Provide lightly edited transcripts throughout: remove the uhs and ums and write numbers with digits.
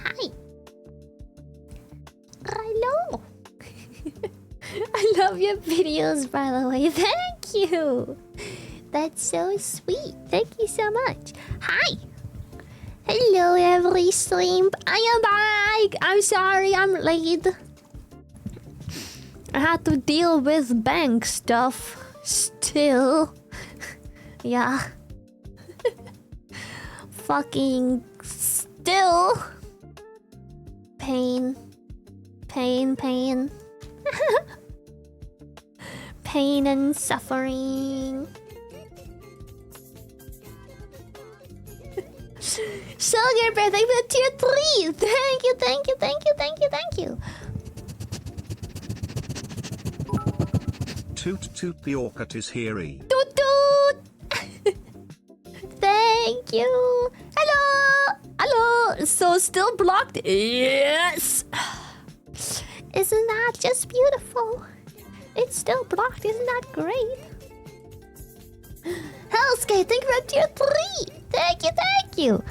Hi. Hello. I love your videos, by the way. Thank you. That's so sweet. Thank you so much. Hi. Hello, every stream. I am back. I'm sorry I'm late. I had to deal with bank stuff. Still. Yeah. Fucking still. Pain. Pain, pain. Pain and suffering. Sugar Bear, thank you for tier 3. Thank you, thank you, thank you, thank you, thank you. Toot toot, the Orcat is here. Toot toot. Thank you. Hello. Hello. So still blocked? Yes. Isn't that just beautiful? It's still blocked. Isn't that great? Hellskate, thank you for tier 3. Thank you, thank you.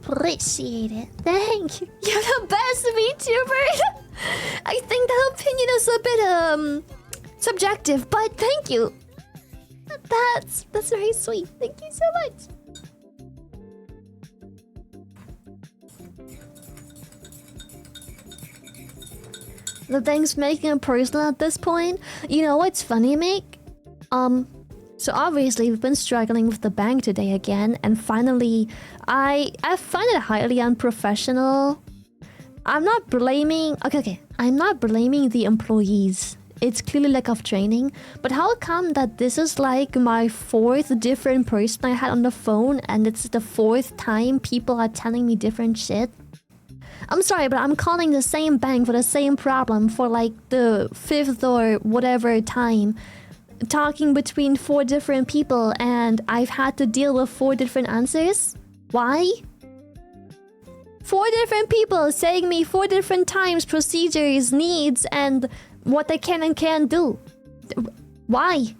Appreciate it. Thank you. You're the best VTuber. I think that opinion is a bit subjective, but thank you. That's very sweet. Thank you so much. The thing's making it personal at this point. You know what's funny, Make? So obviously we've been struggling with the bank today again, and finally, I find it highly unprofessional. I'm not blaming. Okay. I'm not blaming the employees. It's clearly lack of training. But how come that this is like my 4th different person I had on the phone, and it's the 4th time people are telling me different shit? I'm sorry, but I'm calling the same bank for the same problem for like the 5th or whatever time. Talking between 4 different people, and I've had to deal with 4 different answers? Why? 4 different people saying me 4 different times procedures, needs, and what they can and can't do. Why?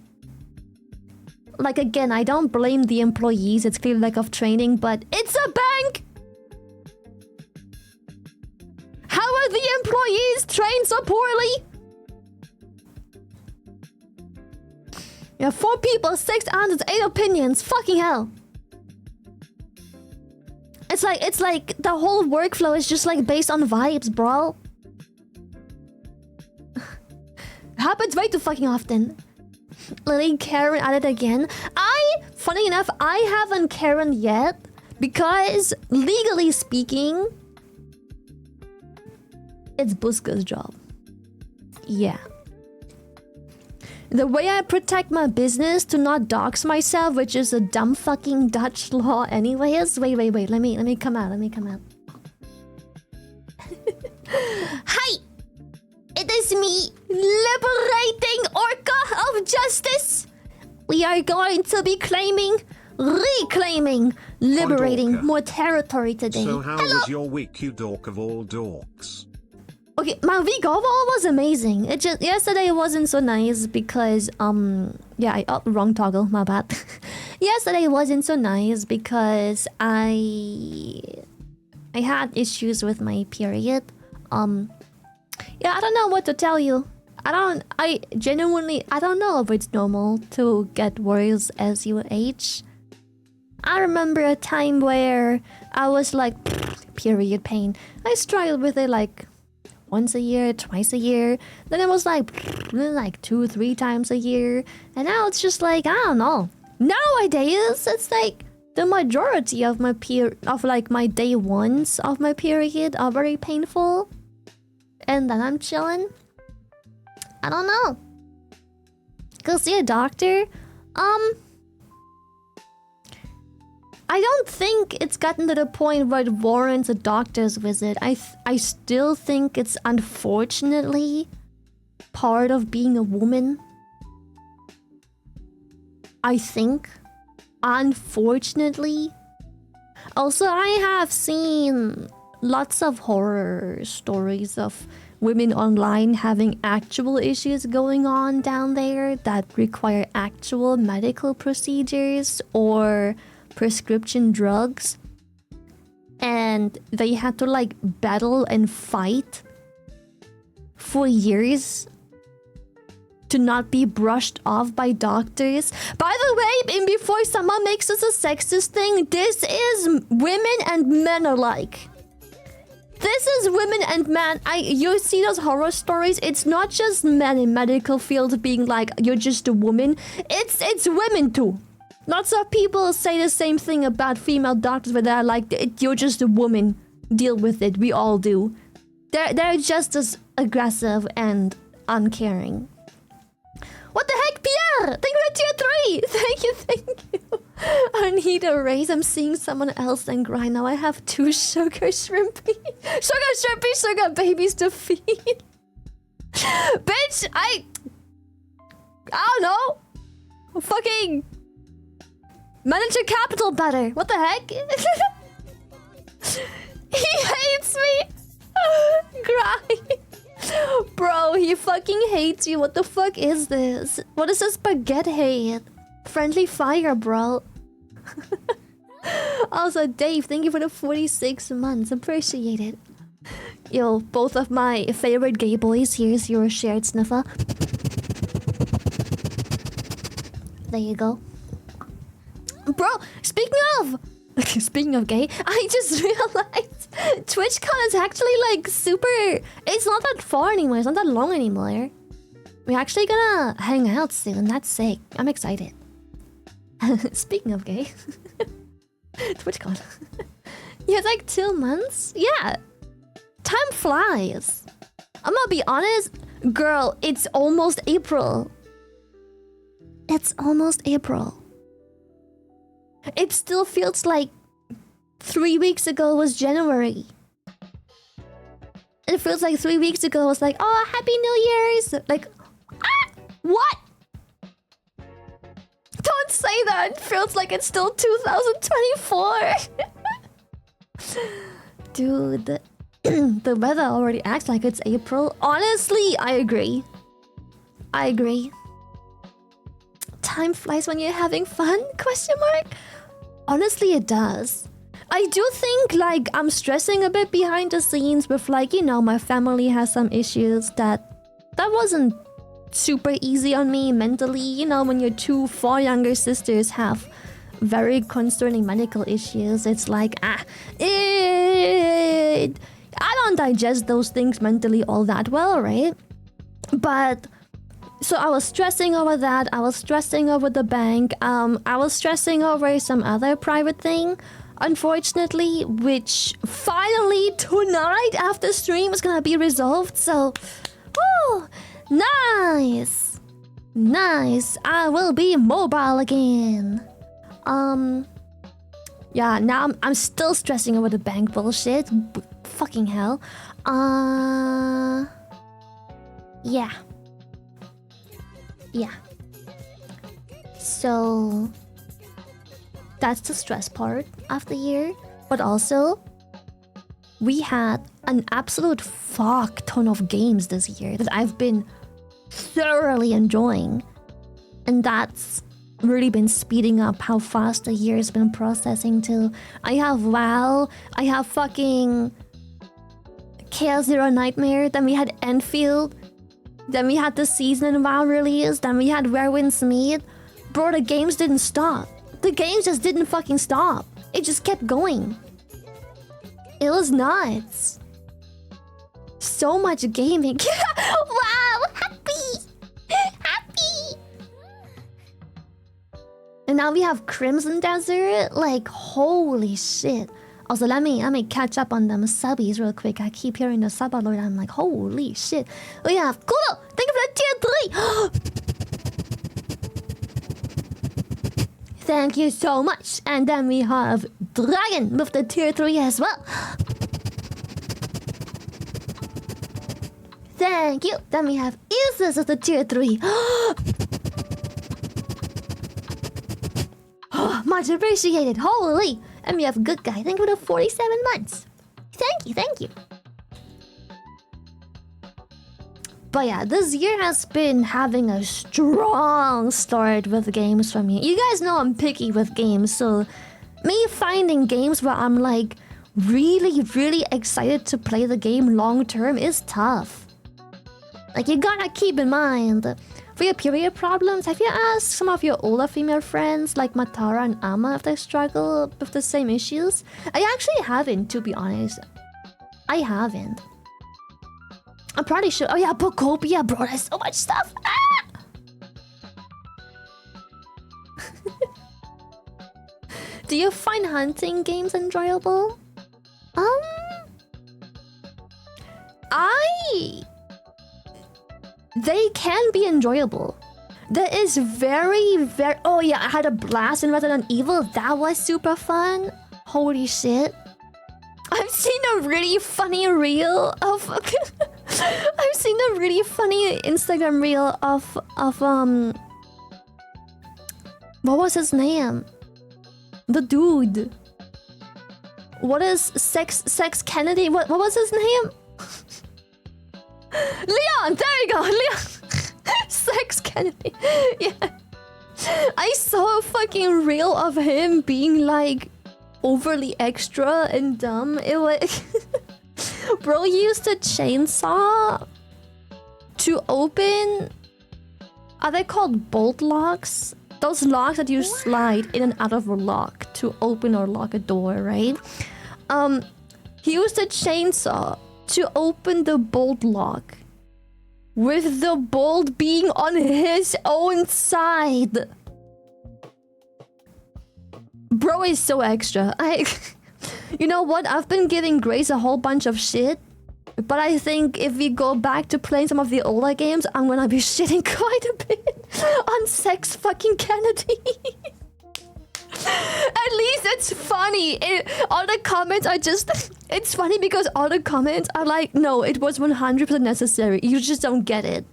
Like, again, I don't blame the employees. It's clearly lack of training, but it's a bank! How are the employees trained so poorly? Yeah, 4 people, 6 answers, 8 opinions. Fucking hell. It's like the whole workflow is just like based on vibes, bro. Happens way too fucking often. Lily Karen at it again. Funny enough, I haven't Karen yet because legally speaking, it's Buska's job. Yeah. The way I protect my business to not dox myself, which is a dumb fucking Dutch law anyways. Wait. Let me come out. Hi! It is me, liberating Orca of justice. We are going to be reclaiming, liberating more territory today. So how was your week, you dork of all dorks? Okay, my week overall was amazing. It just yesterday wasn't so nice because wrong toggle, my bad. Yesterday wasn't so nice because I had issues with my period. I don't know what to tell you. I genuinely don't know if it's normal to get worse as you age. I remember a time where I was like period pain. I struggled with it like once a year, twice a year. Then it was like 2-3 times a year. And now it's just like, I don't know. Nowadays, it's like the majority of my my day ones of my period are very painful. And then I'm chilling. I don't know. Go see a doctor. I don't think it's gotten to the point where it warrants a doctor's visit. I still think it's unfortunately part of being a woman. I think. Unfortunately. Also, I have seen lots of horror stories of women online having actual issues going on down there that require actual medical procedures or prescription drugs. And they had to like battle and fight for years to not be brushed off by doctors. By the way, and before someone makes this a sexist thing, this is women and men alike. This is women and men. You see those horror stories? It's not just men in medical fields being like, you're just a woman. It's women too. Lots of people say the same thing about female doctors, where they're like, you're just a woman. Deal with it. We all do. They're just as aggressive and uncaring. What the heck, Pierre? Thank you for tier 3. Thank you. I need a raise. I'm seeing someone else and grind. Now I have 2 sugar shrimpy. Sugar babies to feed. Bitch, I don't know. Fucking manage your capital better. What the heck? He hates me. Grind. Bro, he fucking hates you. What the fuck is this? What is this baguette hate? Friendly fire, bro. Also, Dave, thank you for the 46 months. Appreciate it. Yo, both of my favorite gay boys. Here's your shared sniffer. There you go. Bro, speaking of gay, I just realized TwitchCon is actually like super... It's not that far anymore. It's not that long anymore. We're actually gonna hang out soon. That's sick. I'm excited. Speaking of gay. TwitchCon. Yeah, it's like 2 months. Yeah. Time flies. I'm gonna be honest. Girl, it's almost April. It's almost April. It still feels like 3 weeks ago was January. It feels like 3 weeks ago was like, oh, Happy New Year's. Like, what? Don't say that. It feels like it's still 2024. Dude, the weather already acts like it's April. Honestly, I agree. Time flies when you're having fun? Question mark? Honestly, it does. I do think, like, I'm stressing a bit behind the scenes with, like, you know, my family has some issues that wasn't super easy on me mentally. You know, when your 2 far younger sisters have very concerning medical issues, it's like, I don't digest those things mentally all that well, right? But... So I was stressing over that. I was stressing over the bank. I was stressing over some other private thing, unfortunately, which finally tonight after stream is gonna be resolved. So, woo, nice. I will be mobile again. Yeah. Now I'm still stressing over the bank bullshit. Fucking hell. Yeah. Yeah. So that's the stress part of the year. But also, we had an absolute fuck ton of games this year that I've been thoroughly enjoying. And that's really been speeding up how fast the year's been processing too. I have WoW, I have fucking Chaos Zero Nightmare, then we had Enfield. Then we had the season in WoW release. Then we had Werewind's Mead. Bro, the games didn't stop. The games just didn't fucking stop. It just kept going. It was nuts. So much gaming. Wow, happy. And now we have Crimson Desert. Like, holy shit. Also, let me catch up on them subbies real quick. I keep hearing the sub alert. I'm like, holy shit. We have Kudo. Thank you for the tier 3. Thank you so much. And then we have Dragon with the tier 3 as well. Thank you. Then we have Isis with the tier 3. Much appreciated. Holy. And we have Good Guy. Thank you for the 47 months. Thank you. But yeah, this year has been having a strong start with games for me. You guys know I'm picky with games, so me finding games where I'm like really excited to play the game long term is tough. Like, you gotta keep in mind, for your period problems, have you asked some of your older female friends like Matara and Ama if they struggle with the same issues? I actually haven't, to be honest. I haven't. I'm probably sure. Oh yeah, Bocopia, bro. There's so much stuff. Ah! Do you find hunting games enjoyable? They can be enjoyable. There is very... Oh yeah, I had a blast in Resident Evil. That was super fun. Holy shit. I've seen a really funny reel of... I've seen a really funny Instagram reel of what was his name? The dude. What is Sex Kennedy? What was his name? Leon! There you go! Leon! Sex Kennedy. Yeah. I saw a fucking reel of him being like overly extra and dumb. It was... Bro used a chainsaw to open... Are they called bolt locks? Those locks that you slide in and out of a lock to open or lock a door, right? He used a chainsaw to open the bolt lock with the bolt being on his own side. Bro is so extra. You know what? I've been giving Grace a whole bunch of shit, but I think if we go back to playing some of the older games, I'm gonna be shitting quite a bit on Sex fucking Kennedy. At least it's funny. All the comments are just... It's funny because all the comments are like, no, it was 100% necessary. You just don't get it.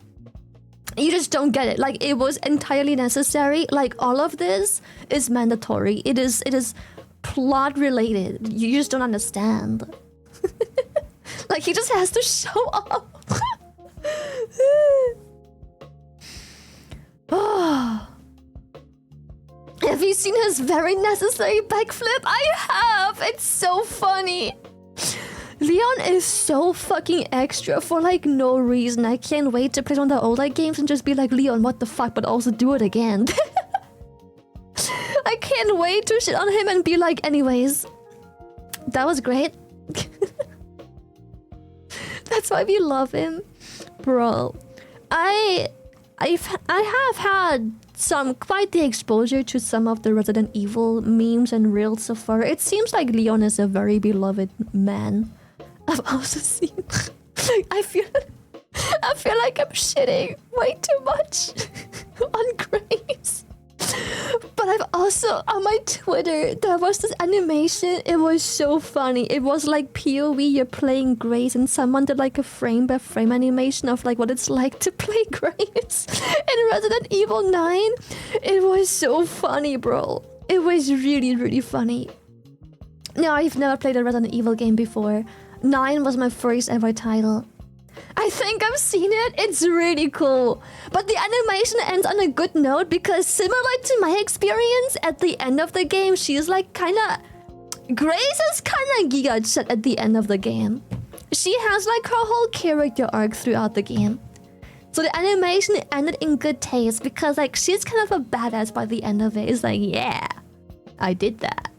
You just don't get it. Like, it was entirely necessary. Like, all of this is mandatory. It is plot related. You just don't understand. Like, he just has to show up. Have you seen his very necessary backflip? I have! It's so funny. Leon is so fucking extra for like no reason. I can't wait to play one of the older games and just be like, Leon, what the fuck, but also do it again. I can't wait to shit on him and be like, anyways, that was great. That's why we love him. Bro, I have had quite the exposure to some of the Resident Evil memes and reels so far. It seems like Leon is a very beloved man. I've also seen... I feel like I'm shitting way too much on Grace. But I've also, on my Twitter, there was this animation. It was so funny. It was like POV, you're playing Grace, and someone did like a frame-by-frame animation of like what it's like to play Grace in Resident Evil 9. It was so funny, bro. It was really funny. No, I've never played a Resident Evil game before. 9 was my first ever title. I think I've seen it. It's really cool. But the animation ends on a good note because similar to my experience at the end of the game, she's like kinda... Grace is kinda giga chat at the end of the game. She has like her whole character arc throughout the game. So the animation ended in good taste because like she's kind of a badass by the end of it. It's like, yeah, I did that.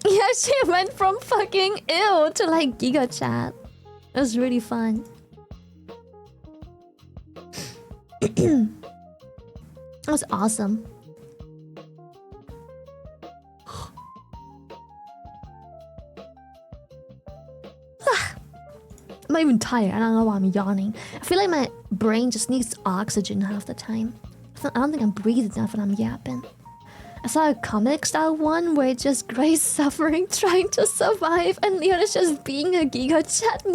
Yeah, she went from fucking ew to like giga chat. It was really fun. It was awesome. I'm not even tired. I don't know why I'm yawning. I feel like my brain just needs oxygen half the time. I don't think I'm breathing enough when I'm yapping. I saw a comic style one where it's just Grace suffering, trying to survive, and Leon is just being a giga chat,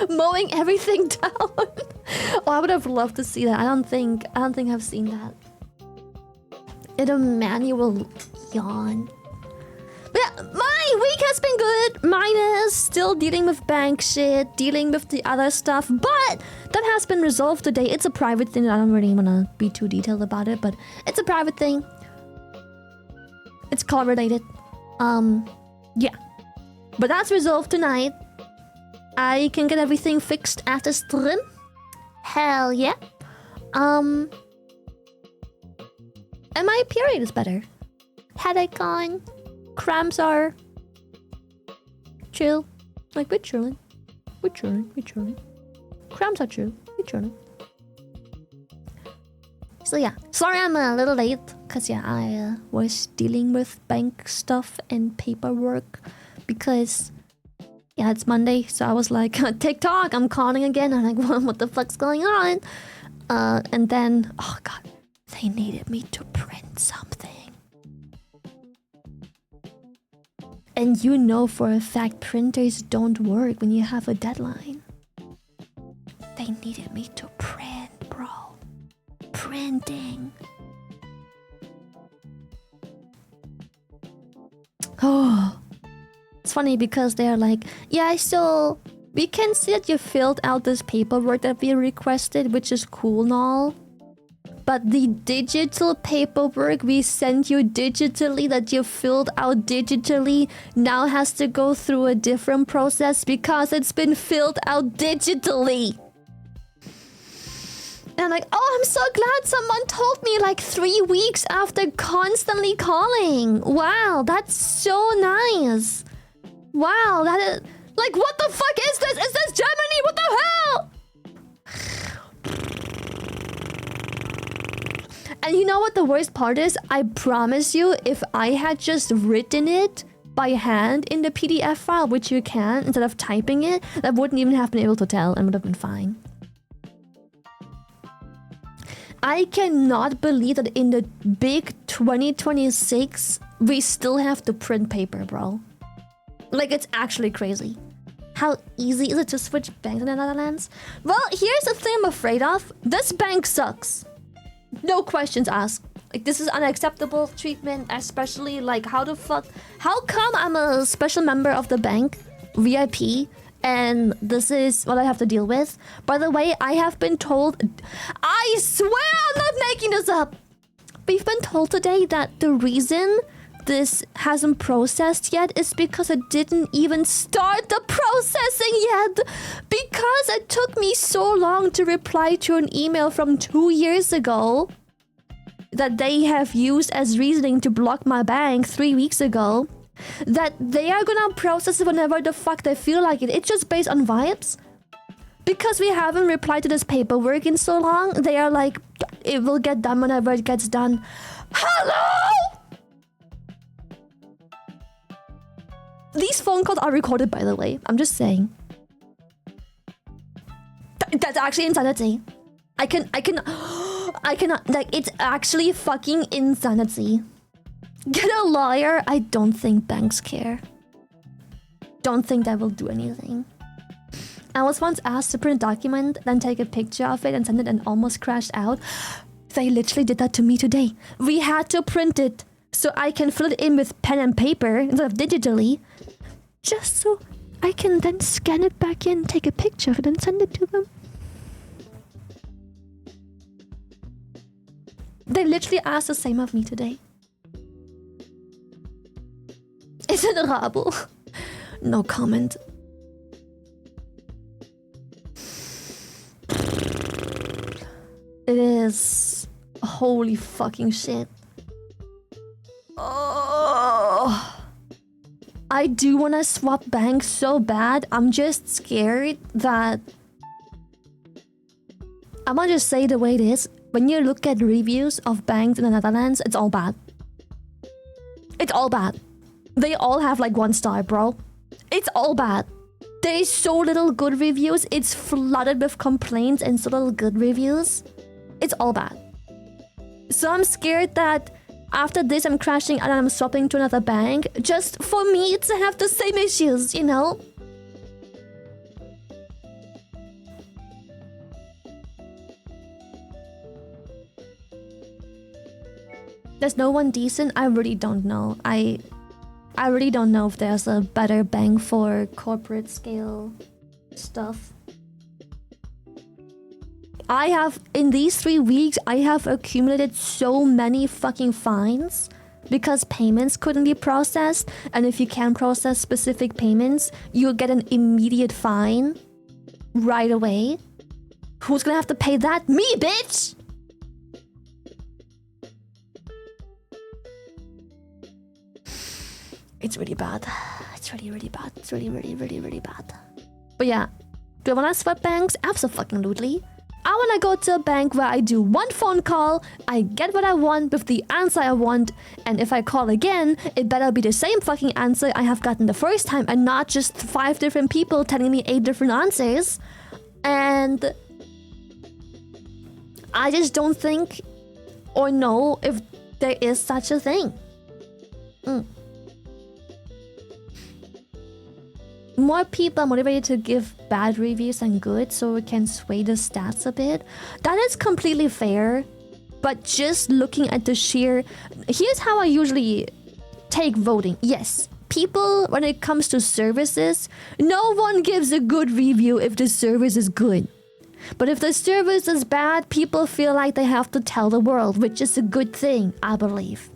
mowing everything down. Oh, I would have loved to see that. I don't think I've seen that. In a manual yawn. But yeah, my week has been good. Minus still dealing with bank shit, dealing with the other stuff, but that has been resolved today. It's a private thing. I don't really want to be too detailed about it, but it's a private thing. It's call related. Yeah. But that's resolved tonight. I can get everything fixed after stream. Hell yeah. And my period is better. Headache gone. Cramps are chill. Like, we're chilling. We're chilling. We're chilling. Cramps are chill. We're chilling. So yeah, sorry I'm a little late. Because yeah, I was dealing with bank stuff and paperwork. Because yeah, it's Monday. So I was like, TikTok, I'm calling again. I'm like, what the fuck's going on? And then, oh god, they needed me to print something. And you know for a fact printers don't work when you have a deadline. They needed me to print, bro. Printing. Oh. It's funny because they're like, yeah, so we can see that you filled out this paperwork that we requested, which is cool and all. But the digital paperwork we sent you digitally that you filled out digitally now has to go through a different process because it's been filled out digitally. And I'm like, oh, I'm so glad someone told me like 3 weeks after constantly calling. Wow, that's so nice. Wow, that is... Like, what the fuck is this? Is this Germany? What the hell? And you know what the worst part is? I promise you, if I had just written it by hand in the PDF file, which you can, instead of typing it, that wouldn't even have been able to tell and would have been fine. I cannot believe that in the big 2026, we still have to print paper, bro. Like, it's actually crazy. How easy is it to switch banks in the Netherlands? Well, here's the thing I'm afraid of. This bank sucks. No questions asked. Like, this is unacceptable treatment, especially like how the fuck... How come I'm a special member of the bank, VIP, and this is what I have to deal with? By the way, I have been told... I swear I'm not making this up! We've been told today that the reason this hasn't processed yet is because it didn't even start the processing yet. Because it took me so long to reply to an email from 2 years ago that they have used as reasoning to block my bank 3 weeks ago, that they are gonna process it whenever the fuck they feel like it. It's just based on vibes. Because we haven't replied to this paperwork in so long, they are like, it will get done whenever it gets done. Hello? These phone calls are recorded, by the way. I'm just saying. That's actually insanity. I cannot, like, it's actually fucking insanity. Get a lawyer? I don't think banks care. Don't think that will do anything. I was once asked to print a document, then take a picture of it and send it and almost crashed out. They literally did that to me today. We had to print it so I can fill it in with pen and paper instead of digitally. Just so I can then scan it back in, take a picture of it and send it to them. They literally asked the same of me today. Is it adorable? No comment. It is... Holy fucking shit. Oh... I do want to swap banks so bad. I'm just scared that... I'm gonna just say the way it is. When you look at reviews of banks in the Netherlands, it's all bad. It's all bad. They all have like 1 star, bro. It's all bad. There is so little good reviews. It's flooded with complaints and so little good reviews. It's all bad. So I'm scared that after this I'm crashing and I'm swapping to another bank just for me to have the same issues, you know? There's no one decent? I really don't know. I really don't know if there's a better bang for corporate scale stuff. In these 3 weeks, I have accumulated so many fucking fines because payments couldn't be processed. And if you can't process specific payments, you'll get an immediate fine right away. Who's gonna have to pay that? Me, bitch! It's really bad. It's really, really bad. It's really, really, really, really bad. But yeah, do I want to swap banks? Absolutely. I want to go to a bank where I do one phone call, I get what I want with the answer I want, and if I call again, it better be the same fucking answer I have gotten the first time and not just 5 different people telling me 8 different answers. And I just don't think or know if there is such a thing. More people are motivated to give bad reviews than good, so it can sway the stats a bit. That is completely fair, but just looking at the sheer... Here's how I usually take voting. Yes, people, when it comes to services, no one gives a good review if the service is good. But if the service is bad, people feel like they have to tell the world, which is a good thing, I believe.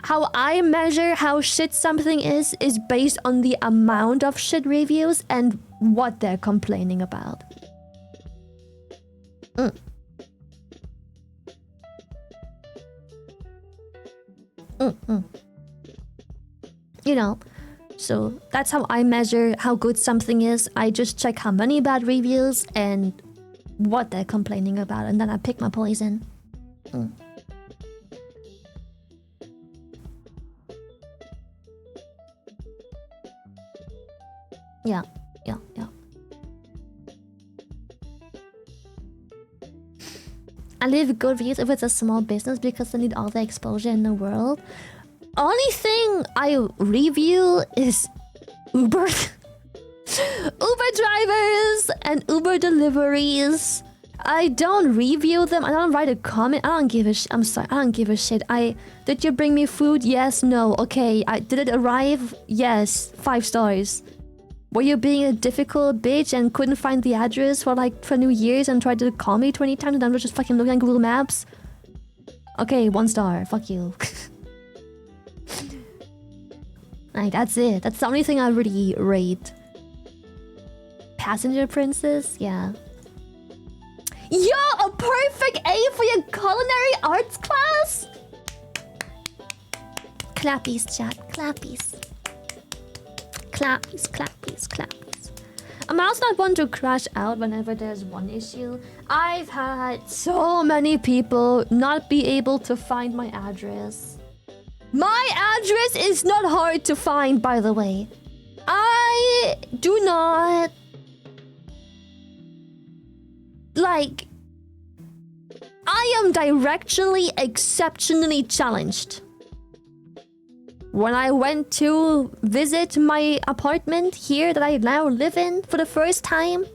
How I measure how shit something is based on the amount of shit reviews and what they're complaining about. You know, so that's how I measure how good something is. I just check how many bad reviews and what they're complaining about, and then I pick my poison. Yeah. I leave good reviews if it's a small business because they need all the exposure in the world. Only thing I review is Uber. Uber drivers and Uber deliveries. I don't review them. I don't write a comment. I don't give a shit. I'm sorry. I don't give a shit. Did you bring me food? Yes, no. Okay. Did it arrive? Yes. 5 stars. Were you being a difficult bitch and couldn't find the address for New Year's and tried to call me 20 times and I was just fucking looking at Google Maps? Okay, 1 star. Fuck you. That's it. That's the only thing I really rate. Passenger princess? Yeah. Yo, a perfect A for your culinary arts class? Clappies, chat. Clappies. Clappies. I'm also not one to crash out whenever there's one issue. I've had so many people not be able to find my address. My address is not hard to find, by the way. I do not... I am directionally exceptionally challenged. When I went to visit my apartment here that I now live in for the first time,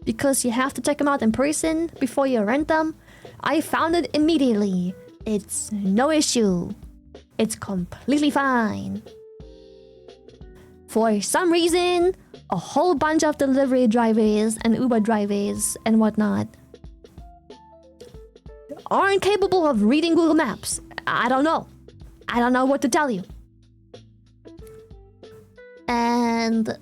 because you have to check them out in person before you rent them, I found it immediately. It's no issue. It's completely fine. For some reason, a whole bunch of delivery drivers and Uber drivers and whatnot aren't capable of reading Google Maps. I don't know. I don't know what to tell you. And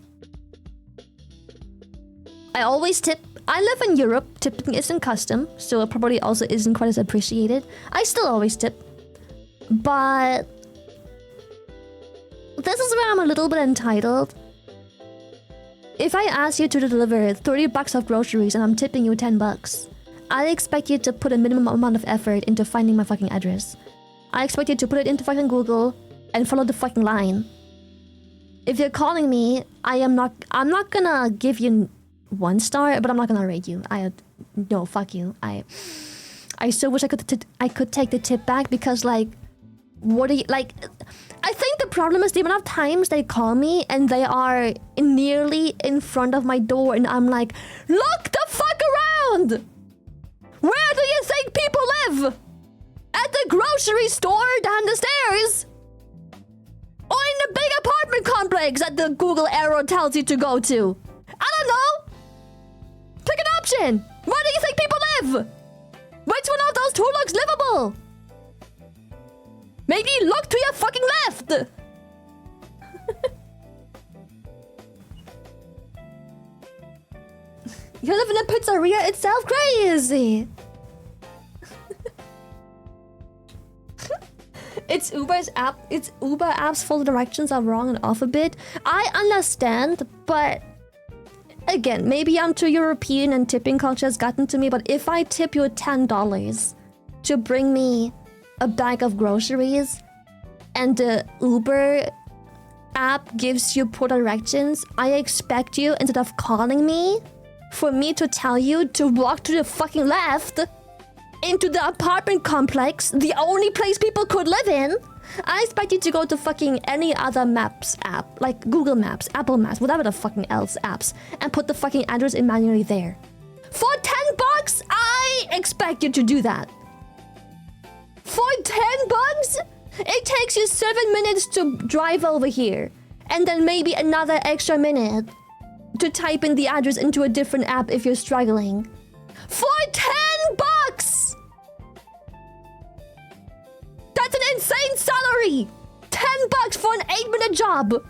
I always tip. I live in Europe. Tipping isn't custom, so it probably also isn't quite as appreciated. I still always tip. But this is where I'm a little bit entitled. If I ask you to deliver 30 bucks of groceries and I'm tipping you 10 bucks, I expect you to put a minimum amount of effort into finding my fucking address. I expect you to put it into fucking Google and follow the fucking line. If you're calling me, I'm not gonna give you 1 star, but I'm not gonna rate you. No, fuck you. I so wish I could take the tip back because what are you I think the problem is the amount of times they call me and they are nearly in front of my door and I'm like, look the fuck around! Where do you think people live? At the grocery store down the stairs? Or complex that the Google arrow tells you to go to? I don't know. Pick an option. Where do you think people live? Which one of those two looks livable? Maybe look to your fucking left. You live in a pizzeria itself? Crazy. It's Uber's app. It's Uber app's full directions are wrong and off a bit. I understand, but again, maybe I'm too European and tipping culture has gotten to me. But if I tip you $10 to bring me a bag of groceries, and the Uber app gives you poor directions, I expect you, instead of calling me, for me to tell you to walk to the fucking left into the apartment complex, the only place people could live in. I expect you to go to fucking any other maps app, like Google Maps, Apple Maps, whatever the fucking else apps, and put the fucking address in manually there. For $10, I expect you to do that. For $10, it takes you 7 minutes to drive over here, and then maybe another extra minute to type in the address into a different app if you're struggling. For $10! That's an insane salary! $10 for an 8-minute job! And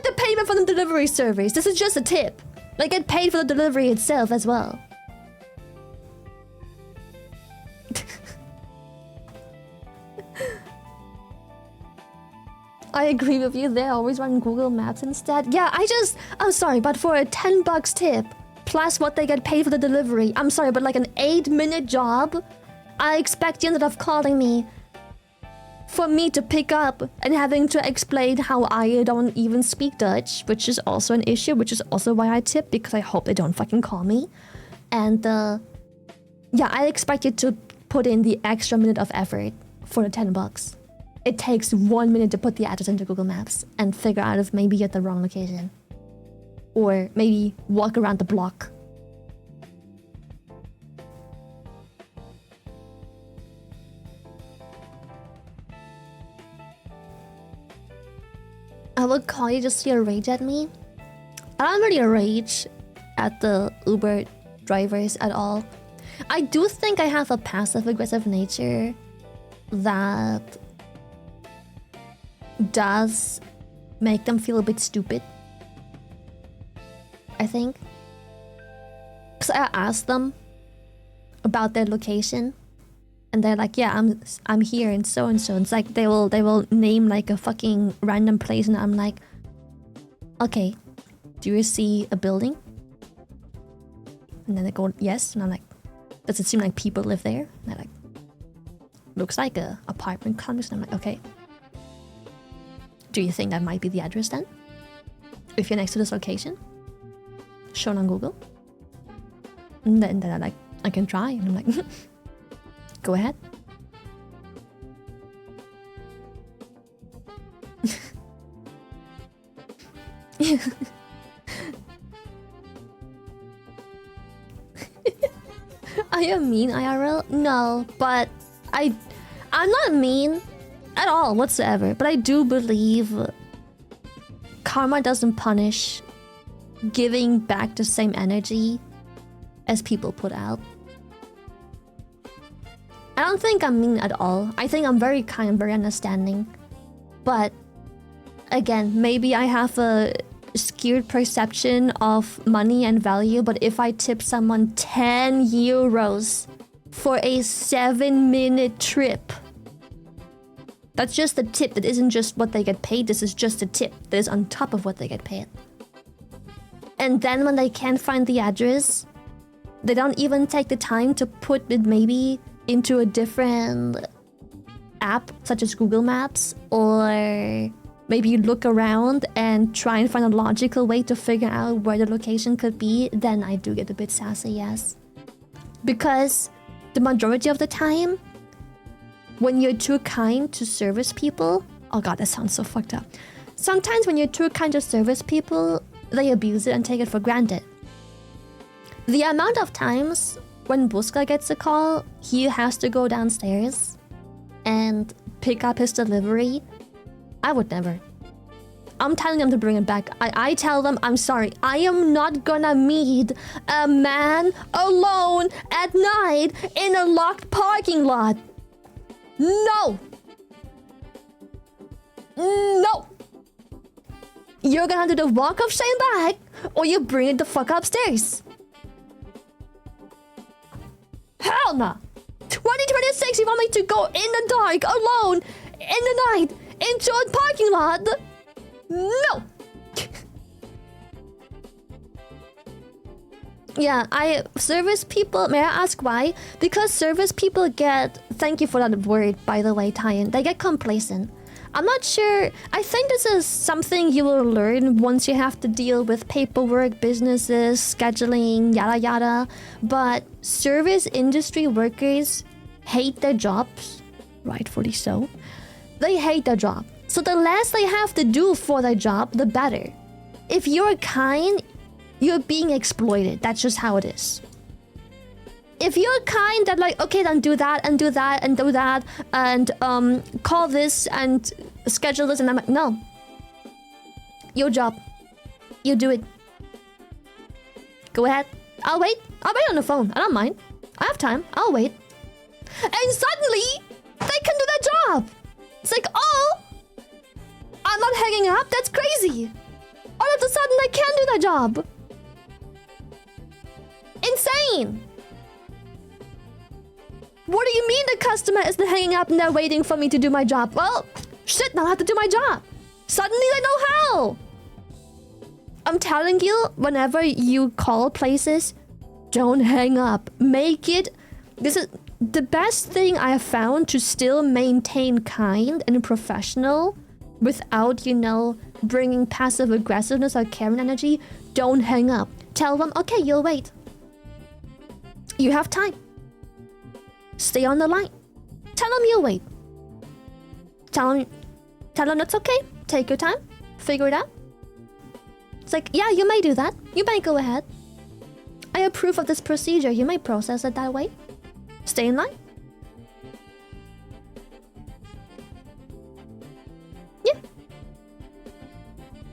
the payment for the delivery service. This is just a tip. I get paid for the delivery itself as well. I agree with you. They always run Google Maps instead. Yeah, I'm sorry, but for a $10 tip, plus what they get paid for the delivery, I'm sorry, but like an 8-minute job, I expect you, instead of calling me, for me to pick up and having to explain how I don't even speak Dutch, which is also an issue, which is also why I tip, because I hope they don't fucking call me. And yeah, I expect you to put in the extra minute of effort for the $10. It takes 1 minute to put the address into Google Maps and figure out if maybe you're at the wrong location. Or maybe walk around the block. I would call you just to rage at me. I don't really rage at the Uber drivers at all. I do think I have a passive-aggressive nature that does make them feel a bit stupid, I think. Because I asked them about their location, and they're like, yeah, I'm here and so and so. It's like they will name like a fucking random place, and I'm like, okay, do you see a building? And then they go, yes, and I'm like, does it seem like people live there? And they're like, looks like a apartment complex. And I'm like, okay, do you think that might be the address then? If you're next to this location shown on Google? And then they're like, I can try. And I'm like, go ahead. Are you mean, IRL? No, but I'm not mean at all whatsoever, but I do believe karma doesn't punish giving back the same energy as people put out. I don't think I'm mean at all. I think I'm very kind, very understanding. But again, maybe I have a skewed perception of money and value, but if I tip someone 10 euros for a 7-minute trip, that's just a tip. That isn't just what they get paid. This is just a tip that is on top of what they get paid. And then when they can't find the address, they don't even take the time to put it maybe into a different app, such as Google Maps, or maybe you look around and try and find a logical way to figure out where the location could be. Then I do get a bit sassy, yes. Because the majority of the time, when you're too kind to service people... Oh god, that sounds so fucked up. Sometimes when you're too kind to service people, they abuse it and take it for granted. The amount of times when Buska gets a call, he has to go downstairs and pick up his delivery, I would never. I'm telling them to bring it back. I tell them, I'm sorry. I am not gonna meet a man alone at night in a locked parking lot. No. No. You're gonna do the walk of shame back, or you bring it the fuck upstairs. Hell no. 2026, you want me to go in the dark, alone, in the night, into a parking lot? No. Yeah, service people, may I ask why? Because service people get, thank you for that word, by the way, Tyan, they get complacent. I'm not sure, I think this is something you will learn once you have to deal with paperwork, businesses, scheduling, yada yada. But service industry workers hate their jobs, rightfully so. They hate their job. So the less they have to do for their job, the better. If you're kind, you're being exploited. That's just how it is. If you're kind, that like, okay, then do that and do that and do that and call this and schedule this, and I'm like, no. Your job. You do it. Go ahead. I'll wait. I'll wait on the phone. I don't mind. I have time. I'll wait. And suddenly, they can do their job. It's like, oh, I'm not hanging up. That's crazy. All of a sudden, they can do their job. Insane. What do you mean the customer isn't hanging up and they're waiting for me to do my job? Well, shit, now I have to do my job. Suddenly they know how. I'm telling you, whenever you call places, don't hang up. Make it... This is the best thing I have found to still maintain kind and professional without, you know, bringing passive aggressiveness or Karen energy. Don't hang up. Tell them, okay, you'll wait. You have time. Stay on the line. Tell them you'll wait. Tell them it's okay. Take your time. Figure it out. It's like, yeah, you may do that. You may go ahead. I approve of this procedure. You may process it that way. Stay in line. Yeah.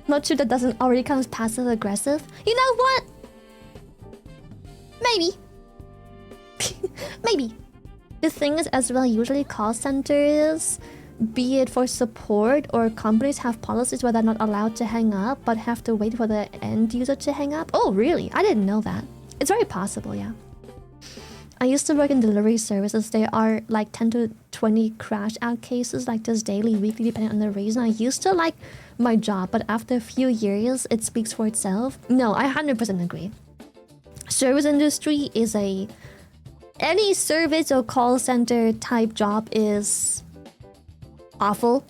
Not sure that doesn't already come as passive aggressive. You know what? Maybe. Maybe. The thing is, as well, usually call centers, be it for support or companies, have policies where they're not allowed to hang up but have to wait for the end user to hang up. Oh, really? I didn't know that. It's very possible, yeah. I used to work in delivery services. There are like 10 to 20 crash out cases like this daily, weekly, depending on the reason. I used to like my job, but after a few years, it speaks for itself. No, I 100% agree. Service industry is a... Any service or call center type job is awful.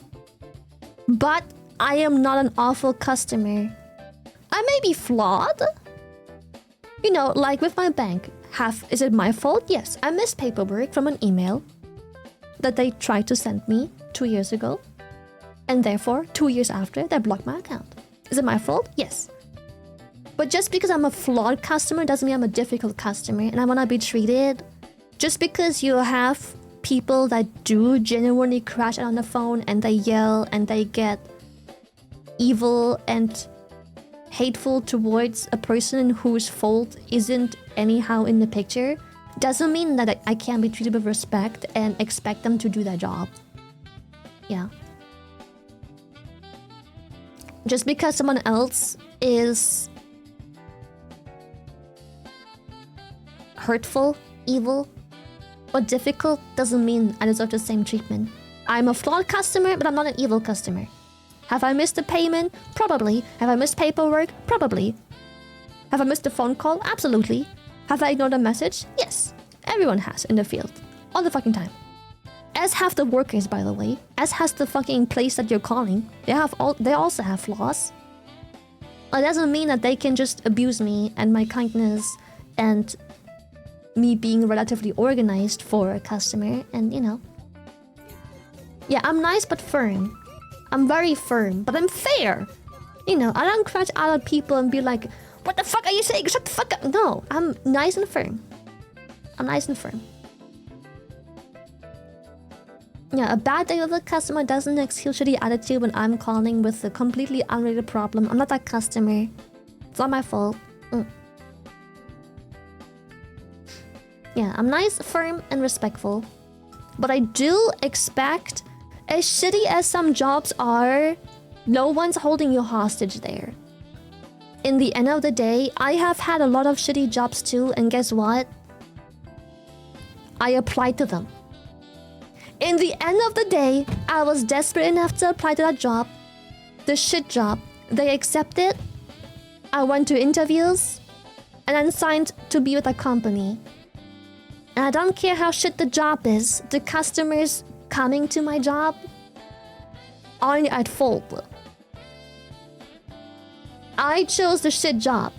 But I am not an awful customer. I may be flawed. You know, like with my bank. Is it my fault? Yes. I missed paperwork from an email that they tried to send me 2 years ago. And therefore, 2 years after, they blocked my account. Is it my fault? Yes. But just because I'm a flawed customer doesn't mean I'm a difficult customer and I want to be treated. Just because you have people that do genuinely crash out on the phone and they yell and they get evil and hateful towards a person whose fault isn't anyhow in the picture, doesn't mean that I can't be treated with respect and expect them to do their job. Yeah. Just because someone else is hurtful, evil, or difficult doesn't mean I deserve the same treatment. I'm a flawed customer, but I'm not an evil customer. Have I missed a payment? Probably. Have I missed paperwork? Probably. Have I missed a phone call? Absolutely. Have I ignored a message? Yes. Everyone has in the field. All the fucking time. As have the workers, by the way. As has the fucking place that you're calling. They also have flaws. It doesn't mean that they can just abuse me and my kindness and me being relatively organized for a customer, and you know. Yeah, I'm nice but firm. I'm very firm, but I'm fair. You know, I don't crash out at people and be like, what the fuck are you saying? Shut the fuck up. No, I'm nice and firm. I'm nice and firm. Yeah, a bad day with a customer doesn't excuse shitty attitude when I'm calling with a completely unrelated problem. I'm not that customer. It's not my fault. Yeah, I'm nice, firm, and respectful. But I do expect, as shitty as some jobs are, no one's holding you hostage there. In the end of the day, I have had a lot of shitty jobs too, and guess what? I applied to them. In the end of the day, I was desperate enough to apply to that job. The shit job. They accepted. I went to interviews. And then signed to be with a company. And I don't care how shit the job is. The customers coming to my job aren't at fault. I chose the shit job.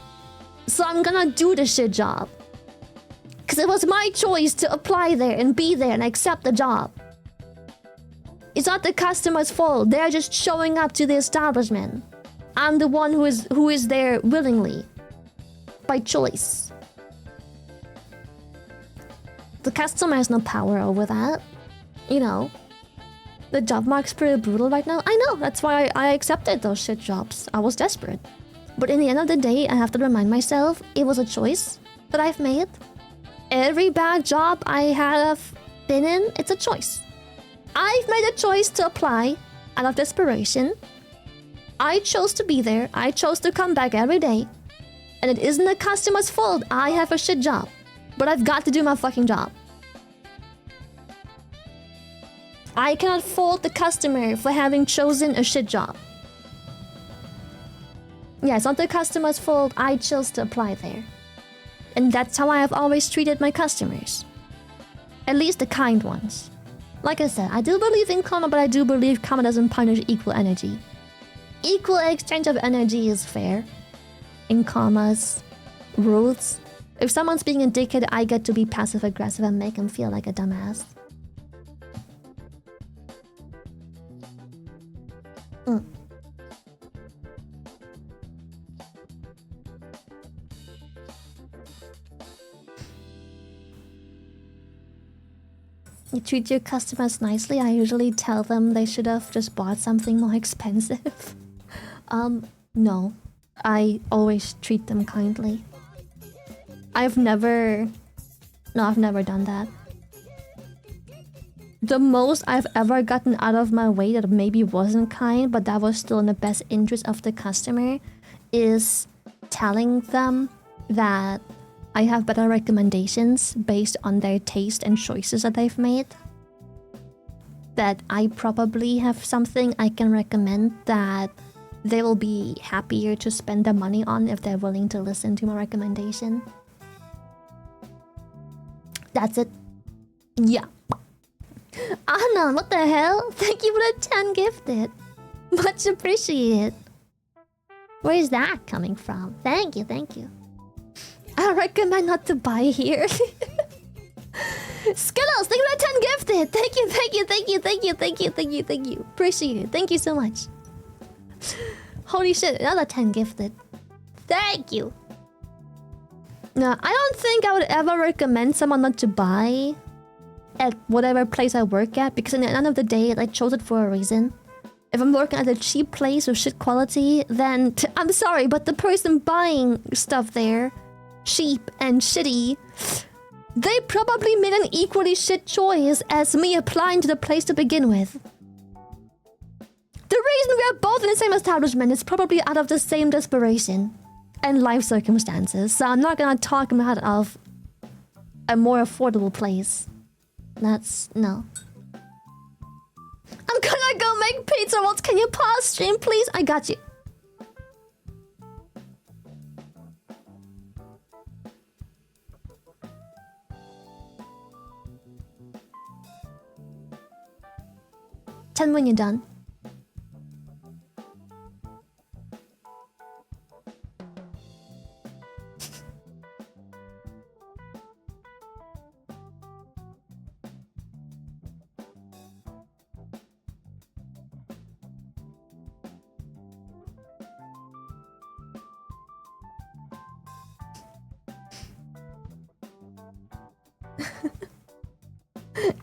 So I'm gonna do the shit job. Because it was my choice to apply there and be there and accept the job. It's not the customer's fault. They're just showing up to the establishment. I'm the one who is there willingly. By choice. The customer has no power over that. You know. The job market's pretty brutal right now. I know, that's why I accepted those shit jobs. I was desperate. But in the end of the day, I have to remind myself, it was a choice that I've made. Every bad job I have been in, it's a choice. I've made a choice to apply out of desperation. I chose to be there. I chose to come back every day. And it isn't the customer's fault I have a shit job. But I've got to do my fucking job. I cannot fault the customer for having chosen a shit job. Yeah, it's not the customer's fault. I chose to apply there. And that's how I have always treated my customers. At least the kind ones. Like I said, I do believe in karma, but I do believe karma doesn't punish equal energy. Equal exchange of energy is fair. In karma's rules. If someone's being a dickhead, I get to be passive-aggressive and make him feel like a dumbass. You treat your customers nicely. I usually tell them they should have just bought something more expensive. No. I always treat them kindly. I've never done that. The most I've ever gotten out of my way that maybe wasn't kind, but that was still in the best interest of the customer, is telling them that I have better recommendations based on their taste and choices that they've made. That I probably have something I can recommend that they will be happier to spend their money on if they're willing to listen to my recommendation. That's it. Yeah. Anna, what the hell? Thank you for the 10 gifted. Much appreciated. Where is that coming from? Thank you, thank you. I recommend not to buy here. Skittles, thank you for the 10 gifted. Thank you, thank you, thank you, thank you, thank you, thank you, thank you. Appreciate it. Thank you so much. Holy shit, another 10 gifted. Thank you. No, I don't think I would ever recommend someone not to buy at whatever place I work at, because at the end of the day, I chose it for a reason. If I'm working at a cheap place with shit quality, then I'm sorry, but the person buying stuff there, cheap and shitty, they probably made an equally shit choice as me applying to the place to begin with. The reason we are both in the same establishment is probably out of the same desperation and life circumstances, so I'm not gonna talk him out of a more affordable place. That's... no. I'm gonna go make pizza rolls. Can you pause stream, please? I got you. Tell me when you're done.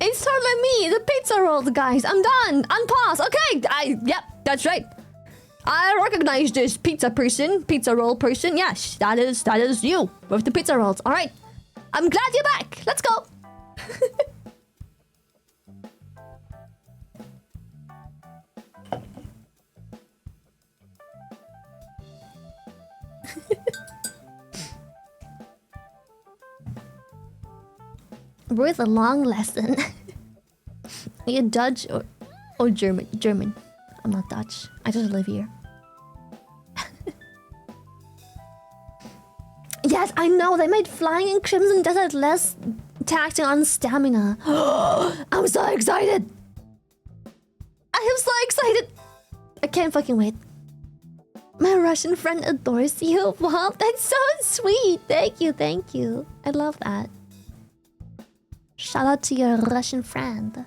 It's totally me, the pizza rolls, guys. I'm done. Unpause. Okay. Yep, that's right. I recognize this pizza person, pizza roll person. Yes, that is you with the pizza rolls. All right. I'm glad you're back. Let's go. Worth a long lesson. Are you Dutch or German? German. I'm not Dutch. I just live here. Yes, I know. They made flying in Crimson Desert less taxing on stamina. I'm so excited. I am so excited. I can't fucking wait. My Russian friend adores you. Wow, that's so sweet. Thank you, thank you. I love that. Shout out to your Russian friend.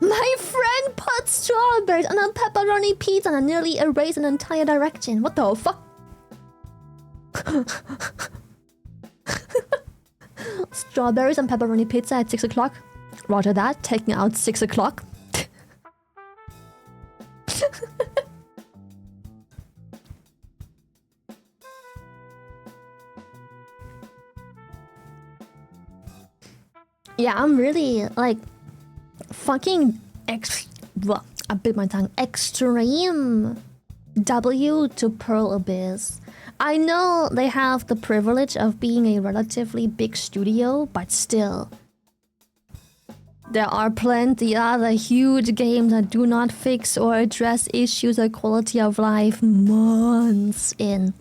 My friend put strawberries on a pepperoni pizza and nearly erased an entire direction. What the fuck? Strawberries and pepperoni pizza at 6 o'clock. Roger that. Taking out 6 o'clock. Yeah, I'm really like fucking I bit my tongue. Extreme W to Pearl Abyss. I know they have the privilege of being a relatively big studio, but still. There are plenty other huge games that do not fix or address issues of quality of life months in.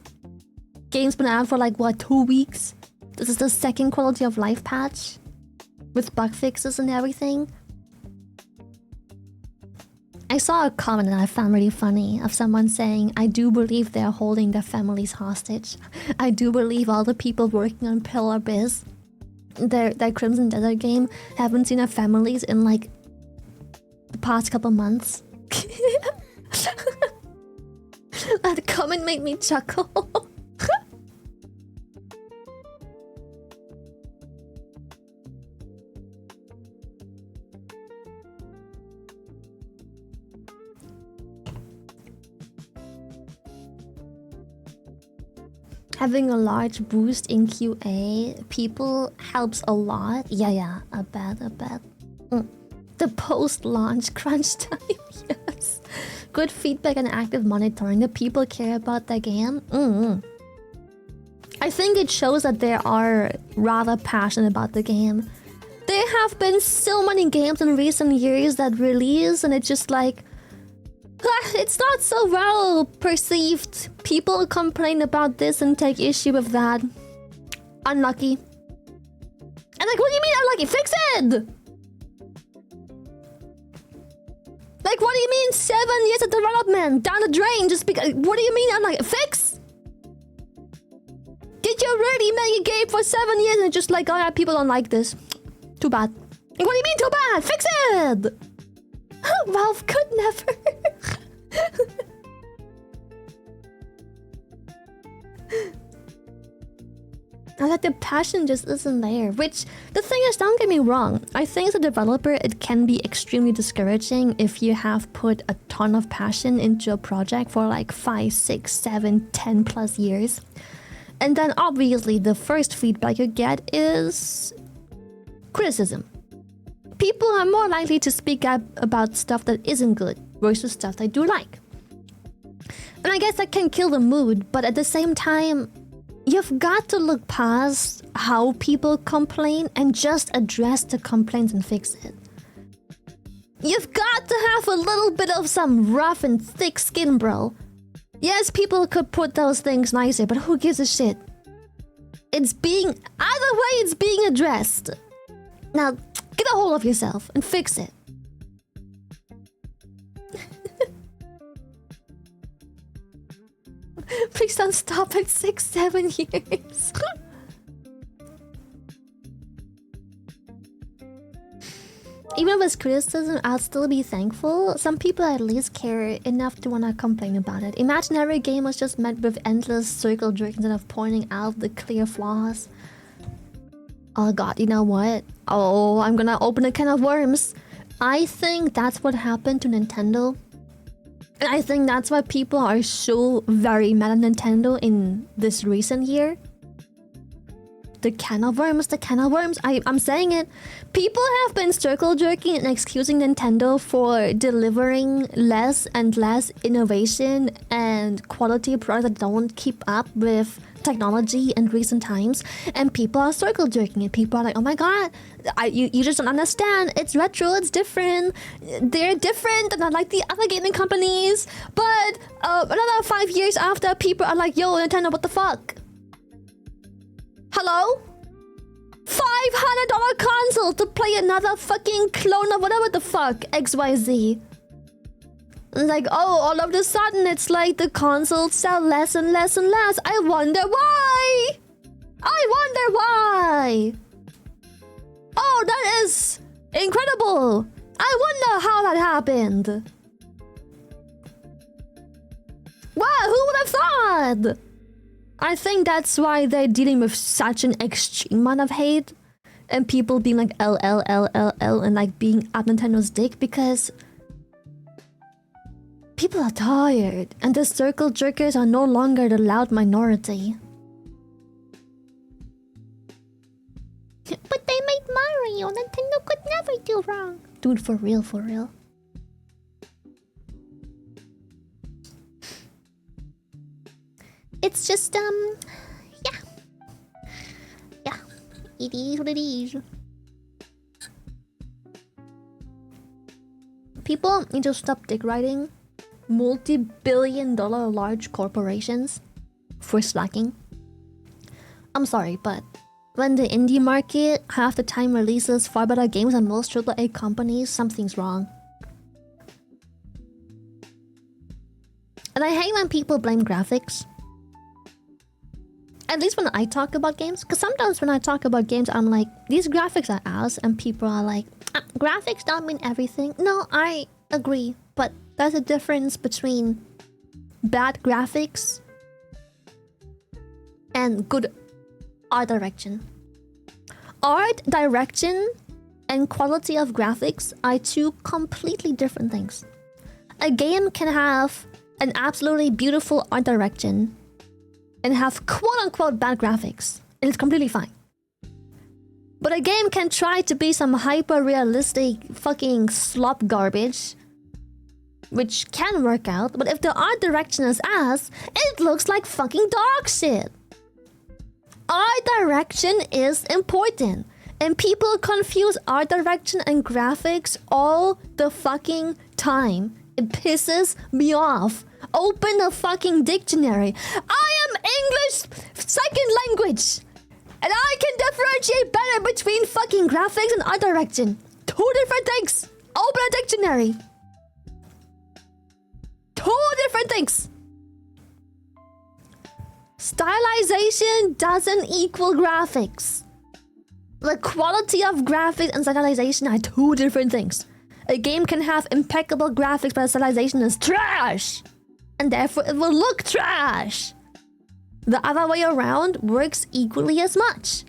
Game's been out for like, what, 2 weeks? This is the second quality of life patch? With bug fixes and everything? I saw a comment that I found really funny of someone saying, I do believe they're holding their families hostage. I do believe all the people working on Pearl Abyss, their Crimson Desert game, haven't seen their families in like the past couple months. That comment made me chuckle. Having a large boost in QA, people helps a lot. Yeah, I bet. The post-launch crunch time, yes. Good feedback and active monitoring. The people care about their game. I think it shows that they are rather passionate about the game. There have been so many games in recent years that release, and it's just like, it's not so well perceived. People complain about this and take issue with that. Unlucky. And like, what do you mean unlucky? Fix it! Like, what do you mean 7 years of development down the drain just because? What do you mean unlucky? Fix? Did you really make a game for 7 years and just like, oh yeah, people don't like this? Too bad. What do you mean too bad? Fix it! Valve could never. I like the passion just isn't there. Which, the thing is, don't get me wrong. I think as a developer, it can be extremely discouraging if you have put a ton of passion into a project for like 5, 6, 7, 10 plus years. And then obviously the first feedback you get is criticism. People are more likely to speak up about stuff that isn't good versus stuff they do like. And I guess that can kill the mood, but at the same time, you've got to look past how people complain and just address the complaints and fix it. You've got to have a little bit of some rough and thick skin, bro. Yes, people could put those things nicer, but who gives a shit? It's being... Either way, it's being addressed. Now, get a hold of yourself and fix it. Please don't stop at 6, 7 years. Even with criticism, I'll still be thankful. Some people at least care enough to wanna complain about it. Imagine every game was just met with endless circle jerks instead of pointing out the clear flaws. Oh god, you know what? Oh, I'm gonna open a can of worms. I think that's what happened to Nintendo. And I think that's why people are so very mad at Nintendo in this recent year. The can of worms, the can of worms. I'm saying it. People have been circle jerking and excusing Nintendo for delivering less and less innovation and quality products that don't keep up with technology in recent times. And people are circle jerking it. People are like, oh my god, you just don't understand. It's retro, it's different. They're different and not like the other gaming companies. But another 5 years after, people are like, yo, Nintendo, what the fuck? Hello? $500 console to play another fucking clone of whatever the fuck XYZ. Like, oh, all of a sudden it's like the consoles sell less and less and less. I wonder why. I wonder why. Oh, that is incredible. I wonder how that happened. Wow, who would have thought? I think that's why they're dealing with such an extreme amount of hate and people being like LLLLL and like being up Nintendo's dick because people are tired and the circle jerkers are no longer the loud minority. But they made Mario. Nintendo could never do wrong. Dude, for real, for real. It's just, yeah. Yeah. It is what it is. People need to stop dick riding multi-billion-dollar large corporations for slacking. I'm sorry, but when the indie market half the time releases far better games than most AAA companies, something's wrong. And I hate when people blame graphics. At least when I talk about games, because sometimes when I talk about games, I'm like, these graphics are ass, and people are like, graphics don't mean everything. No, I agree, but there's a difference between bad graphics and good art direction. Art direction and quality of graphics are two completely different things. A game can have an absolutely beautiful art direction and have quote-unquote bad graphics, and it's completely fine. But a game can try to be some hyper-realistic fucking slop garbage, which can work out, but if the art direction is ass, it looks like fucking dog shit. Art direction is important, and people confuse art direction and graphics all the fucking time. It pisses me off. Open the fucking dictionary. I am English second language, and I can differentiate better between fucking graphics and art direction. Two different things. Open a dictionary. Two different things. Stylization doesn't equal graphics. The quality of graphics and stylization are two different things. A game can have impeccable graphics, but the stylization is trash, and therefore it will look trash. The other way around works equally as much.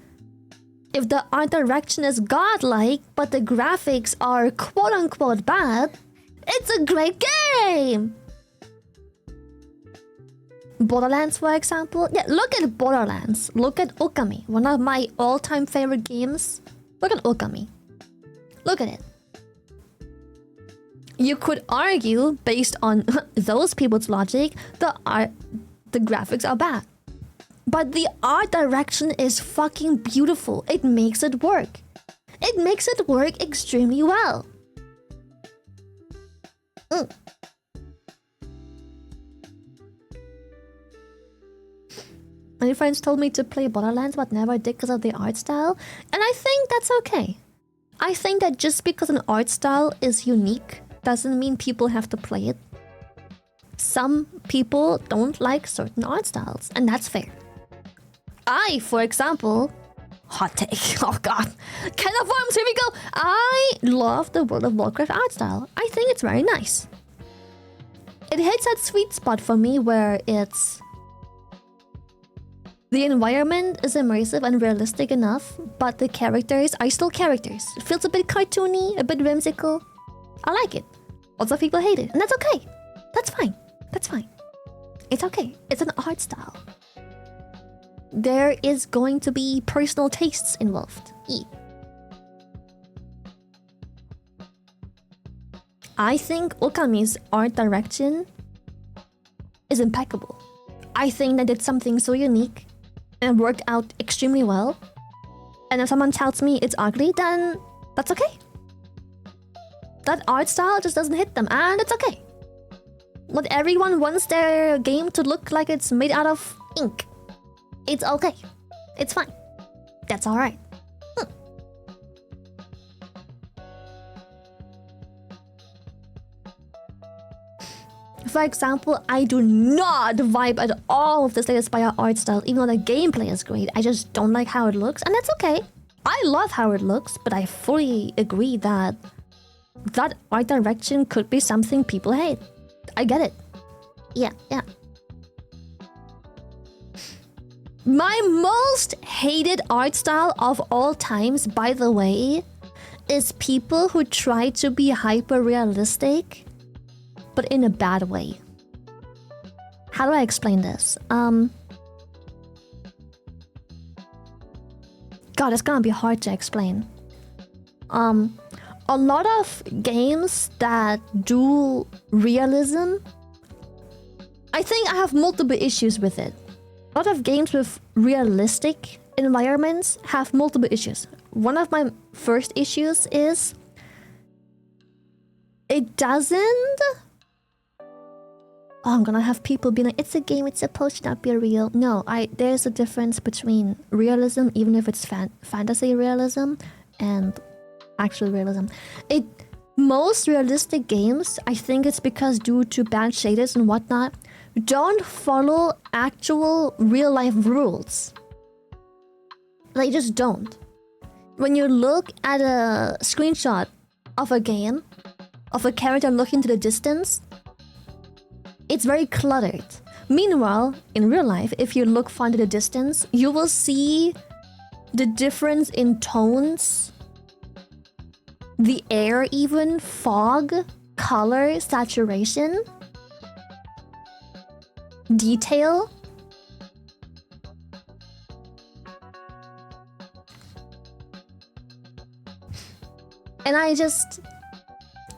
If the art direction is godlike, but the graphics are quote-unquote bad, it's a great game! Borderlands, for example. Yeah, look at Borderlands. Look at Okami, one of my all-time favorite games. Look at Okami. Look at it. You could argue, based on those people's logic, the graphics are bad. But the art direction is fucking beautiful. It makes it work. It makes it work extremely well. My friends told me to play Borderlands, but never did because of the art style. And I think that's okay. I think that just because an art style is unique doesn't mean people have to play it. Some people don't like certain art styles, and that's fair. I, for example, hot take, oh god, can of worms, here we go. I love the World of Warcraft art style. I think it's very nice. It hits that sweet spot for me where it's The environment is immersive and realistic enough, but the characters are still characters. It feels a bit cartoony, a bit whimsical. I like it. Lots of people hate it, and that's okay. That's fine. That's fine. It's okay. It's an art style. There is going to be personal tastes involved. I think Okami's art direction is impeccable. I think they did something so unique and worked out extremely well. And if someone tells me it's ugly, then that's okay. That art style just doesn't hit them, and it's okay. Not everyone wants their game to look like it's made out of ink. It's okay. It's fine. That's alright. For example, I do not vibe at all with the Slay the Spire art style, even though the gameplay is great. I just don't like how it looks, and that's okay. I love how it looks, but I fully agree that that art direction could be something people hate. I get it. Yeah. My most hated art style of all times, by the way, is people who try to be hyper-realistic, but in a bad way. How do I explain this? God, it's gonna be hard to explain. A lot of games that do realism, I think I have multiple issues with it. A lot of games with realistic environments have multiple issues. One of my first issues is it doesn't... Oh, I'm gonna have people be like, it's a game, it's supposed to not be real. No, there's a difference between realism, even if it's fantasy realism, and actual realism. Most realistic games, I think it's because due to bad shaders and whatnot, don't follow actual real-life rules. They just don't. When you look at a screenshot of a game, of a character looking to the distance, it's very cluttered. Meanwhile, in real life, if you look far into the distance, you will see the difference in tones, the air even, fog, color, saturation, detail. And I just...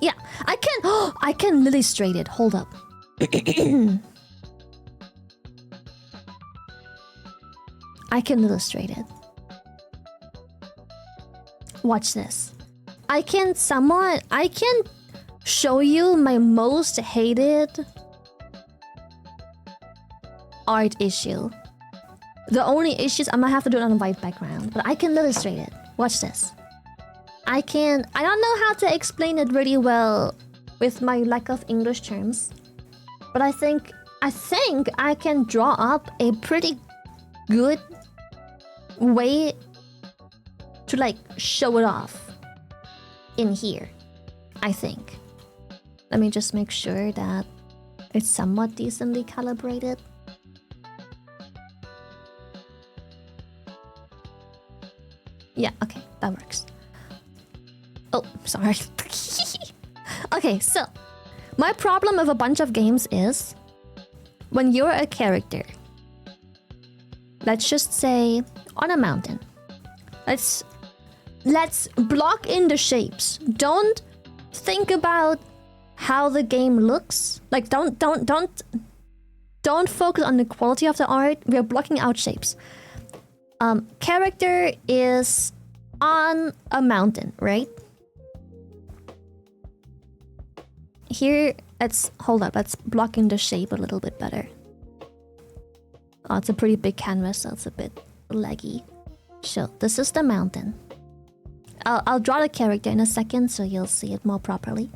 Yeah, I can illustrate it. Hold up. I can illustrate it. Watch this. I can show you my most hated art issue. The only issues I might have to do it on a white background, but I can illustrate it. Watch this. I don't know how to explain it really well with my lack of English terms, but I think I can draw up a pretty good way to like show it off in here. I think. Let me just make sure that it's somewhat decently calibrated. Yeah, okay, that works. Oh, sorry. Okay, so my problem with a bunch of games is when you're a character, let's just say on a mountain, let's block in the shapes. Don't think about how the game looks. Like don't focus on the quality of the art. We are blocking out shapes. Character is on a mountain, right? Here, let's block in the shape a little bit better. Oh, it's a pretty big canvas, so it's a bit laggy. So this is the mountain. I'll draw the character in a second so you'll see it more properly.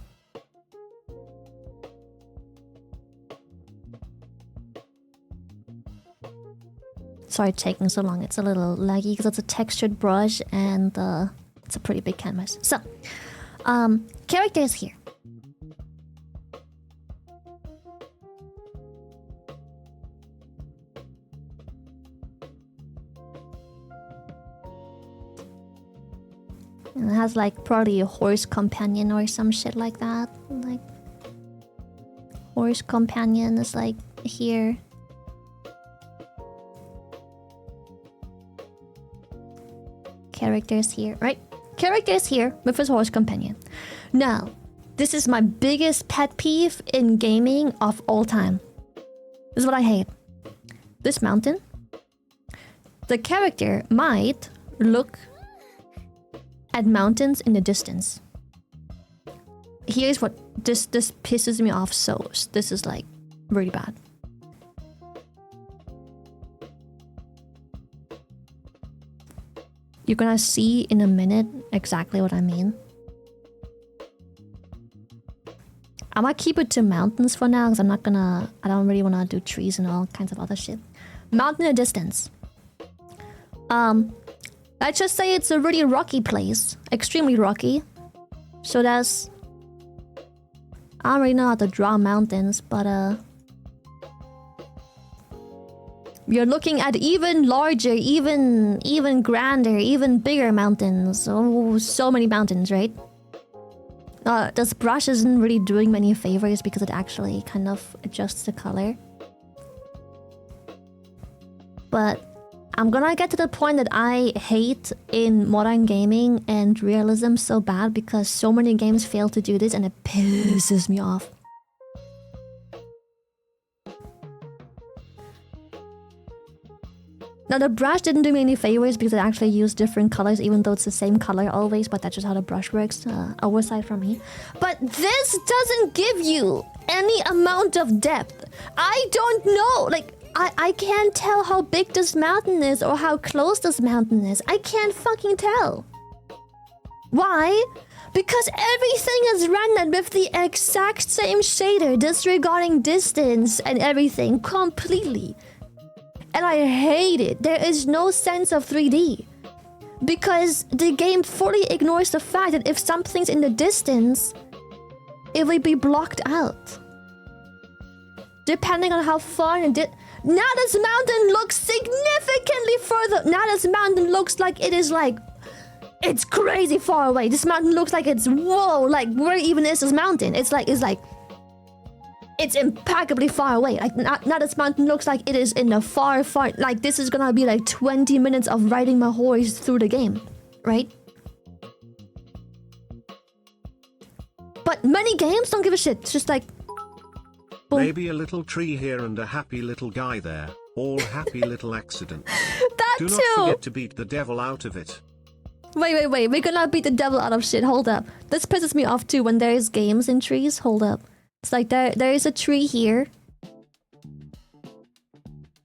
Sorry it's taking so long, it's a little laggy because it's a textured brush and it's a pretty big canvas. So, character is here. And it has like probably a horse companion or some shit like that. Like horse companion is like here. Characters here, right? Characters here with his horse companion. Now, this is my biggest pet peeve in gaming of all time. This is what I hate. This mountain. The character might look at mountains in the distance. Here's what this pisses me off so. This is like really bad. You're gonna see in a minute exactly what I mean. I might keep it to mountains for now because I don't really wanna do trees and all kinds of other shit. Mountain in the distance. Let's just say it's a really rocky place. Extremely rocky. So that's... I don't really know how to draw mountains, but you're looking at even larger, even grander, even bigger mountains. Oh, so many mountains, right? This brush isn't really doing many favors because it actually kind of adjusts the color. But I'm gonna get to the point that I hate in modern gaming and realism so bad because so many games fail to do this and it pisses me off. Now the brush didn't do me any favors because it actually used different colors even though it's the same color always, but that's just how the brush works. Oversight from me. But this doesn't give you any amount of depth. I don't know, like... I can't tell how big this mountain is or how close this mountain is. I can't fucking tell. Why? Because everything is rendered with the exact same shader, disregarding distance and everything completely. And I hate it. There is no sense of 3D. Because the game fully ignores the fact that if something's in the distance, it will be blocked out. Depending on how far it did. Now this mountain looks significantly further. Now this mountain looks like it is like... It's crazy far away. This mountain looks like it's... Whoa, like where even is this mountain? It's like... It's impeccably far away. Like now this mountain looks like it is in the far... Like this is gonna be like 20 minutes of riding my horse through the game. Right? But many games don't give a shit. It's just like... Boom. Maybe a little tree here and a happy little guy there. All happy little accidents. That Do too! not forget to beat the devil out of it. Wait. We're gonna beat the devil out of shit. Hold up. This pisses me off too when there's games in trees. Hold up. It's like there is a tree here.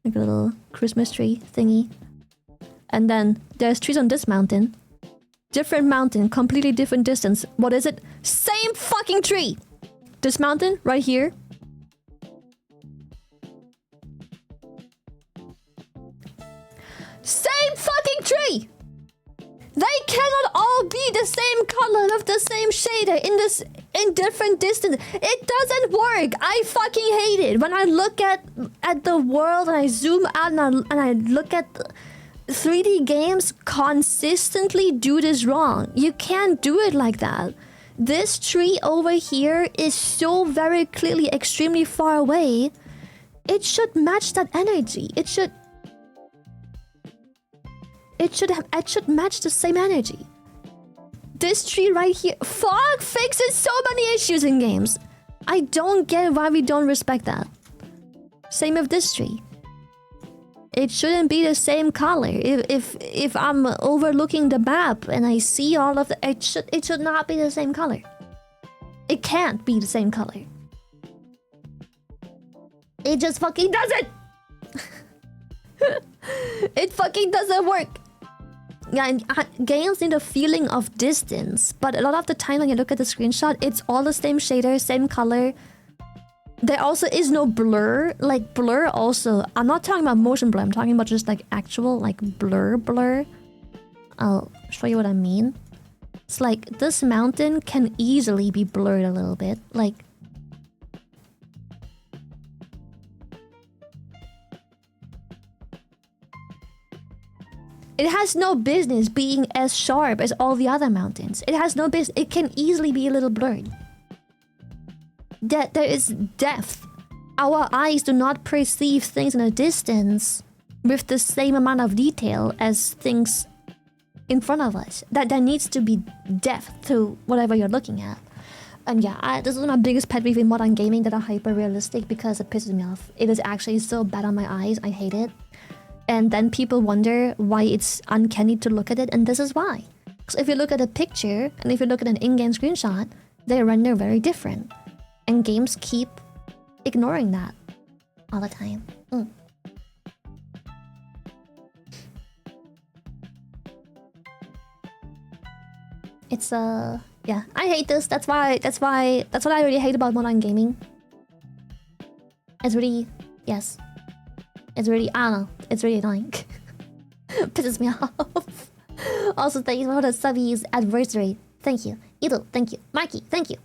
Like a little Christmas tree thingy. And then there's trees on this mountain. Different mountain, completely different distance. What is it? Same fucking tree! This mountain right here. Same fucking tree! They cannot all be the same color with the same shader in different distance. It doesn't work. I fucking hate it. When I look at the world and I zoom out and I look at 3D games consistently do this wrong. You can't do it like that. This tree over here is so very clearly extremely far away. It should match that energy. It should match the same energy. This tree right here, fog fixes so many issues in games. I don't get why we don't respect that. Same with this tree. It shouldn't be the same color. If I'm overlooking the map and I see all of the, it should not be the same color. It can't be the same color. It just fucking doesn't. It fucking doesn't work. Yeah, and games need a feeling of distance, but a lot of the time when you look at the screenshot, it's all the same shader, same color. There also is no blur. Like blur also, I'm not talking about motion blur, I'm talking about just like actual like blur. I'll show you what I mean. It's like this mountain can easily be blurred a little bit. Like It has no business being as sharp as all the other mountains. It has no business. It can easily be a little blurred. There is depth. Our eyes do not perceive things in a distance with the same amount of detail as things in front of us. That there needs to be depth to whatever you're looking at. And yeah, this is my biggest pet peeve in modern gaming that are hyper realistic because it pisses me off. It is actually so bad on my eyes. I hate it. And then people wonder why it's uncanny to look at it, and this is why. Because if you look at a picture and if you look at an in-game screenshot, they render very different. And games keep ignoring that all the time. It's yeah, I hate this. That's what I really hate about modern gaming. It's really, yes. It's really, I don't know. It's really annoying. Pisses me off. Also, thank you for the subbies adversary. Thank you. Idol, thank you. Mikey, thank you.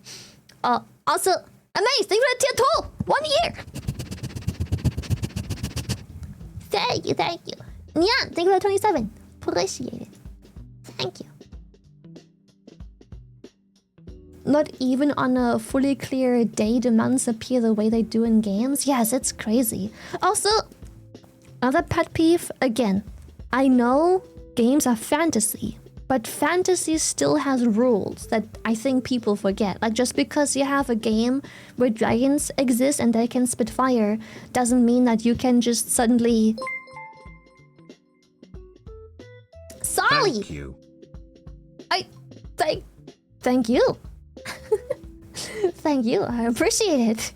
Also, Amaze, thank you for the tier 2! 1 year! Thank you. Nyan, thank you for the 27. Appreciate it. Thank you. Not even on a fully clear day do mountains appear the way they do in games? Yes, it's crazy. Also, another pet peeve, again, I know games are fantasy, but fantasy still has rules that I think people forget. Like, just because you have a game where dragons exist and they can spit fire doesn't mean that you can just suddenly... Sorry! Thank you. Thank you. Thank you, I appreciate it.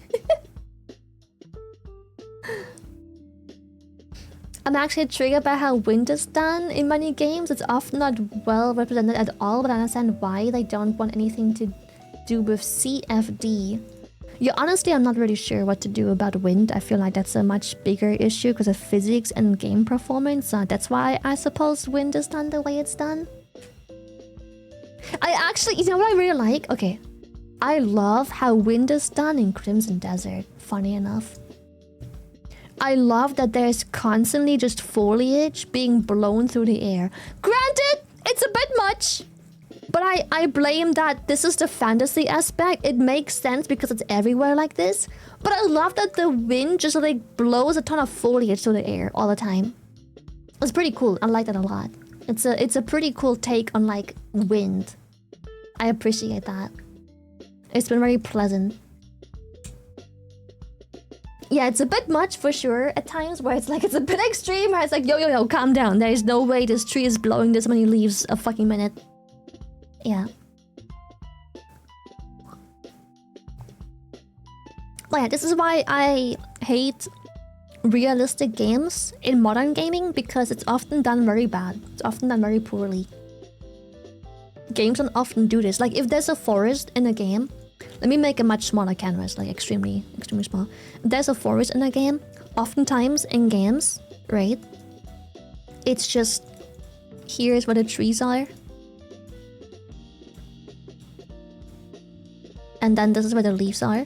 I'm actually triggered by how wind is done in many games. It's often not well represented at all, but I understand why they don't want anything to do with CFD. Yeah, honestly, I'm not really sure what to do about wind. I feel like that's a much bigger issue because of physics and game performance. That's why I suppose wind is done the way it's done. I actually, you know what I really like? Okay, I love how wind is done in Crimson Desert, funny enough. I love that there's constantly just foliage being blown through the air. Granted, it's a bit much, but I blame that this is the fantasy aspect. It makes sense because it's everywhere like this. But I love that the wind just like blows a ton of foliage through the air all the time. It's pretty cool. I like that a lot. It's a pretty cool take on like wind. I appreciate that. It's been very pleasant. Yeah, it's a bit much for sure at times where it's like it's a bit extreme where it's like yo, calm down. There is no way this tree is blowing this many leaves a fucking minute. Yeah. But yeah, this is why I hate realistic games in modern gaming, because it's often done very bad. It's often done very poorly. Games don't often do this. Like if there's a forest in a game, let me make a much smaller canvas, like extremely small. If there's a forest in a game, oftentimes in games, right? It's just, here's where the trees are. And then this is where the leaves are.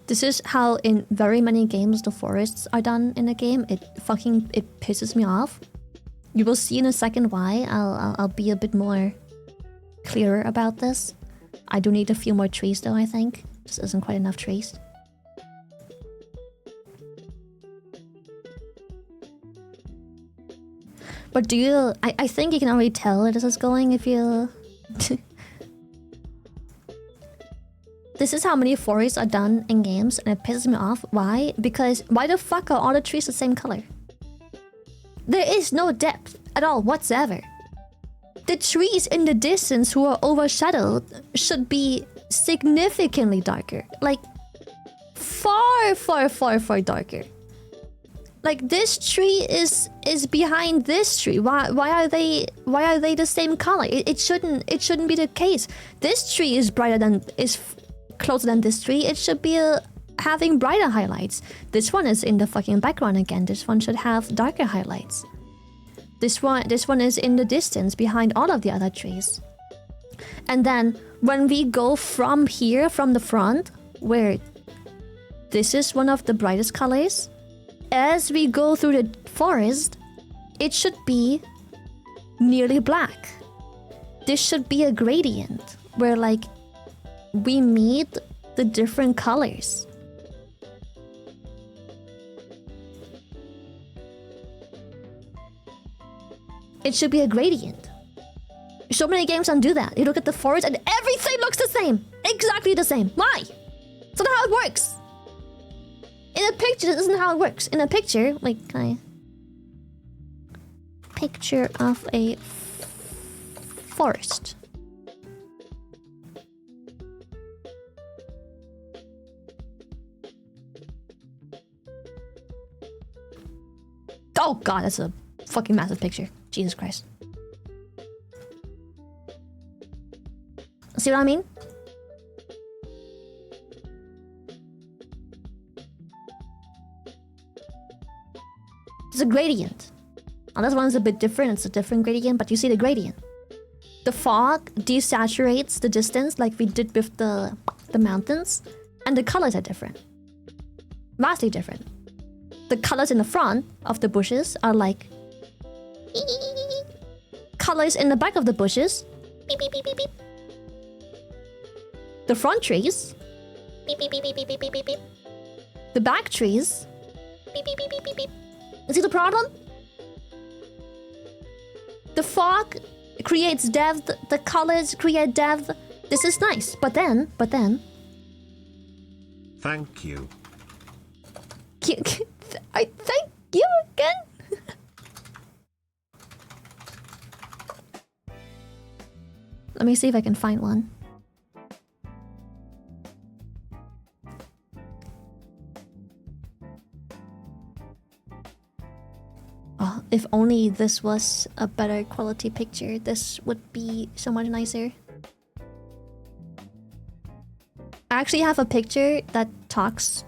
This is how in very many games the forests are done in a game. It pisses me off. You will see in a second why. I'll be a bit more clearer about this. I do need a few more trees though, I think. Just isn't quite enough trees. But do you... I think you can already tell where this is going if you... This is how many forests are done in games, and it pisses me off. Why? Because why the fuck are all the trees the same color? There is no depth at all whatsoever. The trees in the distance who are overshadowed should be significantly darker. Like, far darker. Like, this tree is behind this tree. Why are they the same color? It shouldn't be the case. This tree is closer than this tree. It should be having brighter highlights. This one is in the fucking background again. This one should have darker highlights. This one is in the distance behind all of the other trees. And then when we go from here, from the front, where this is one of the brightest colors, as we go through the forest, it should be nearly black. This should be a gradient where like we meet the different colors. It should be a gradient. So many games don't do that. You look at the forest and everything looks the same. Exactly the same. Why? That's not how it works. In a picture, this isn't how it works. In a picture, like, picture of a forest. Oh god, that's a fucking massive picture. Jesus Christ. See what I mean? It's a gradient. Now this one's a bit different, it's a different gradient, but you see the gradient. The fog desaturates the distance like we did with the mountains, and the colors are different. Vastly different. The colors in the front of the bushes are like colors in the back of the bushes. Beep, beep, beep, beep, beep. The front trees. Beep, beep, beep, beep, beep, beep, beep, beep. The back trees. Beep, beep, beep, beep, beep, beep. You see the problem? The fog creates depth, the colors create depth. This is nice, but then... Thank you. I thank you again. Let me see if I can find one. Oh, if only this was a better quality picture, this would be so much nicer. I actually have a picture that talks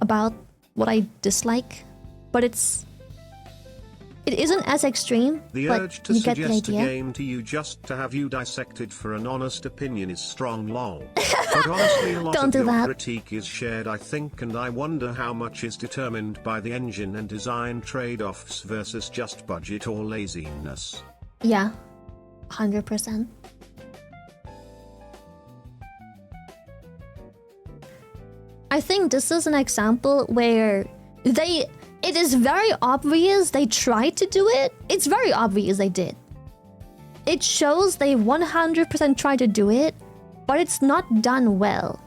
about what I dislike, but it isn't as extreme. The but urge to you get the suggest a idea. game to you just to have you dissected for an honest opinion is strong, lol. But honestly, a lot Don't of do your that. critique is shared, I think, and I wonder how much is determined by the engine and design trade-offs versus just budget or laziness. Yeah, 100%. I think this is an example where it is very obvious they tried to do it. It's very obvious they did. It shows they 100% tried to do it, but it's not done well.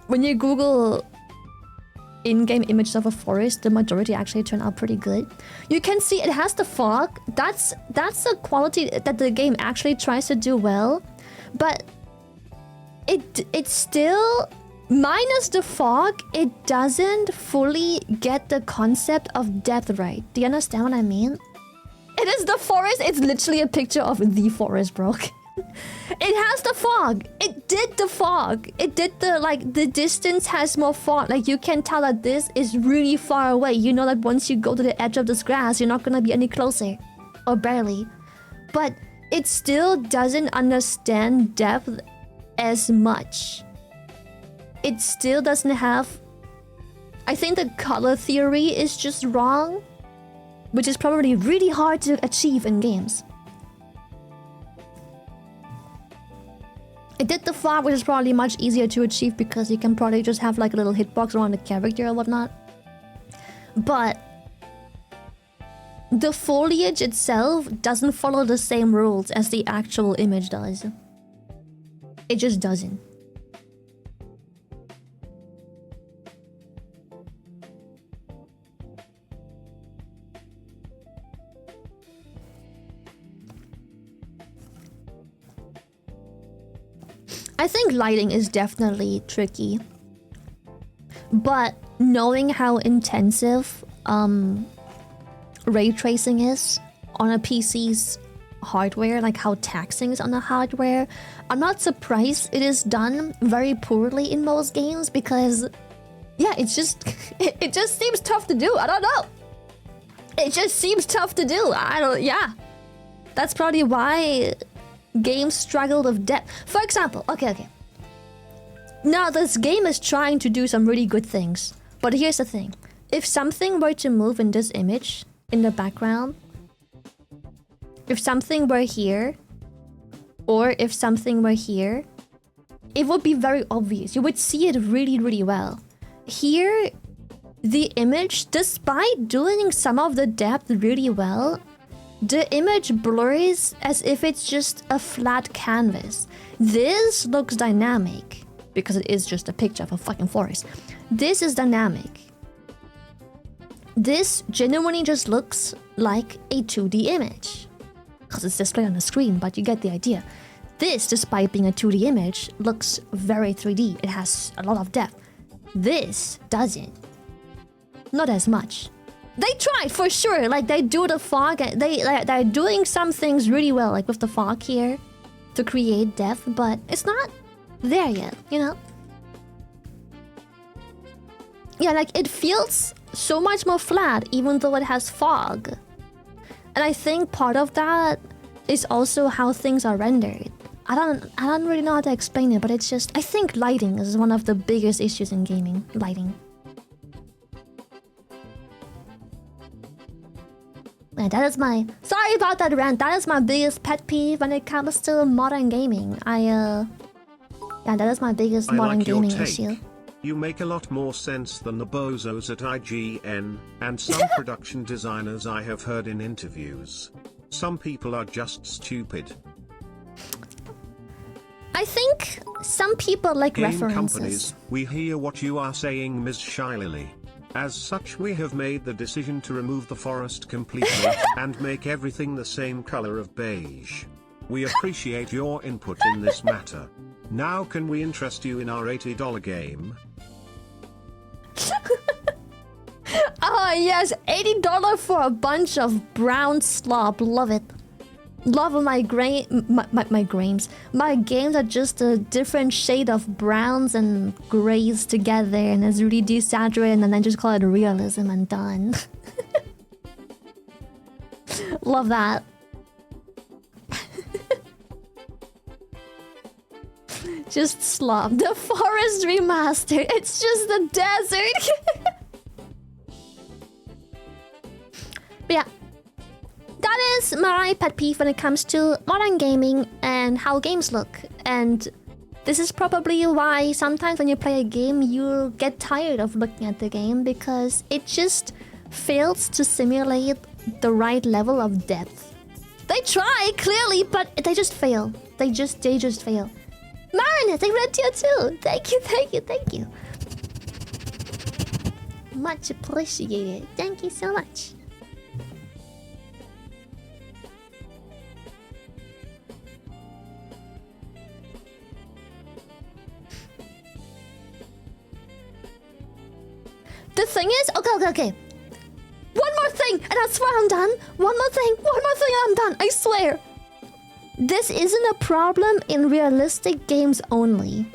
When you Google in-game images of a forest, the majority actually turn out pretty good. You can see it has the fog. That's a quality that the game actually tries to do well, but it's still, minus the fog, it doesn't fully get the concept of depth right. Do you understand what I mean? It is the forest. It's literally a picture of the forest, bro. It has the fog. It did the fog. It did the distance has more fog. Like, you can tell that this is really far away. You know that once you go to the edge of this grass, you're not gonna be any closer. Or barely. But it still doesn't understand depth as much. It still doesn't have... I think the color theory is just wrong, which is probably really hard to achieve in games. It did the fog, which is probably much easier to achieve because you can probably just have like a little hitbox around the character or whatnot. But the foliage itself doesn't follow the same rules as the actual image does. It just doesn't. I think lighting is definitely tricky, but knowing how intensive ray tracing is on a PC's hardware, like how taxing is on the hardware, I'm not surprised it is done very poorly in most games, because yeah, it's just it just seems tough to do. I don't know. It just seems tough to do. Yeah. That's probably why games struggle with depth. For example, okay. Now this game is trying to do some really good things, but here's the thing: if something were to move in this image in the background, if something were here, or if something were here, it would be very obvious. You would see it really, really well. Here, the image, despite doing some of the depth really well, the image blurs as if it's just a flat canvas. This looks dynamic, because it is just a picture of a fucking forest. This is dynamic. This genuinely just looks like a 2D image, because it's displayed on the screen, but you get the idea. This, despite being a 2D image, looks very 3D. It has a lot of depth. This doesn't. Not as much. They tried for sure. Like, they do the fog. They're doing some things really well, like with the fog here, to create depth, but it's not there yet, you know? Yeah, like, it feels so much more flat, even though it has fog. And I think part of that is also how things are rendered. I don't really know how to explain it, but it's just, I think lighting is one of the biggest issues in gaming. Lighting. Yeah, that is my... Sorry about that rant. That is my biggest pet peeve when it comes to modern gaming. Yeah, that is my biggest modern gaming issue. You make a lot more sense than the bozos at IGN, and some production designers I have heard in interviews. Some people are just stupid. I think some people like Game references. Companies, we hear what you are saying, Ms. Shylily. As such, we have made the decision to remove the forest completely and make everything the same color of beige. We appreciate your input in this matter. Now can we interest you in our $80 game? Oh yes, $80 for a bunch of brown slop. Love it. Love my games. My games are just a different shade of browns and grays together, and it's really desaturated, and then just call it realism and done. Love that. Just slop. The forest remastered. It's just the desert. But yeah. That is my pet peeve when it comes to modern gaming and how games look. And this is probably why sometimes when you play a game, you get tired of looking at the game, because it just fails to simulate the right level of depth. They try, clearly, but they just fail. They just fail. Marinette, thank you for that tier too. Thank you. Much appreciated. Thank you so much. The thing is, okay. One more thing, and I swear I'm done. One more thing, I'm done. I swear. This isn't a problem in realistic games only.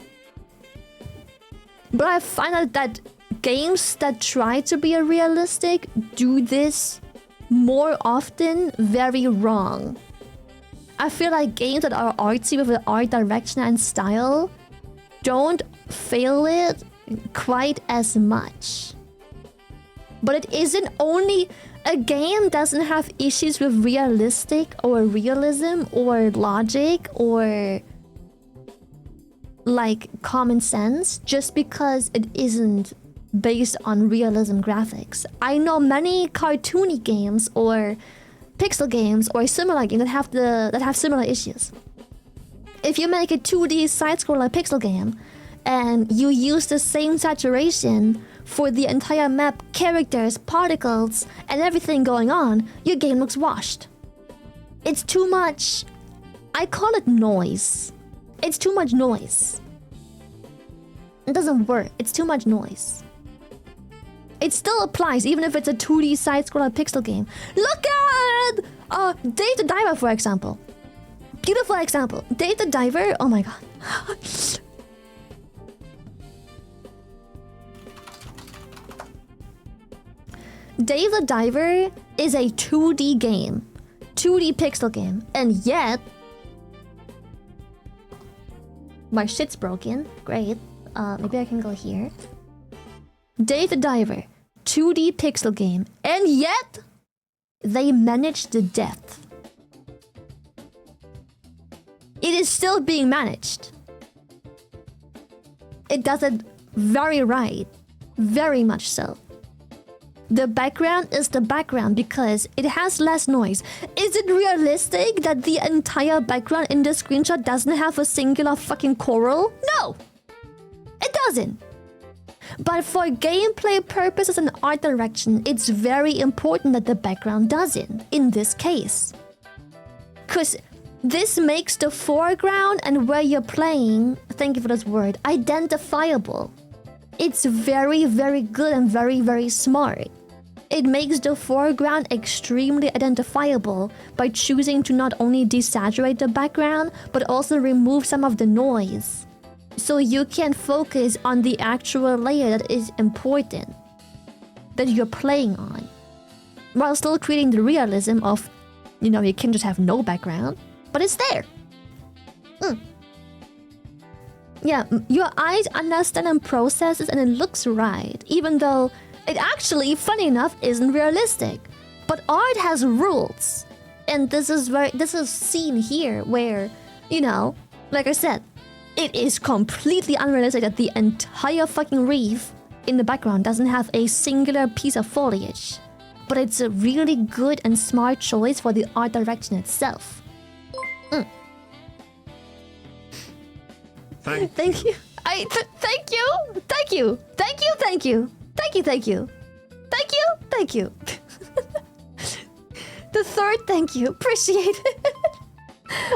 But I find out that games that try to be realistic do this more often very wrong. I feel like games that are artsy with the art direction and style don't fail it quite as much. But it isn't only... A game doesn't have issues with realistic or realism or logic or like common sense just because it isn't based on realism graphics. I know many cartoony games or pixel games or similar games that have similar issues. If you make a 2D side-scroller pixel game and you use the same saturation for the entire map, characters, particles, and everything going on, your game looks washed. It's too much... I call it noise. It's too much noise. It doesn't work. It's too much noise. It still applies, even if it's a 2D side-scroller pixel game. Look at... Dave the Diver, for example. Beautiful example. Dave the Diver... Oh my god. Dave the Diver is a 2D game. 2D pixel game. And yet... My shit's broken. Great. Maybe I can go here. Dave the Diver. 2D pixel game. And yet... They managed the depth. It is still being managed. It does it very right. Very much so. The background is the background because it has less noise. Is it realistic that the entire background in the screenshot doesn't have a singular fucking coral? No! It doesn't. But for gameplay purposes and art direction, it's very important that the background doesn't, in this case. Because this makes the foreground and where you're playing, thank you for this word, identifiable. It's very, very good and very, very smart. It makes the foreground extremely identifiable by choosing to not only desaturate the background, but also remove some of the noise. So you can focus on the actual layer that is important, that you're playing on, while still creating the realism of, you know, you can just have no background, but it's there. Yeah, your eyes understand and processes and it looks right, even though it actually, funny enough, isn't realistic. But art has rules. And this is seen here where, you know, like I said, it is completely unrealistic that the entire fucking reef in the background doesn't have a singular piece of foliage. But it's a really good and smart choice for the art direction itself. Thank you. Thank you. The third thank you. Appreciate it.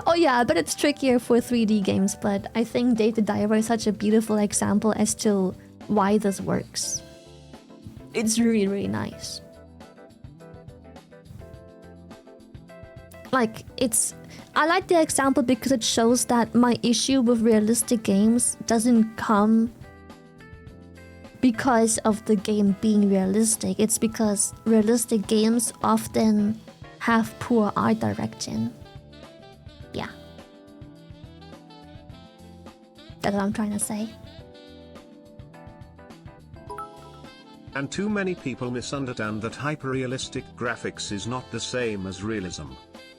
Oh yeah, but it's trickier for 3D games, but I think Dave the Diver is such a beautiful example as to why this works. It's really, really nice. Like, I like the example because it shows that my issue with realistic games doesn't come because of the game being realistic. It's because realistic games often have poor art direction. Yeah. That's what I'm trying to say. And too many people misunderstand that hyper-realistic graphics is not the same as realism.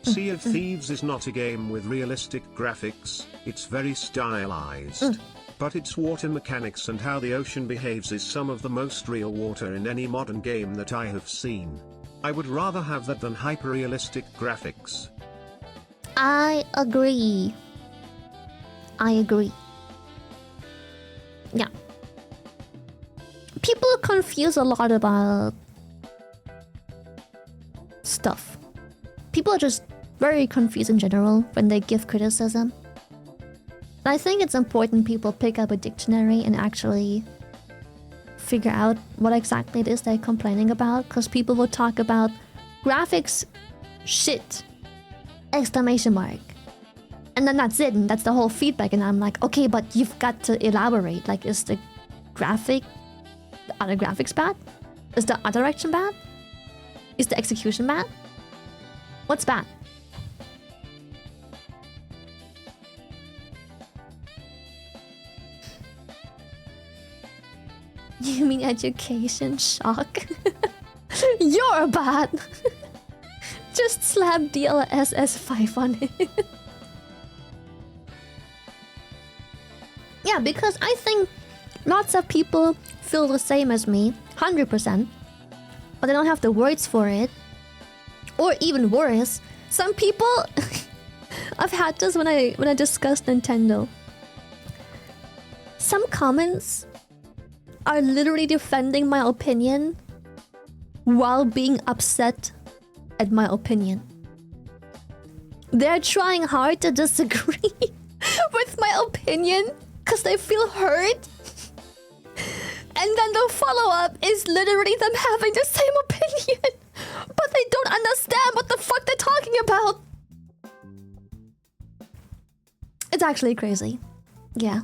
Sea of Thieves is not a game with realistic graphics, it's very stylized. But its water mechanics and how the ocean behaves is some of the most real water in any modern game that I have seen. I would rather have that than hyper-realistic graphics. I agree. Yeah. People confuse a lot about stuff. People are just very confused in general when they give criticism. And I think it's important people pick up a dictionary and actually figure out what exactly it is they're complaining about, because people will talk about graphics shit! Exclamation mark. And then that's it, and that's the whole feedback, and I'm like, okay, but you've got to elaborate. Like, is the other graphics bad? Is the art direction bad? Is the execution bad? What's bad? You mean education? Shock. You're bad. Just slap DLSS 5 on it. Yeah, because I think lots of people feel the same as me, 100%, but they don't have the words for it. Or even worse, some people... I've had this when I discuss Nintendo. Some comments are literally defending my opinion while being upset at my opinion. They're trying hard to disagree with my opinion because they feel hurt. And then the follow-up is literally them having the same opinion, but they don't understand what the fuck they're talking about. It's actually crazy. Yeah.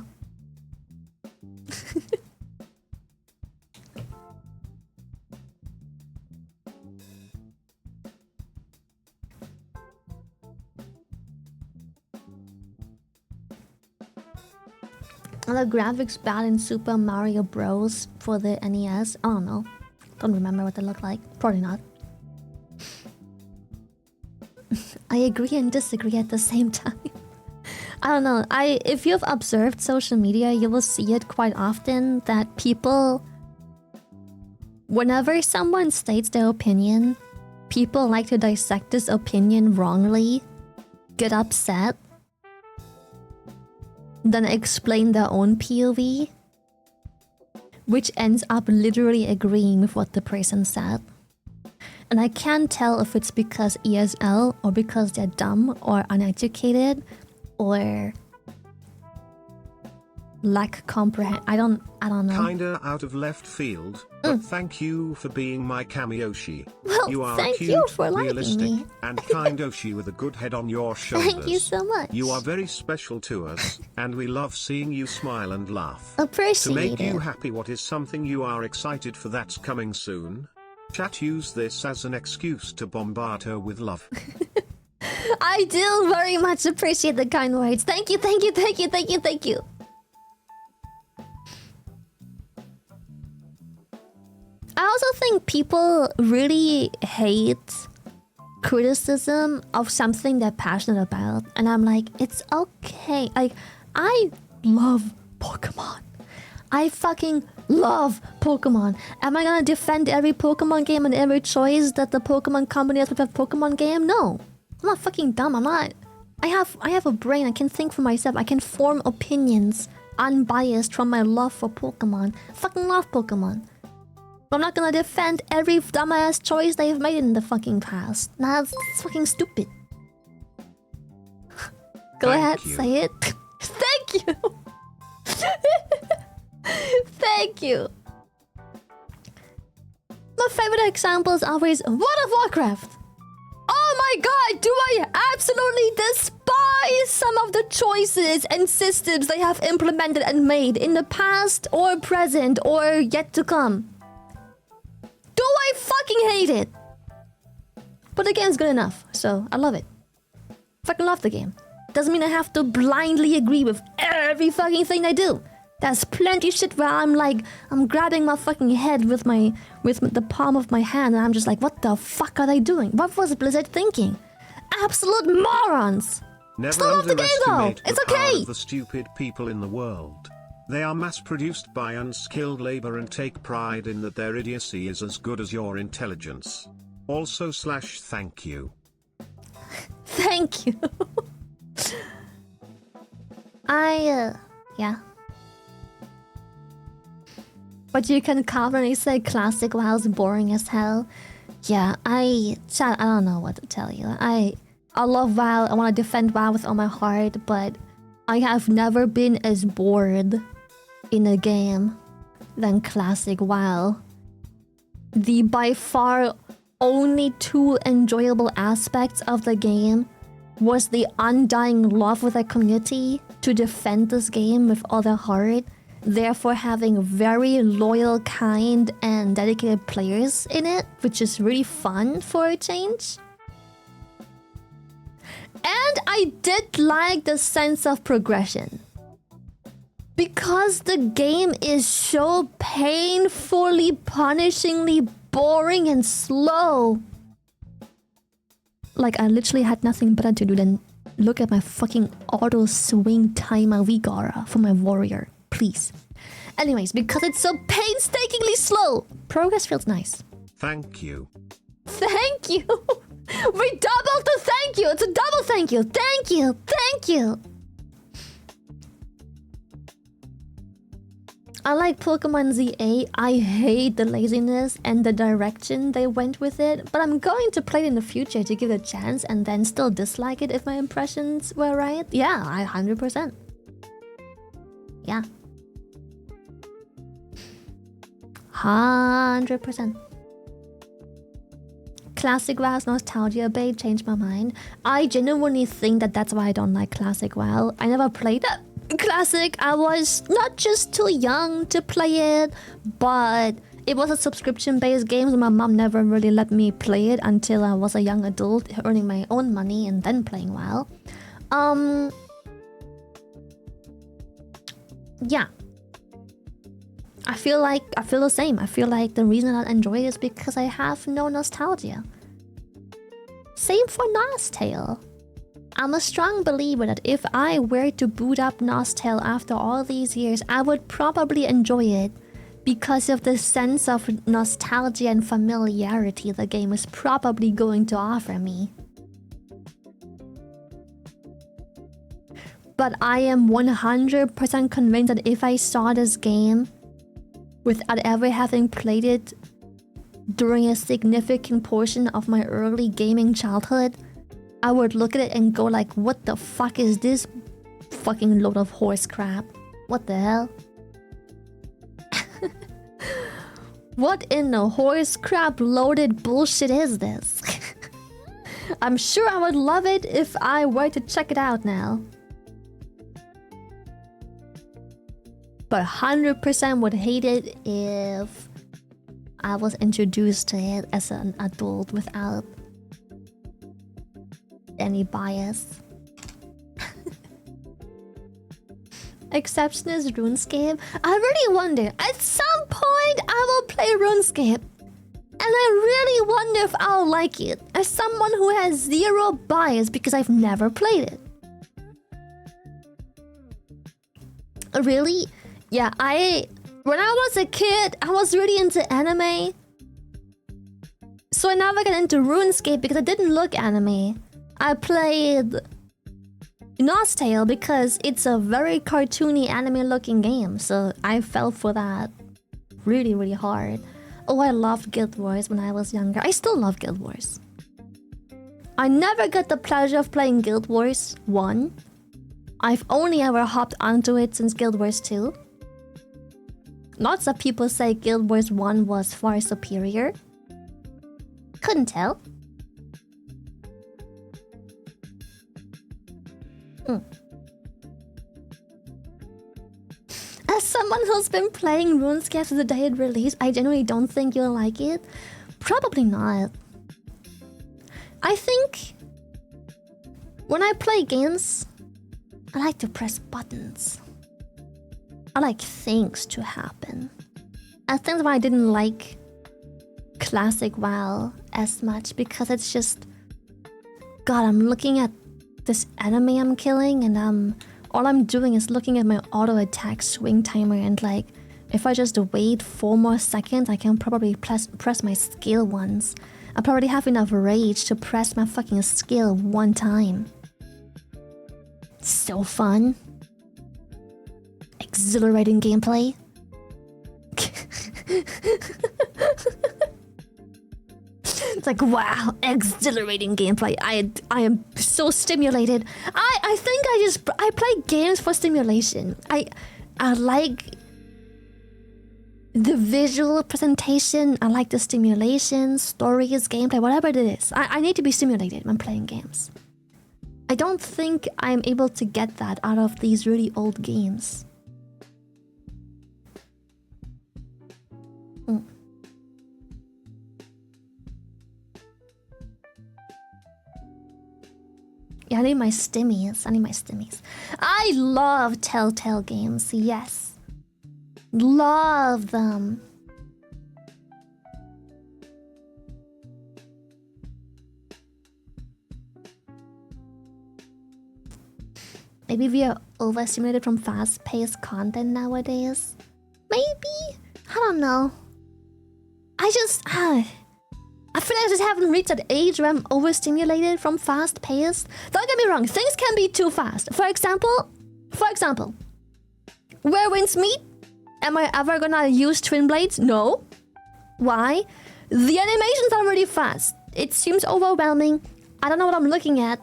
the graphics bad in Super Mario Bros. For the NES. I don't know. Don't remember what they look like. Probably not. I agree and disagree at the same time. I don't know. If you've observed social media, you will see it quite often that people, whenever someone states their opinion, people like to dissect this opinion wrongly, get upset, then explain their own POV, which ends up literally agreeing with what the person said. And I can't tell if it's because ESL or because they're dumb or uneducated or lack comprehend. I don't know. Kinda out of left field, but thank you for being my Kamioshi. Well, You are thank cute, you for liking realistic, me. and kind Oshi with a good head on your shoulders. Thank you so much. You are very special to us, and we love seeing you smile and laugh. Appreciate To make it. you happy, what is something you are excited for that's coming soon? Chat, use this as an excuse to bombard her with love. I do very much appreciate the kind words. Thank you, thank you, thank you, thank you, thank you. I also think people really hate criticism of something they're passionate about. And I'm like, it's okay. Like, I love Pokemon. I fucking love Pokemon. Am I gonna defend every Pokemon game and every choice that the Pokemon company has with a Pokemon game? No. I'm not fucking dumb. I'm not. I have a brain. I can think for myself. I can form opinions unbiased from my love for Pokemon. I fucking love Pokemon. But I'm not gonna defend every dumbass choice they've made in the fucking past. Nah, that's fucking stupid. Go ahead, say it. Thank you. Thank you. My favorite example is always World of Warcraft. Oh my god, do I absolutely despise some of the choices and systems they have implemented and made in the past or present or yet to come. Do I fucking hate it? But the game's good enough, so I love it. Fucking love the game. Doesn't mean I have to blindly agree with every fucking thing they do. There's plenty of shit where I'm grabbing my fucking head with the palm of my hand and I'm just like, what the fuck are they doing? What was Blizzard thinking? Absolute morons! Never Still love the game though! underestimate It's the power okay! of the stupid people in the world. They are mass-produced by unskilled labor and take pride in that their idiocy is as good as your intelligence. Also / thank you. Thank you. Yeah. But you can confidently say classic WoW's boring as hell. Yeah, I don't know what to tell you. I love WoW, I want to defend WoW with all my heart, but I have never been as bored in a game than classic WoW. The by far only two enjoyable aspects of the game was the undying love of the community to defend this game with all their heart, therefore having very loyal, kind, and dedicated players in it, which is really fun for a change. And I did like the sense of progression. Because the game is so painfully, punishingly boring and slow. Like, I literally had nothing better to do than look at my fucking auto swing timer Vigara for my warrior. Please. Anyways, because it's so painstakingly slow, progress feels nice. Thank you. Thank you. We doubled the thank you. It's a double thank you. Thank you. Thank you. I like Pokemon Z8. I hate the laziness and the direction they went with it, but I'm going to play it in the future to give it a chance and then still dislike it if my impressions were right. Yeah, 100%. Yeah. 100%. Classic WoW's nostalgia bait changed my mind. I genuinely think that that's why I don't like Classic WoW. I never played that Classic. I was not just too young to play it, but it was a subscription-based game, so my mom never really let me play it until I was a young adult, earning my own money and then playing WoW. yeah. I feel the same. I feel like the reason I enjoy it is because I have no nostalgia. Same for Nostale. I'm a strong believer that if I were to boot up Nostale after all these years, I would probably enjoy it because of the sense of nostalgia and familiarity the game is probably going to offer me. But I am 100% convinced that if I saw this game without ever having played it during a significant portion of my early gaming childhood, I would look at it and go like, what the fuck is this fucking load of horse crap? What the hell? What in the horse crap loaded bullshit is this? I'm sure I would love it if I were to check it out now. But 100% would hate it if I was introduced to it as an adult without any bias. Exception is RuneScape. I really wonder, at some point I will play RuneScape. And I really wonder if I'll like it, as someone who has zero bias because I've never played it. Really? Yeah, when I was a kid, I was really into anime. So I never got into RuneScape because I didn't look anime. I played Nostale because it's a very cartoony anime-looking game, so I fell for that really, really hard. Oh, I loved Guild Wars when I was younger. I still love Guild Wars. I never got the pleasure of playing Guild Wars 1. I've only ever hopped onto it since Guild Wars 2. Lots of people say Guild Wars 1 was far superior. Couldn't tell. As someone who's been playing RuneScape since the day it released, I genuinely don't think you'll like it. Probably not. I think when I play games, I like to press buttons. I like things to happen. I think why I didn't like classic WoW as much, because it's just, God, I'm looking at this enemy I'm killing and all I'm doing is looking at my auto attack swing timer, and like, if I just wait 4 more seconds, I can probably press my skill once. I probably have enough rage to press my fucking skill 1 time. So fun. Exhilarating gameplay. It's like, wow, exhilarating gameplay. I am so stimulated. I think I play games for stimulation. I like the visual presentation. I like the stimulation, stories, gameplay, whatever it is. I need to be stimulated when playing games. I don't think I'm able to get that out of these really old games. Yeah, I need my stimmies. I love Telltale games, yes. Love them. Maybe we are overstimulated from fast-paced content nowadays. Maybe? I don't know. I feel like I just haven't reached that age where I'm overstimulated from fast-paced. Don't get me wrong, things can be too fast. For example, where winds meet? Am I ever gonna use twin blades? No. Why? The animations are really fast. It seems overwhelming. I don't know what I'm looking at.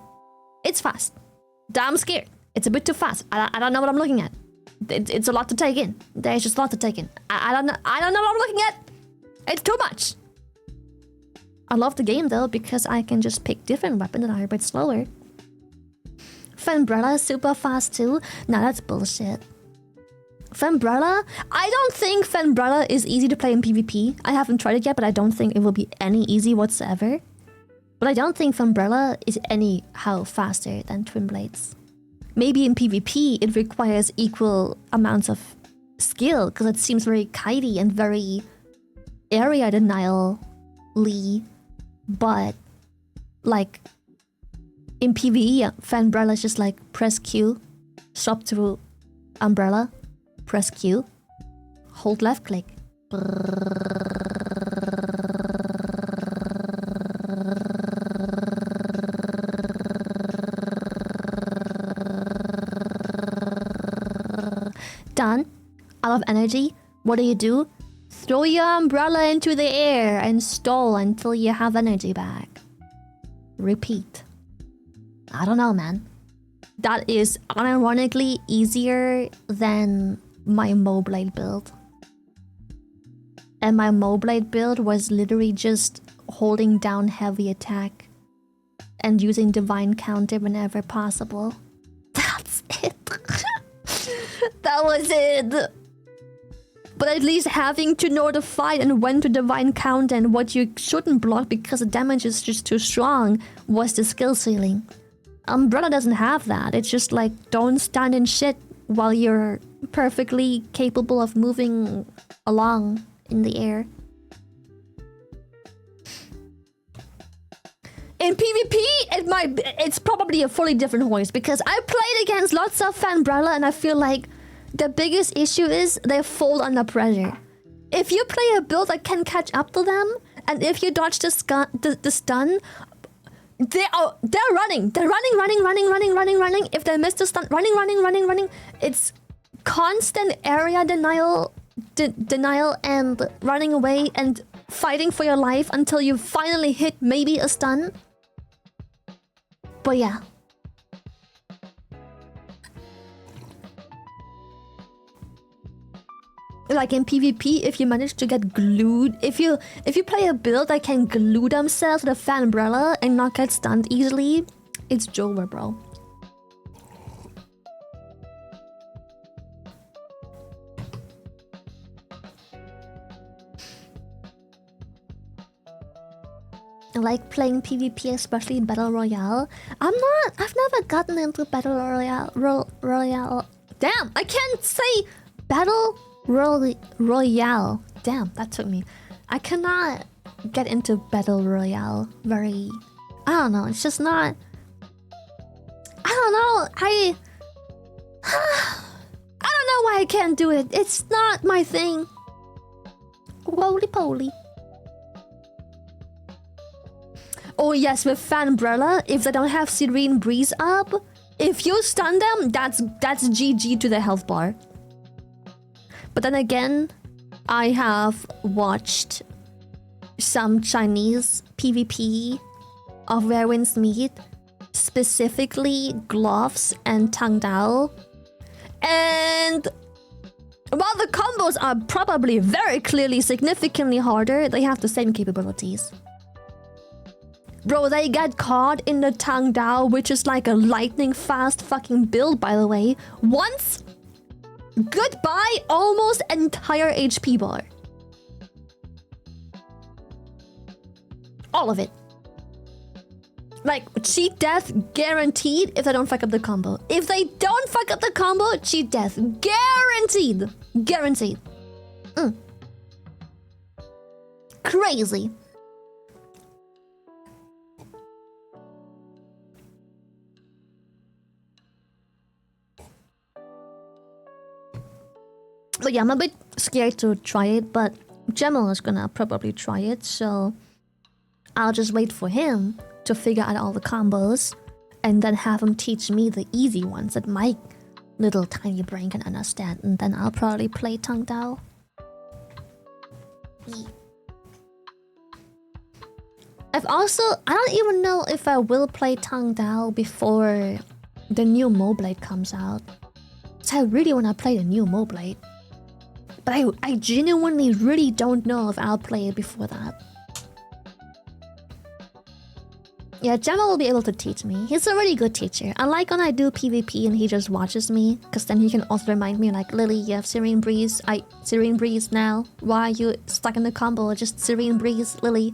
It's fast. I'm scared. It's a bit too fast. I don't know what I'm looking at. It's a lot to take in. There's just a lot to take in. I don't know what I'm looking at. It's too much. I love the game though, because I can just pick different weapons that are a bit slower. Fembrella is super fast too. Nah, that's bullshit. Fembrella? I don't think Fembrella is easy to play in PvP. I haven't tried it yet, but I don't think it will be any easy whatsoever. But I don't think Fembrella is anyhow faster than Twin Blades. maybe in PvP it requires equal amounts of skill because it seems very kitey and very area denial-ly, but like in PvE, Fanbrella is just like press Q, swap to umbrella, press Q, hold left click. Done. Out of energy, what do? Throw your umbrella into the air and stall until you have energy back. Repeat. I don't know, man. That is unironically easier than my Moblade build. And my Moblade build was literally just holding down heavy attack and using divine counter whenever possible. That's it. That was it. But at least having to know the fight and when to divine counter and what you shouldn't block because the damage is just too strong was the skill ceiling. Umbrella doesn't have that. It's just like, don't stand in shit while you're perfectly capable of moving along in the air. In PvP, it's probably a fully different horse because I played against lots of Fanbrella and I feel like the biggest issue is they fold under pressure. If you play a build that can catch up to them, and if you dodge the stun, they're running. They're running. If they miss the stun, running. It's constant area denial and running away and fighting for your life until you finally hit maybe a stun. But yeah. Like in PvP, if you manage to get glued, if you play a build that can glue themselves to the Fanbrella and not get stunned easily, it's Jover, bro. I like playing PvP, especially Battle Royale. I've never gotten into Battle Royale. Damn, I can't say Battle Royale. Damn, that took me. I cannot get into Battle Royale very... I don't know, it's just not... I don't know, I don't know why I can't do it. It's not my thing. Holy poly. Oh yes, with Fanbrella, if they don't have Serene Breeze up, if you stun them, that's GG to the health bar. But then again, I have watched some Chinese PvP of Where Winds Meet, specifically Gloves and Tang Dao. And while the combos are probably very clearly significantly harder, they have the same capabilities. Bro, they get caught in the Tang Dao, which is like a lightning fast fucking build, by the way. Once, goodbye almost entire HP bar. All of it. Like, cheat death guaranteed if they don't fuck up the combo. If they don't fuck up the combo, cheat death guaranteed. Guaranteed. Crazy. But yeah, I'm a bit scared to try it, but Gemel is gonna probably try it, so I'll just wait for him to figure out all the combos and then have him teach me the easy ones that my little tiny brain can understand, and then I'll probably play Tang Dao. I don't even know if I will play Tang Dao before the new Moblade comes out. So I really want to play the new Moblade. But I genuinely really don't know if I'll play it before that. Yeah, Gemma will be able to teach me. He's a really good teacher. I like when I do PvP and he just watches me, because then he can also remind me like, Lily, you have Serene Breeze. Serene Breeze now. Why are you stuck in the combo? Just Serene Breeze, Lily.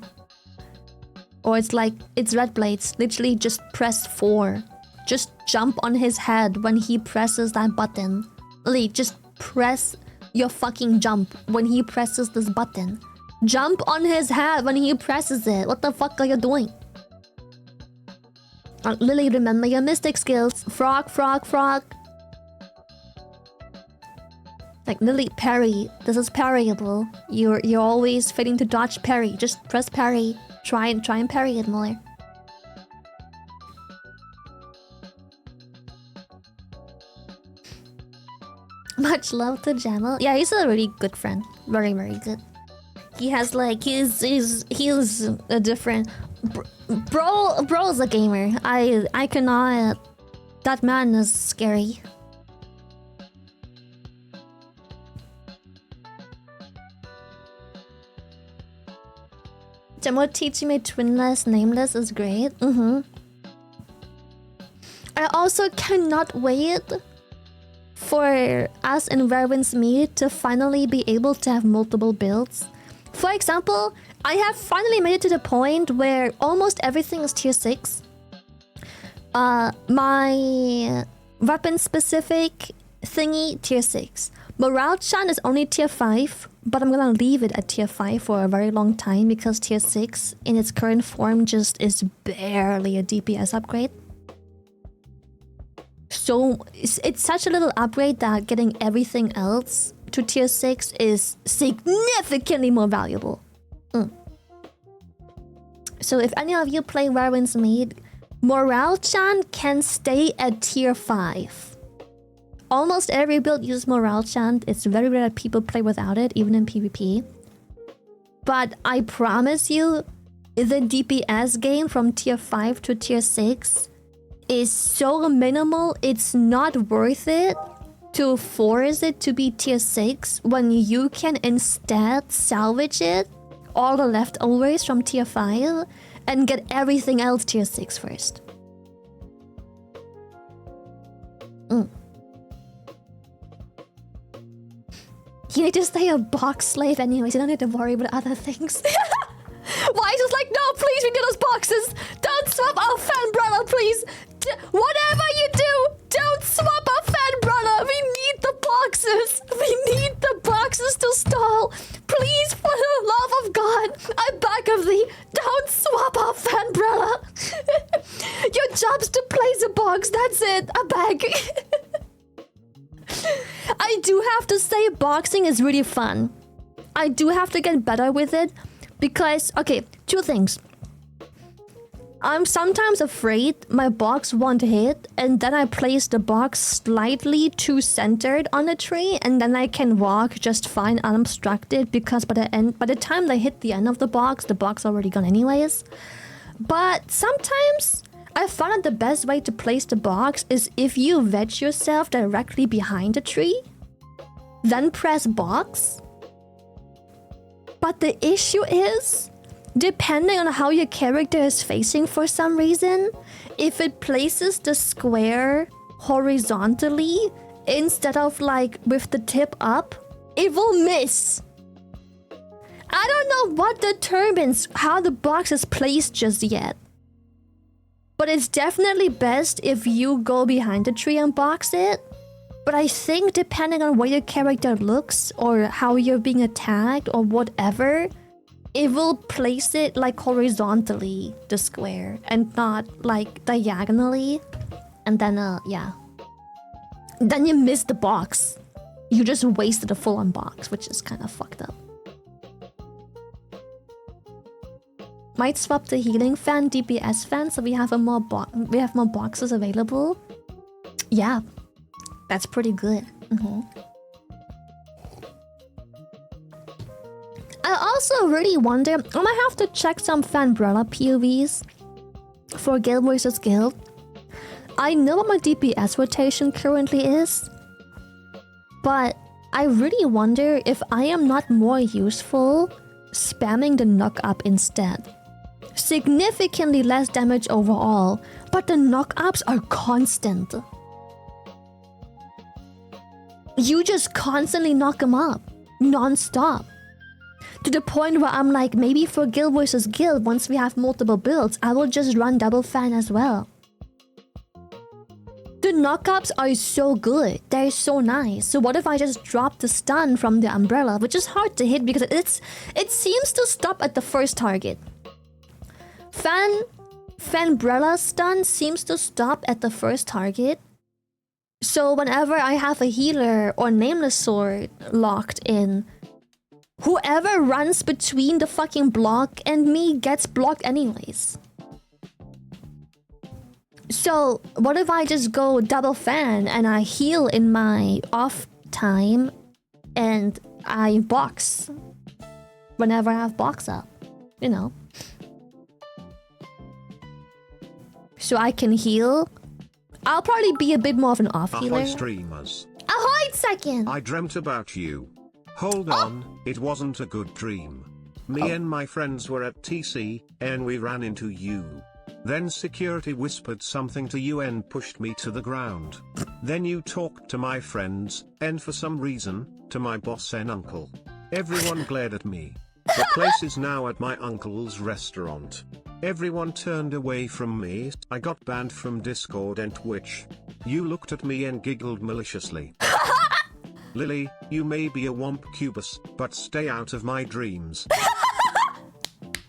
Or it's like, it's Red Blades. Literally just press 4 just jump on his head when he presses that button. Literally, just press your fucking jump when he presses this button. Jump on his head when he presses it. What the fuck are you doing? Lily, remember your mystic skills. Frog, frog, frog. Like, Lily, parry. This is parryable. You're always failing to dodge parry. Just press parry. Try and parry it more. Much love to Jamal. Yeah, he's a really good friend. Very, very good. He has like he's a different bro's a gamer. I cannot. That man is scary. Jamal teaching me twinless nameless is great. I also cannot wait for us in Werewolf's Meat to finally be able to have multiple builds. For example, I have finally made it to the point where almost everything is tier 6. My weapon specific thingy, tier 6. Morale Chan is only tier 5, but I'm gonna leave it at tier 5 for a very long time because tier 6 in its current form just is barely a DPS upgrade. So it's such a little upgrade that getting everything else to tier 6 is significantly more valuable. So if any of you play Werewolf's Meat, Morale Chan can stay at tier 5. Almost every build uses Morale Chant. It's very rare that people play without it, even in PvP. But I promise you, the DPS gain from tier 5 to tier 6 is so minimal, it's not worth it to force it to be tier 6 when you can instead salvage it, all the leftovers from tier 5, and get everything else tier 6 first. You need to stay a box slave anyways, you don't need to worry about other things. Why is it like, no, please, we need those boxes. Don't swap our fan brother, please. Whatever you do, don't swap our fan brother. We need the boxes. We need the boxes to stall. Please, for the love of God, I beg of thee, don't swap our fan brother. Your job's to place a box, that's it. I beg. I do have to say boxing is really fun. I do have to get better with it because, okay, two things. I'm sometimes afraid my box won't hit and then I place the box slightly too centered on the tree and then I can walk just fine unobstructed because by the time they hit the end of the box already gone anyways. But sometimes I found that the best way to place the box is if you wedge yourself directly behind the tree, then press box. But the issue is, depending on how your character is facing for some reason, if it places the square horizontally instead of like with the tip up, it will miss. I don't know what determines how the box is placed just yet. But it's definitely best if you go behind the tree and box it. But I think depending on where your character looks or how you're being attacked or whatever, it will place it like horizontally, the square, and not like diagonally. And then, yeah. Then you miss the box. You just wasted a full-on box, which is kind of fucked up. Might swap the healing fan, DPS fan, so we have more boxes available. Yeah, that's pretty good. I also really wonder, I might have to check some Fanbrella POVs for Guild vs Guild. I know what my DPS rotation currently is, but I really wonder if I am not more useful spamming the knock up instead. Significantly less damage overall, but the knock-ups are constant. You just constantly knock them up, non-stop. To the point where I'm like, maybe for Guild vs Guild, once we have multiple builds, I will just run double fan as well. the knockups are so good. They're so nice. So what if I just drop the stun from the umbrella, which is hard to hit because it seems to stop at the first target. Fanbrella stun seems to stop at the first target. So whenever I have a healer or nameless sword locked in, whoever runs between the fucking block and me gets blocked anyways. So what if I just go double fan and I heal in my off time and I box whenever I have box up, you know? So I can heal. I'll probably be a bit more of an off healer. Ahoy streamers. Ahoy second! I dreamt about you. Hold on, it wasn't a good dream. Me and my friends were at TC, and we ran into you. Then security whispered something to you and pushed me to the ground. Then you talked to my friends, and for some reason, to my boss and uncle. Everyone glared at me. The place is now at my uncle's restaurant. Everyone turned away from me. I got banned from Discord and Twitch. You looked at me and giggled maliciously. Lily, you may be a womp cubus, but stay out of my dreams.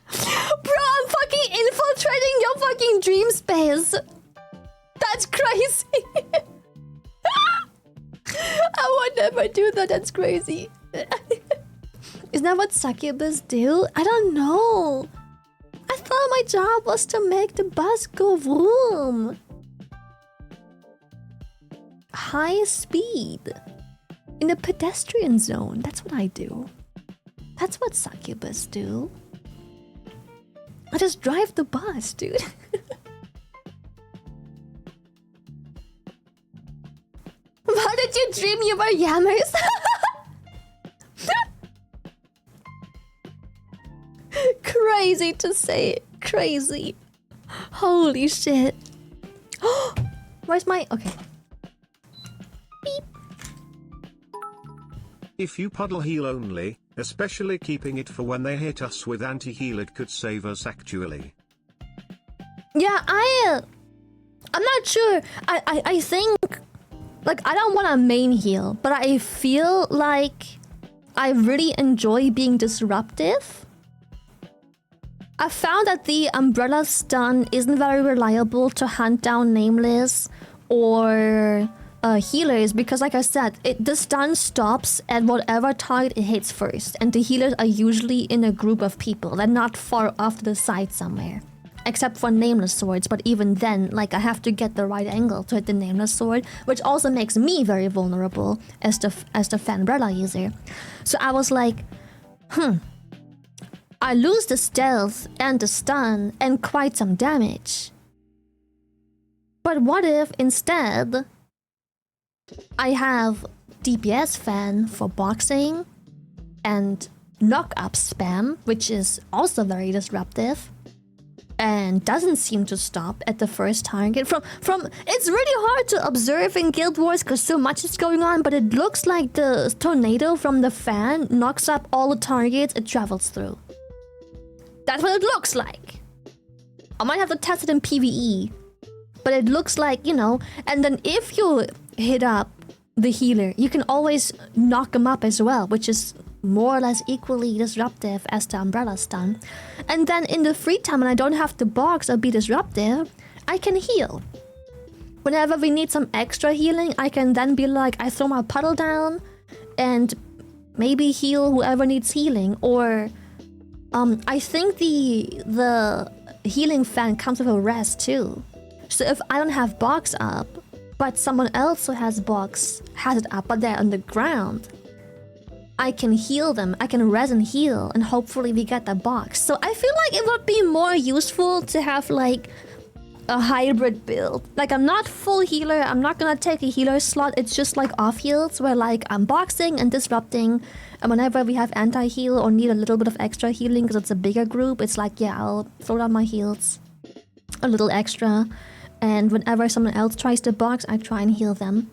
Bro, I'm fucking infiltrating your fucking dream space. That's crazy. I would never do that. That's crazy. Isn't that what succubus do? I don't know. I thought my job was to make the bus go vroom. High speed. In the pedestrian zone. That's what I do. That's what succubus do. I just drive the bus, dude. How did you dream you were yammers? Crazy to say it. Crazy. Holy shit. Where's my... Okay. Beep. If you puddle heal only, especially keeping it for when they hit us with anti-heal, it could save us actually. Yeah, I'm not sure. I think... Like, I don't want a main heal, but I feel like I really enjoy being disruptive. I found that the umbrella stun isn't very reliable to hunt down nameless or healers because, like I said, the stun stops at whatever target it hits first, and the healers are usually in a group of people. They're not far off to the side somewhere. Except for nameless swords, but even then, like, I have to get the right angle to hit the nameless sword, which also makes me very vulnerable as the fanbrella user. So I was like, I lose the stealth and the stun and quite some damage. But what if instead I have DPS fan for boxing and knock-up spam, which is also very disruptive, and doesn't seem to stop at the first target. From it's really hard to observe in Guild Wars because so much is going on, but it looks like the tornado from the fan knocks up all the targets it travels through. That's what it looks like. I might have to test it in PvE, but it looks like, you know, and then if you hit up the healer, you can always knock him up as well, which is more or less equally disruptive as the umbrella stun. And then in the free time when I don't have to box or be disruptive, I can heal. Whenever we need some extra healing, I can then be like, I throw my puddle down and maybe heal whoever needs healing. Or I think the healing fan comes with a rest too. So if I don't have box up, but someone else who has box has it up, but they're on the ground, I can heal them. I can res and heal, and hopefully we get the box. So I feel like it would be more useful to have like a hybrid build. Like, I'm not full healer. I'm not gonna take a healer slot. It's just like off heals where like I'm boxing and disrupting. And whenever we have anti-heal or need a little bit of extra healing because it's a bigger group, it's like, yeah, I'll throw down my heals a little extra. And whenever someone else tries to box, I try and heal them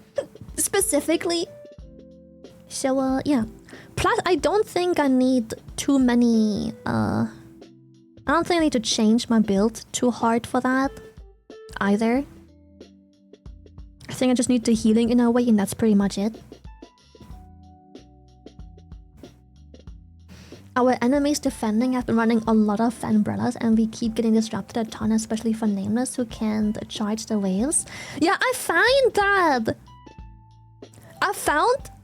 specifically. So yeah. Plus, I don't think I need too many, I don't think I need to change my build too hard for that, either. I think I just need the healing in a way, and that's pretty much it. Our enemies defending have been running a lot of umbrellas, and we keep getting disrupted a ton, especially for Nameless, who can't charge the waves. Yeah, I found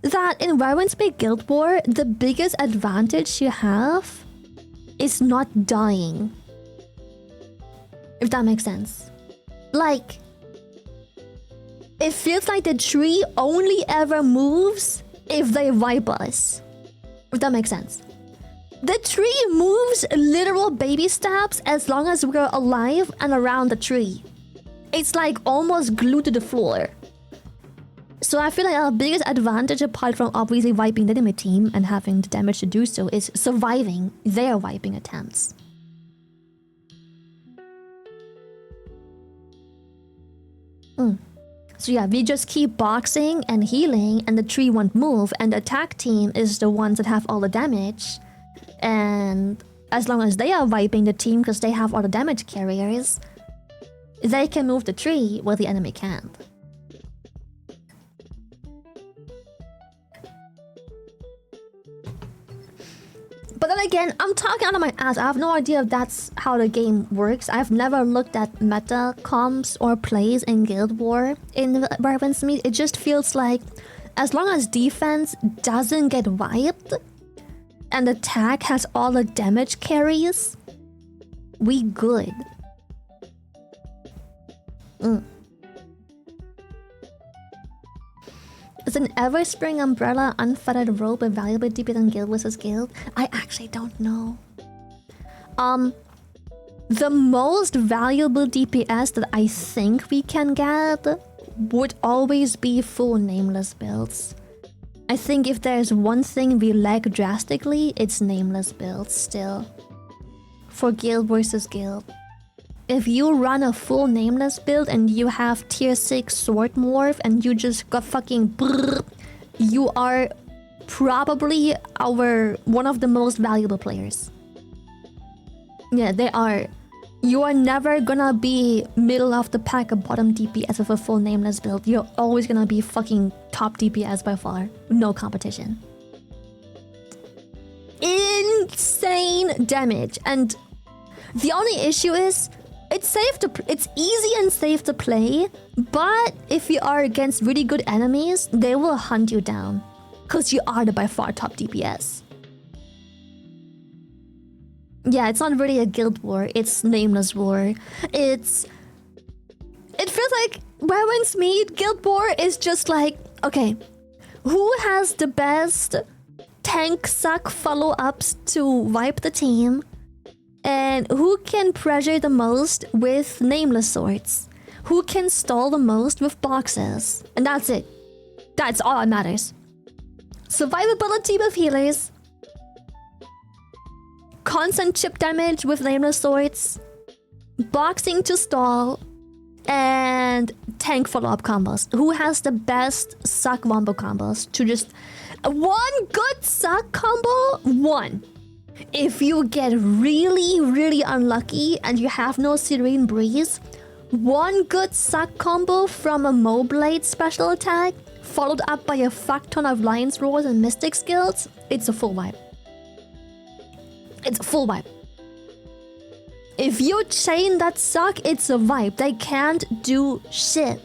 that in Warwinsby Guild War, the biggest advantage you have is not dying. If that makes sense. Like, it feels like the tree only ever moves if they wipe us. If that makes sense. The tree moves literal baby steps as long as we're alive and around the tree. It's like almost glued to the floor. So I feel like our biggest advantage, apart from obviously wiping the enemy team and having the damage to do so, is surviving their wiping attempts. So yeah, we just keep boxing and healing, and the tree won't move, and the attack team is the ones that have all the damage. And as long as they are wiping the team because they have all the damage carriers, they can move the tree where the enemy can't. But then again, I'm talking out of my ass. I have no idea if that's how the game works. I've never looked at meta comps or plays in Guild War in Warwinsmead. It just feels like as long as defense doesn't get wiped and attack has all the damage carries, we good. Is an Everspring Umbrella Unfettered Rope a valuable DP than Guild vs Guild? I actually don't know. The most valuable DPS that I think we can get would always be full Nameless builds. I think if there's one thing we lack drastically, it's Nameless builds still. For Guild vs Guild. If you run a full Nameless build and you have tier 6 sword morph and you just got fucking brrr, you are probably one of the most valuable players. Yeah, they are. You are never gonna be middle of the pack or bottom DPS with a full Nameless build. You're always gonna be fucking top DPS by far. No competition. Insane damage. And the only issue is it's easy and safe to play, but if you are against really good enemies, they will hunt you down. Cause you are the by far top DPS. Yeah, it's not really a guild war, it's Nameless war. It feels like Warwinsmead Guild War is just like, okay, who has the best tank suck follow-ups to wipe the team? And who can pressure the most with Nameless swords? Who can stall the most with boxes? And that's it. That's all that matters. Survivability with healers. Constant chip damage with Nameless swords. Boxing to stall. And tank follow-up combos. Who has the best suck wombo combos? To just... one good suck combo? One. If you get really, really unlucky and you have no Serene Breeze, one good suck combo from a Moblade special attack, followed up by a fuck ton of Lion's Roars and Mystic skills, it's a full wipe. It's a full wipe. If you chain that suck, it's a wipe. They can't do shit.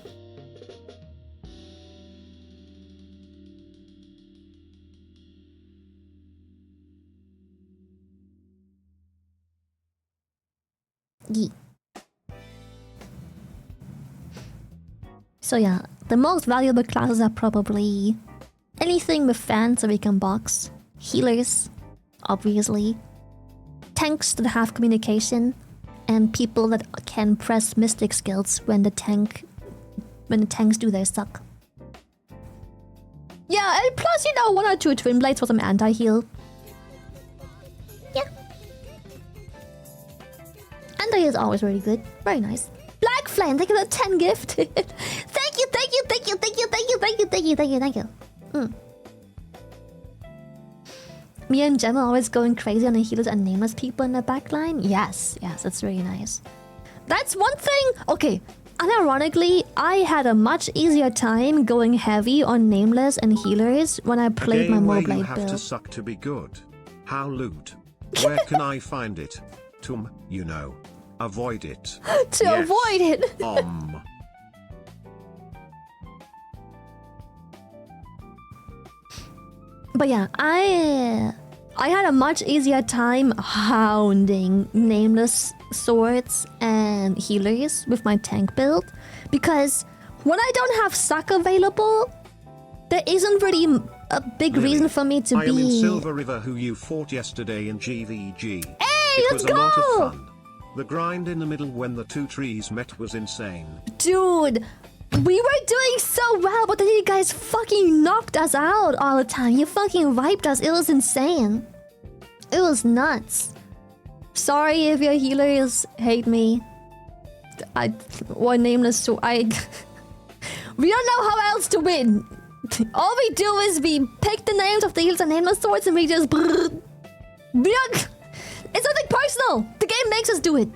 So yeah, the most valuable classes are probably anything with fans so we can box, healers, obviously, tanks that have communication, and people that can press mystic skills when the tanks do their suck. Yeah, and plus, you know, 1 or 2 Twin Blades for some anti-heal. Yeah. Anti-heal is always really good. Very nice. Black Flame, thank you for the 10 gift. Thank you. Me and Gemma always going crazy on the healers and Nameless people in the backline. Yes, that's really nice. That's one thing. Okay, unironically, I had a much easier time going heavy on nameless and healers when I played my Game where you Moblade have to build. suck to be good. How lewd. Where can I find it? You know. Avoid it. To Yes. avoid it. But yeah, I had a much easier time hounding nameless swords and healers with my tank build, because when I don't have suck available, there isn't really a big Lily, reason for me to I am in be. Silver River, who you fought yesterday in GVG. Hey, It let's was a lot go! of fun. The grind in the middle when the two trees met was insane. Dude, we were doing so well, but then you guys fucking knocked us out all the time. You fucking wiped us. It was insane. It was nuts. Sorry if your healers hate me. Or nameless so we don't know how else to win. All we do is we pick the names of the healers and nameless swords and we just... It's nothing personal. The game makes us do it.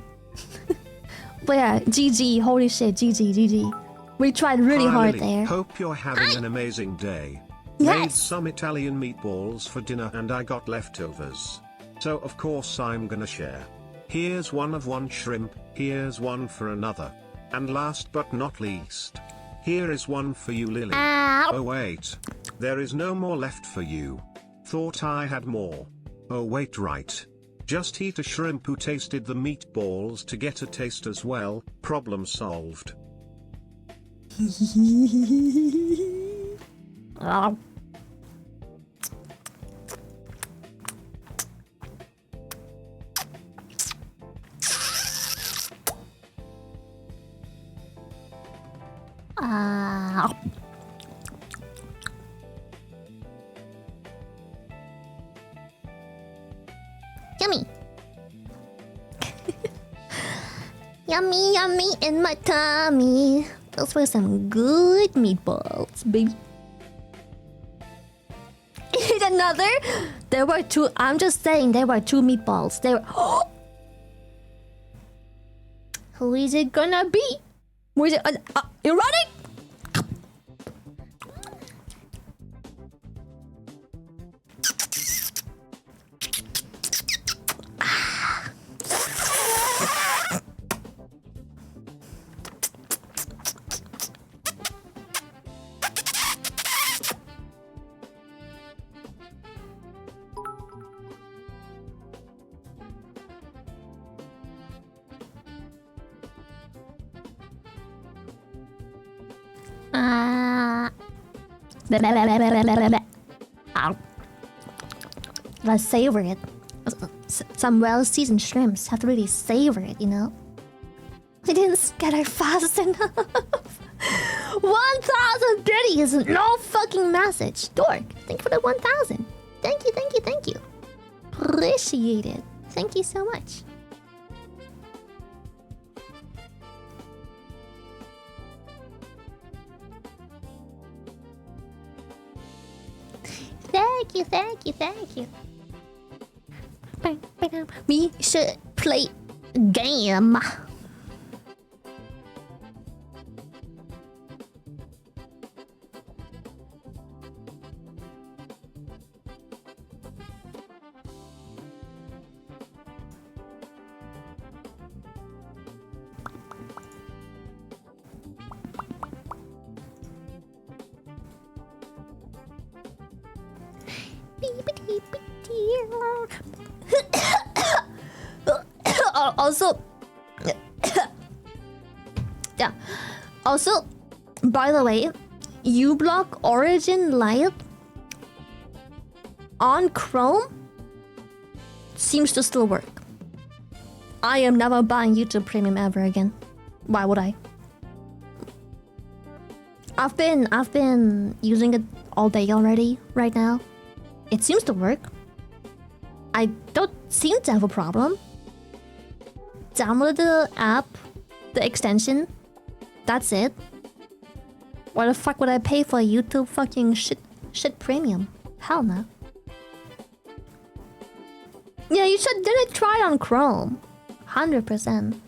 But yeah, GG. Holy shit. GG. We tried really Hi, hard Lily. there. Hope you're having an amazing day. Yes. Made some Italian meatballs for dinner and I got leftovers. So of course I'm gonna share. Here's one of one shrimp, here's one for another. And last but not least, here is one for you, Lily. Ow. Oh wait. There is no more left for you. Thought I had more. Oh wait, right. Just eat a shrimp who tasted the meatballs to get a taste as well. Problem solved. Ow. Yummy. Yummy in my tummy. Those were some good meatballs, baby. Eat another? There were two. I'm just saying there were two meatballs. There were. Who is it gonna be? Who is it? You're running? Let's savor it. Some well-seasoned shrimps have to really savor it, you know? We didn't scatter fast enough. 1,000 biddies! No fucking message. Dork, thank you for the 1,000. Thank you. Appreciate it. Thank you so much. Thank you. We should play a game. Also, yeah. Also, by the way, uBlock Origin Lite on Chrome seems to still work. I am never buying YouTube Premium ever again. Why would I? I've been using it all day already. Right now, it seems to work. I don't seem to have a problem. Download the app, the extension. That's it. Why the fuck would I pay for a YouTube fucking shit premium? Hell no. Yeah, you should try it on Chrome. 100%.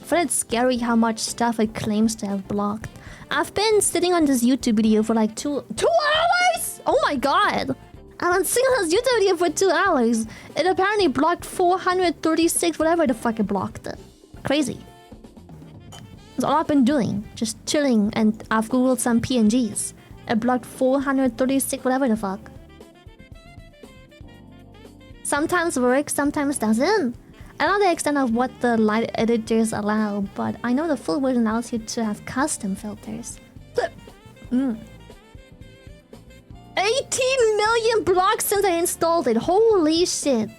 I find it scary how much stuff it claims to have blocked. I've been sitting on this YouTube video for like 2 hours! Oh my god! I've been sitting on this YouTube video for 2 hours. It apparently blocked 436, whatever the fuck it blocked it. Crazy. That's all I've been doing. Just chilling, and I've googled some PNGs. It blocked 436, whatever the fuck. Sometimes works, sometimes doesn't. I don't know the extent of what the light editors allow, but I know the full version allows you to have custom filters. 18 million blocks since I installed it. Holy shit.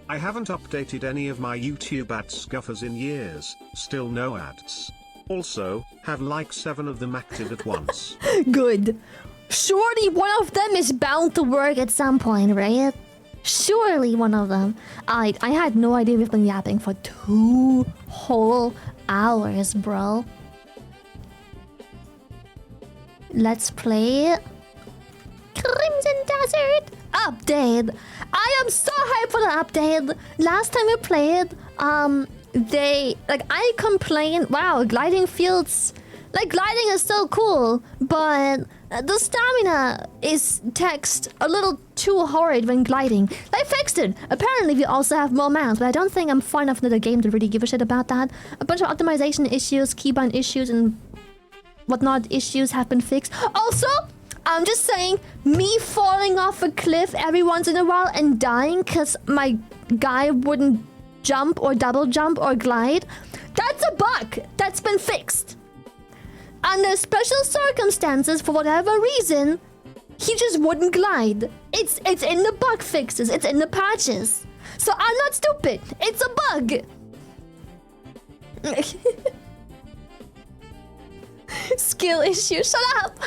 I haven't updated any of my YouTube ad scuffers in years, still no ads. Also, have like 7 of them active at once. Good. Surely one of them is bound to work at some point, right? Surely one of them. I had no idea we've been yapping for 2 whole hours, bro. Let's play Crimson Desert update. I am so hyped for the update. Last time we played, I complained, wow, gliding fields, like gliding is so cool, but the stamina is text a little too horrid when gliding. They fixed it. Apparently we also have more mounts, but I don't think I'm far enough into the game to really give a shit about that. A bunch of optimization issues, keybind issues, and whatnot issues have been fixed. Also, I'm just saying, me falling off a cliff every once in a while and dying because my guy wouldn't jump or double jump or glide, that's a bug that's been fixed. Under special circumstances, for whatever reason, he just wouldn't glide. It's in the bug fixes, it's in the patches. So I'm not stupid, it's a bug. Skill issue, shut up.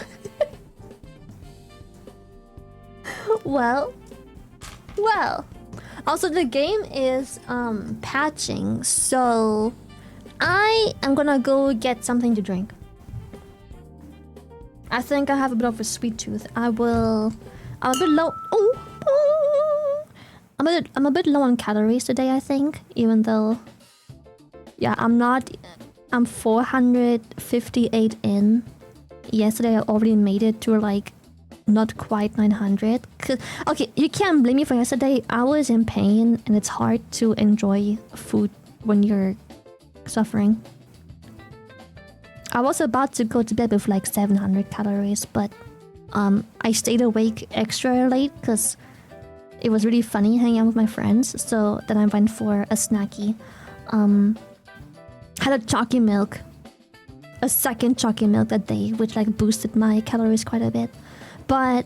Well. Also, the game is patching, so I am gonna go get something to drink. I think I have a bit of a sweet tooth. I'm a bit low. I'm a bit low on calories today, I think. Even though, yeah, I'm 458 in. Yesterday I already made it to like not quite 900. Okay, you can't blame me for yesterday. I was in pain and it's hard to enjoy food when you're suffering. I was about to go to bed with like 700 calories, but I stayed awake extra late because it was really funny hanging out with my friends. So then I went for a snacky. Had a chalky milk. A second chalky milk that day, which like boosted my calories quite a bit. But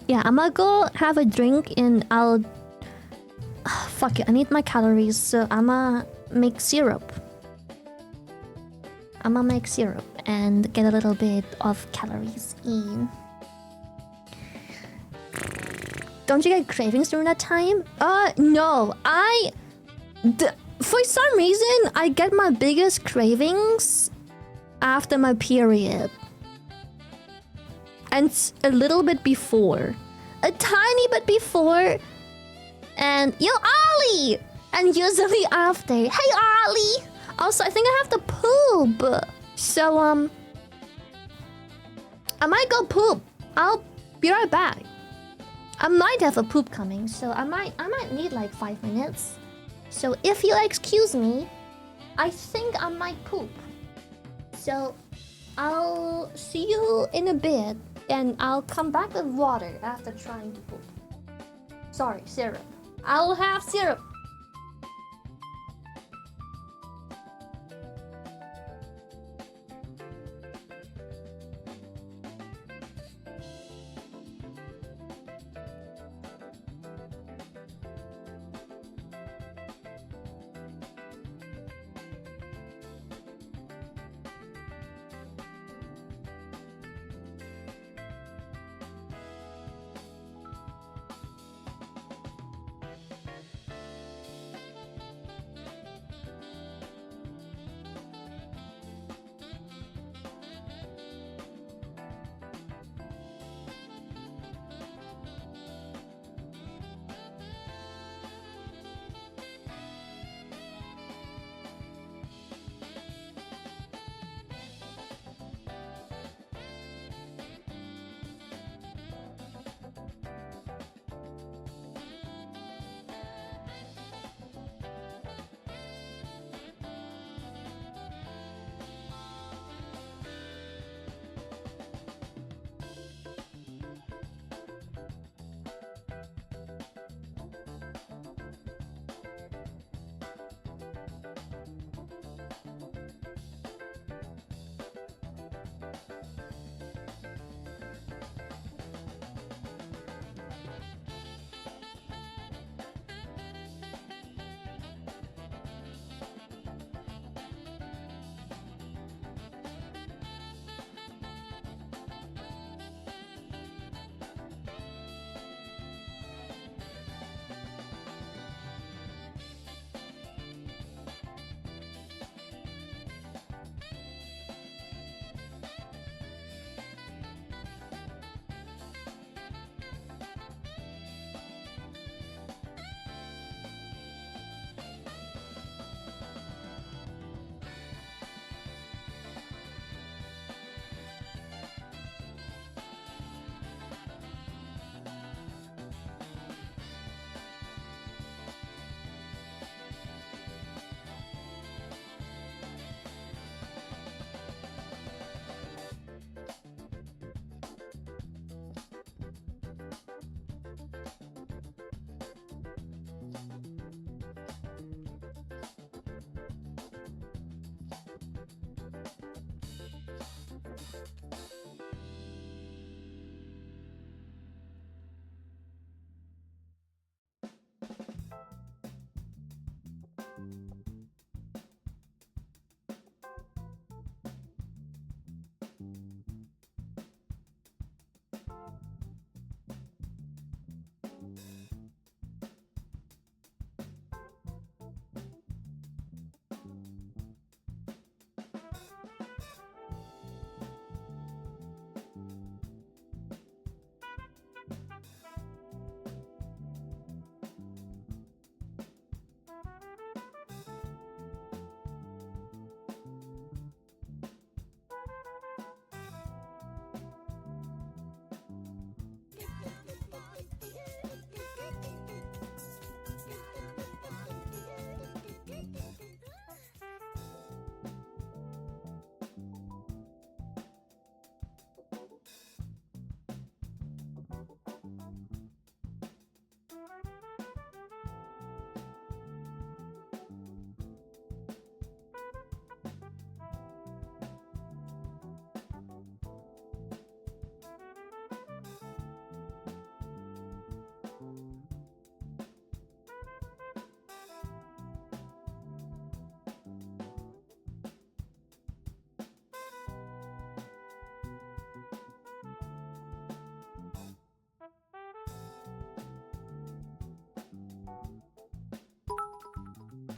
yeah, I'm gonna go have a drink and I'll fuck it, I need my calories, so I'ma make syrup. I'ma make syrup and get a little bit of calories in. Don't you get cravings during that time? No. For some reason, I get my biggest cravings after my period. And a little bit before. A tiny bit before. And yo, Ollie! And usually after. Hey, Ollie! Also, I think I have to poop. So, I might go poop. I'll be right back. I might have a poop coming, so I might need like 5 minutes. So if you'll excuse me, I think I might poop. So I'll see you in a bit, and I'll come back with water after trying to poop. Sorry, syrup. I'll have syrup.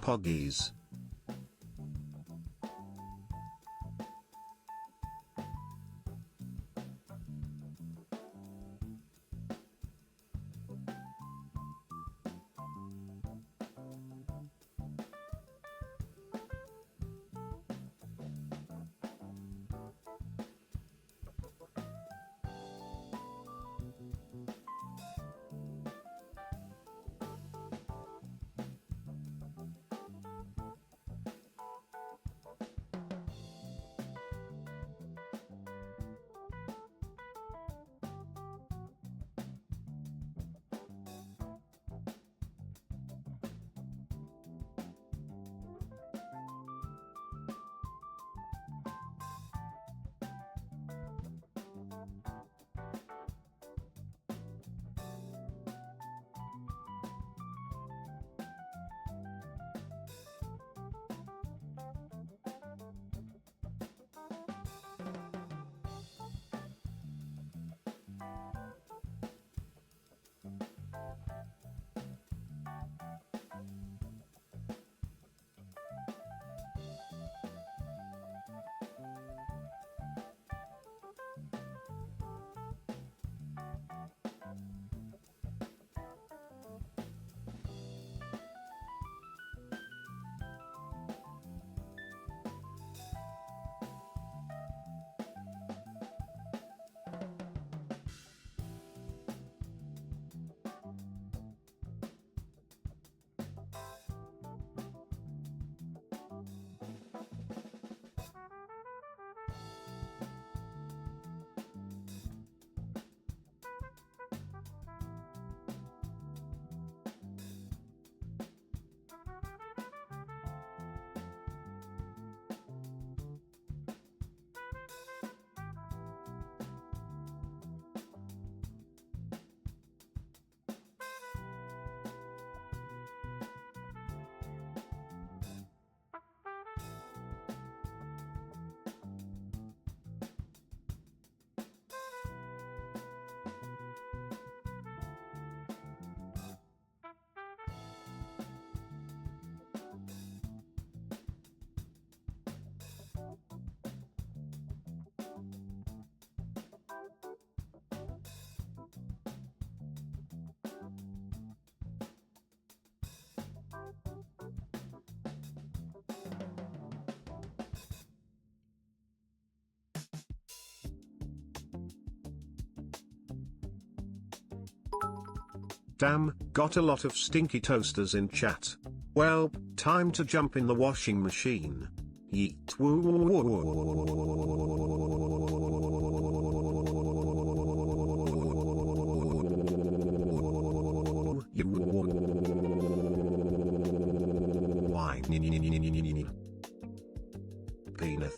poggies. Damn, got a lot of stinky toasters in chat. Well, time to jump in the washing machine. Yeet. Peanut.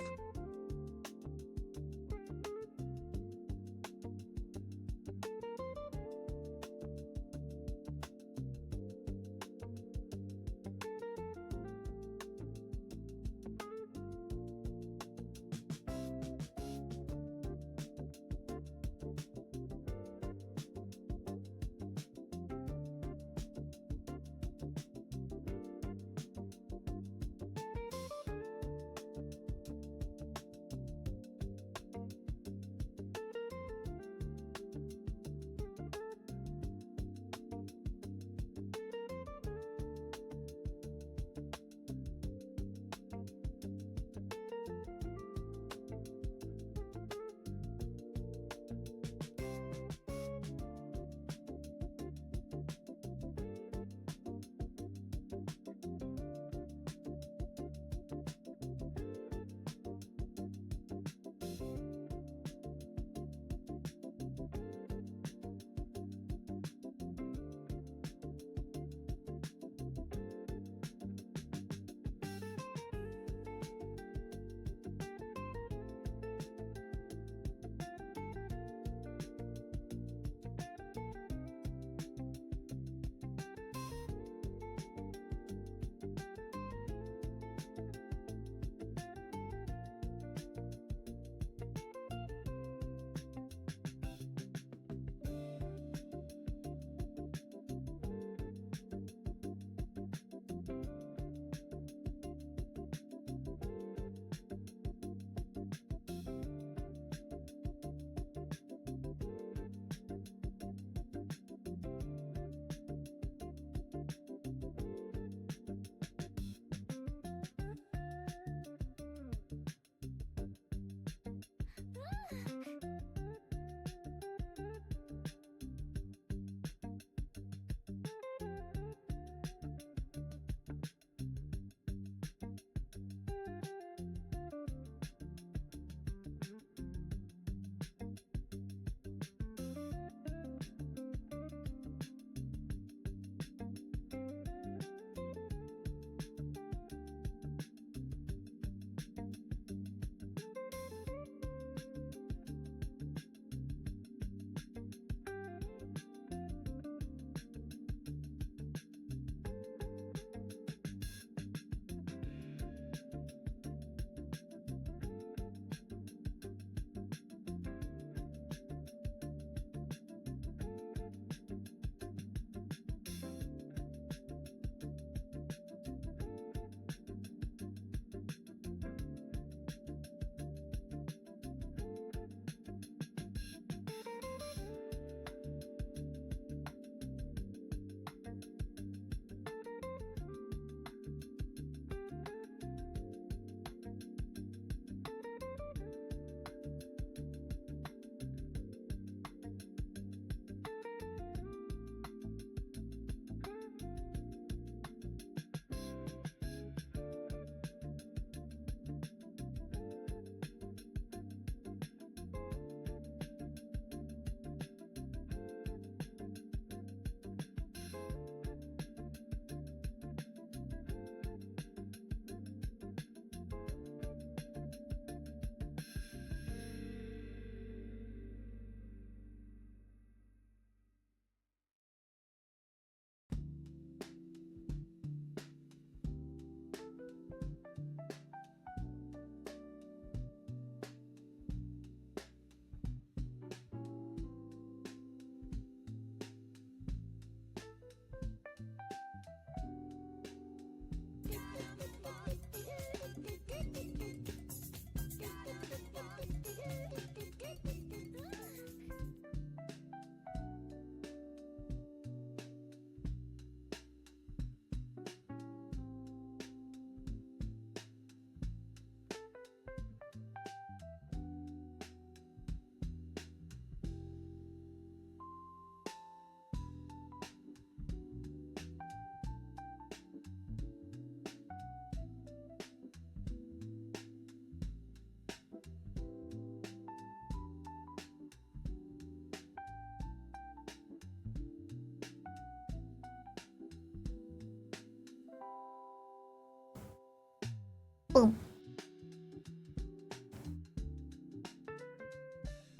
Boom.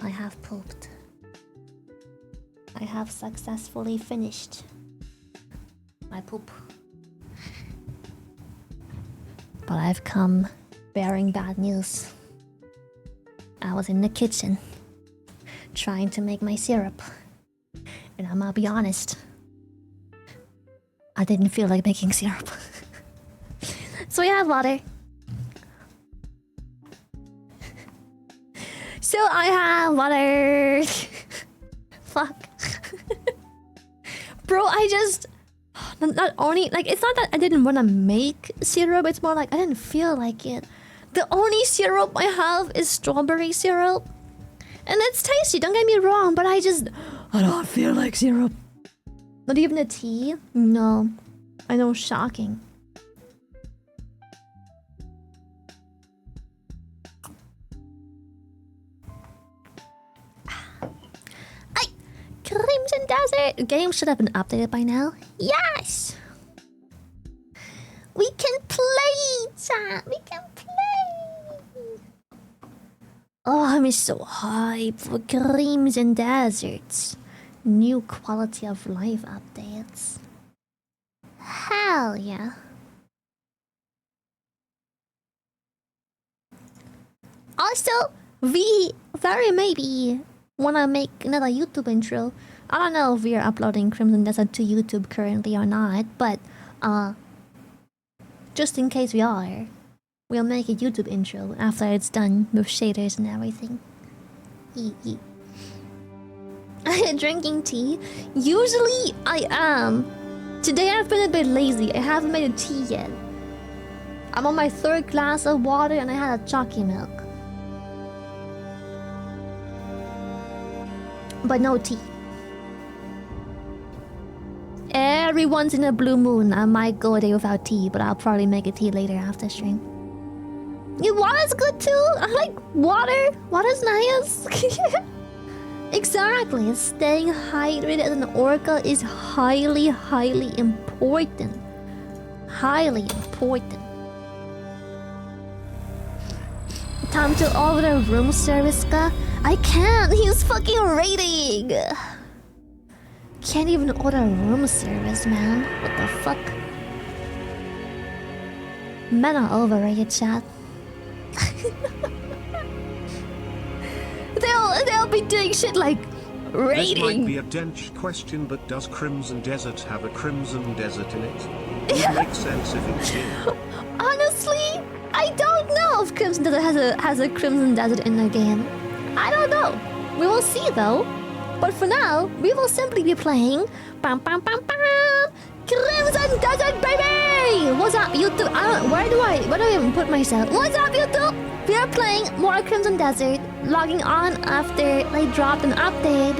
I have pooped. I have successfully finished my poop. But I've come bearing bad news. I was in the kitchen trying to make my syrup. And I'm gonna be honest, I didn't feel like making syrup. So I have water. So I have water. Fuck. Bro, I just... Not only... Like, it's not that I didn't want to make syrup. It's more like I didn't feel like it. The only syrup I have is strawberry syrup. And it's tasty, don't get me wrong. But I don't feel like syrup. Not even a tea? No. I know, shocking. Crimson Desert! Game should have been updated by now. Yes! We can play, chat! We can play! Oh, I'm so hyped for Crimson Deserts. New quality of life updates. Hell yeah. Also, we very maybe wanna make another YouTube intro. I don't know if we are uploading Crimson Desert to YouTube currently or not, but just in case we are, we'll make a YouTube intro after it's done with shaders and everything. Drinking tea? Usually I am. Today I've been a bit lazy. I haven't made a tea yet. I'm on my 3rd glass of water and I had a chalky milk. But no tea. Every once in a blue moon, I might go a day without tea, but I'll probably make a tea later after stream. Yeah, water's good too. I like water. Water's nice. Exactly. Staying hydrated as an orca is highly, highly important. Highly important. Time to order room service, ka? I can't. He's fucking raiding. Can't even order room service, man. What the fuck? Men are overrated, chat. they'll be doing shit like raiding. This might be a dense question, but does Crimson Desert have a Crimson Desert in it? It makes sense if it did. Honestly, I don't know if Crimson Desert has a Crimson Desert in the game. I don't know. We will see though. But for now, we will simply be playing bam bam bam bam Crimson Desert, baby! What's up, YouTube? Where do I even put myself? What's up, YouTube? We are playing more Crimson Desert, logging on after they dropped an update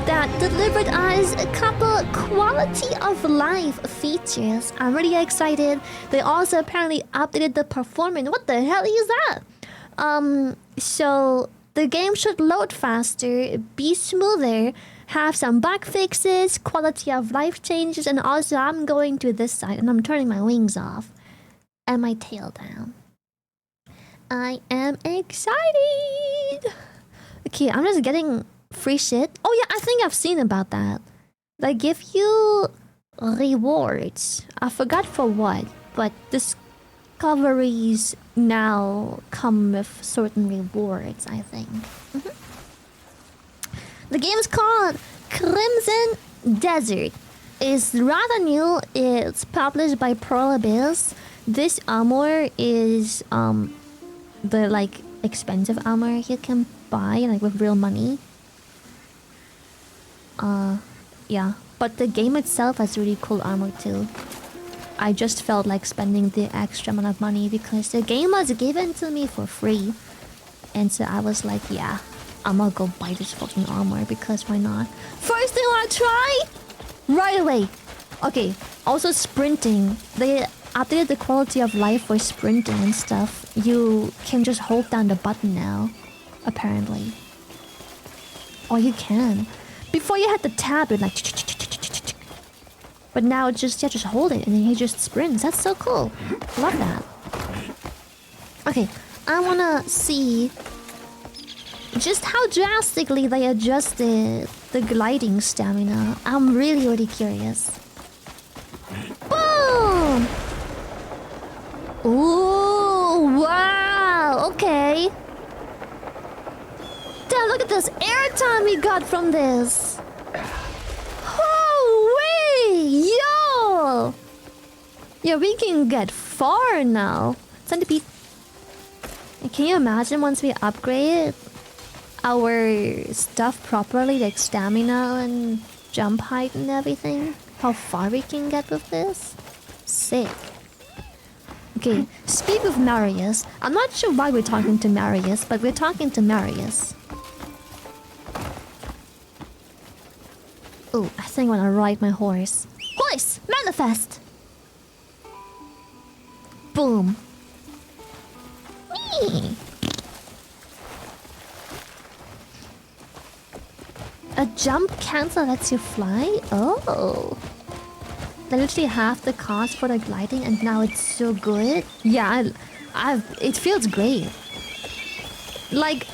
that delivered us a couple quality of life features. I'm really excited. They also apparently updated the performance. What the hell is that? So the game should load faster, be smoother, have some bug fixes, quality of life changes, and also I'm going to this side and I'm turning my wings off and my tail down. I am excited. Okay, I'm just getting free shit. Oh yeah, I think I've seen about that. They give you rewards. I forgot for what, but discoveries now come with certain rewards, I think. The game is called Crimson Desert. It's rather new. It's published by Pearl Abyss. This armor is the like expensive armor you can buy like with real money. Yeah, but the game itself has really cool armor too. I just felt like spending the extra amount of money because the game was given to me for free. And so I was like, yeah, I'm gonna go buy this fucking armor because why not? First thing I wanna try? Right away. Okay, also sprinting. They updated the quality of life for sprinting and stuff. You can just hold down the button now, apparently. Or you can. Before you had to tap it like, but now it's just hold it and then he just sprints. That's so cool. Love that. Okay, I wanna see just how drastically they adjusted the gliding stamina. I'm really, really curious. Boom! Ooh, wow, okay. Damn, look at this airtime we got from this. Oh, wait, yo! Yeah, we can get far now. Centipede. And can you imagine once we upgrade our stuff properly, like stamina and jump height and everything? How far we can get with this? Sick. Okay, speak of Marius. I'm not sure why we're talking to Marius, but we're talking to Marius. Oh, I think I wanna ride my horse. Horse! Manifest! Boom. Whee! A jump cancel lets you fly? Oh. They literally half the cost for the gliding and now it's so good. Yeah, it feels great. Like,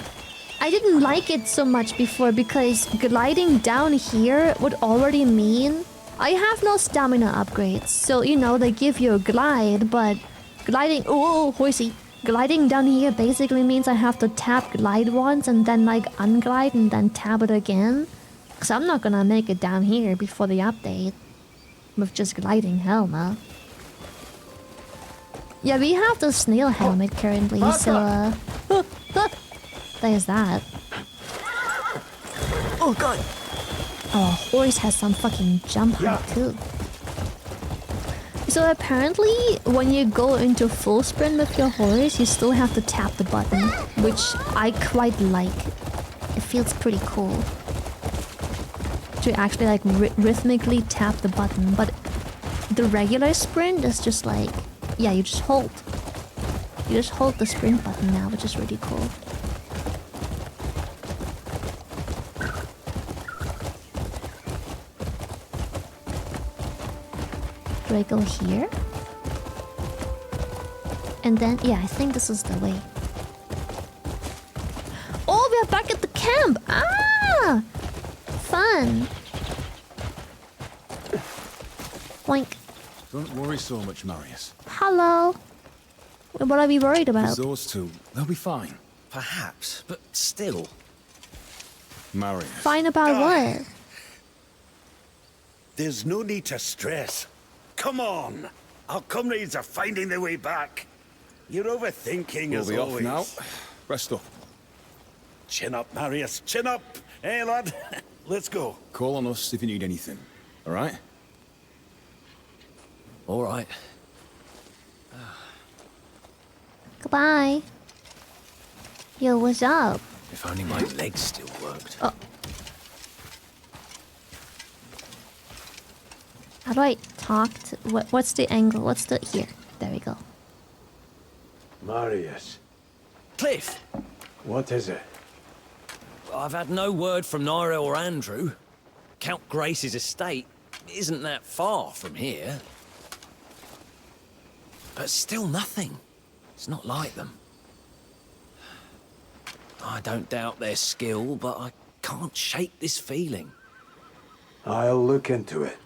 I didn't like it so much before because gliding down here would already mean I have no stamina upgrades. So, you know, they give you a glide, but gliding... Oh, horsey. Gliding down here basically means I have to tap glide once and then like unglide and then tap it again. Because I'm not gonna make it down here before the update. With just gliding, hell no. Yeah, we have the snail helmet currently, so there's that. Oh god! Oh, horse has some fucking jump height too. So apparently, when you go into full sprint with your horse, you still have to tap the button, which I quite like. It feels pretty cool to actually like rhythmically tap the button, but the regular sprint is just like, yeah, you just hold. You just hold the sprint button now, which is really cool. Do I go here? And then, yeah, I think this is the way. Oh, we are back at the camp! Ah! Fun! Boink. Don't worry so much, Marius. Hello. What are we worried about? Those two, they'll be fine. Perhaps, but still. Marius. Fine about what? There's no need to stress. Come on. Our comrades are finding their way back. You're overthinking We'll as be always. off now. Rest up. Chin up, Marius. Chin up. Hey, lad. Let's go. Call on us if you need anything. All right? All right. Goodbye. Yo, what's up? If only my legs still worked. Oh. How do I talk to... What's the angle? What's the... Here. There we go. Marius, Cliff! what is it? I've had no word from Naira or Andrew. Count Grace's estate isn't that far from here. But still nothing. It's not like them. I don't doubt their skill, but I can't shake this feeling. I'll look into it,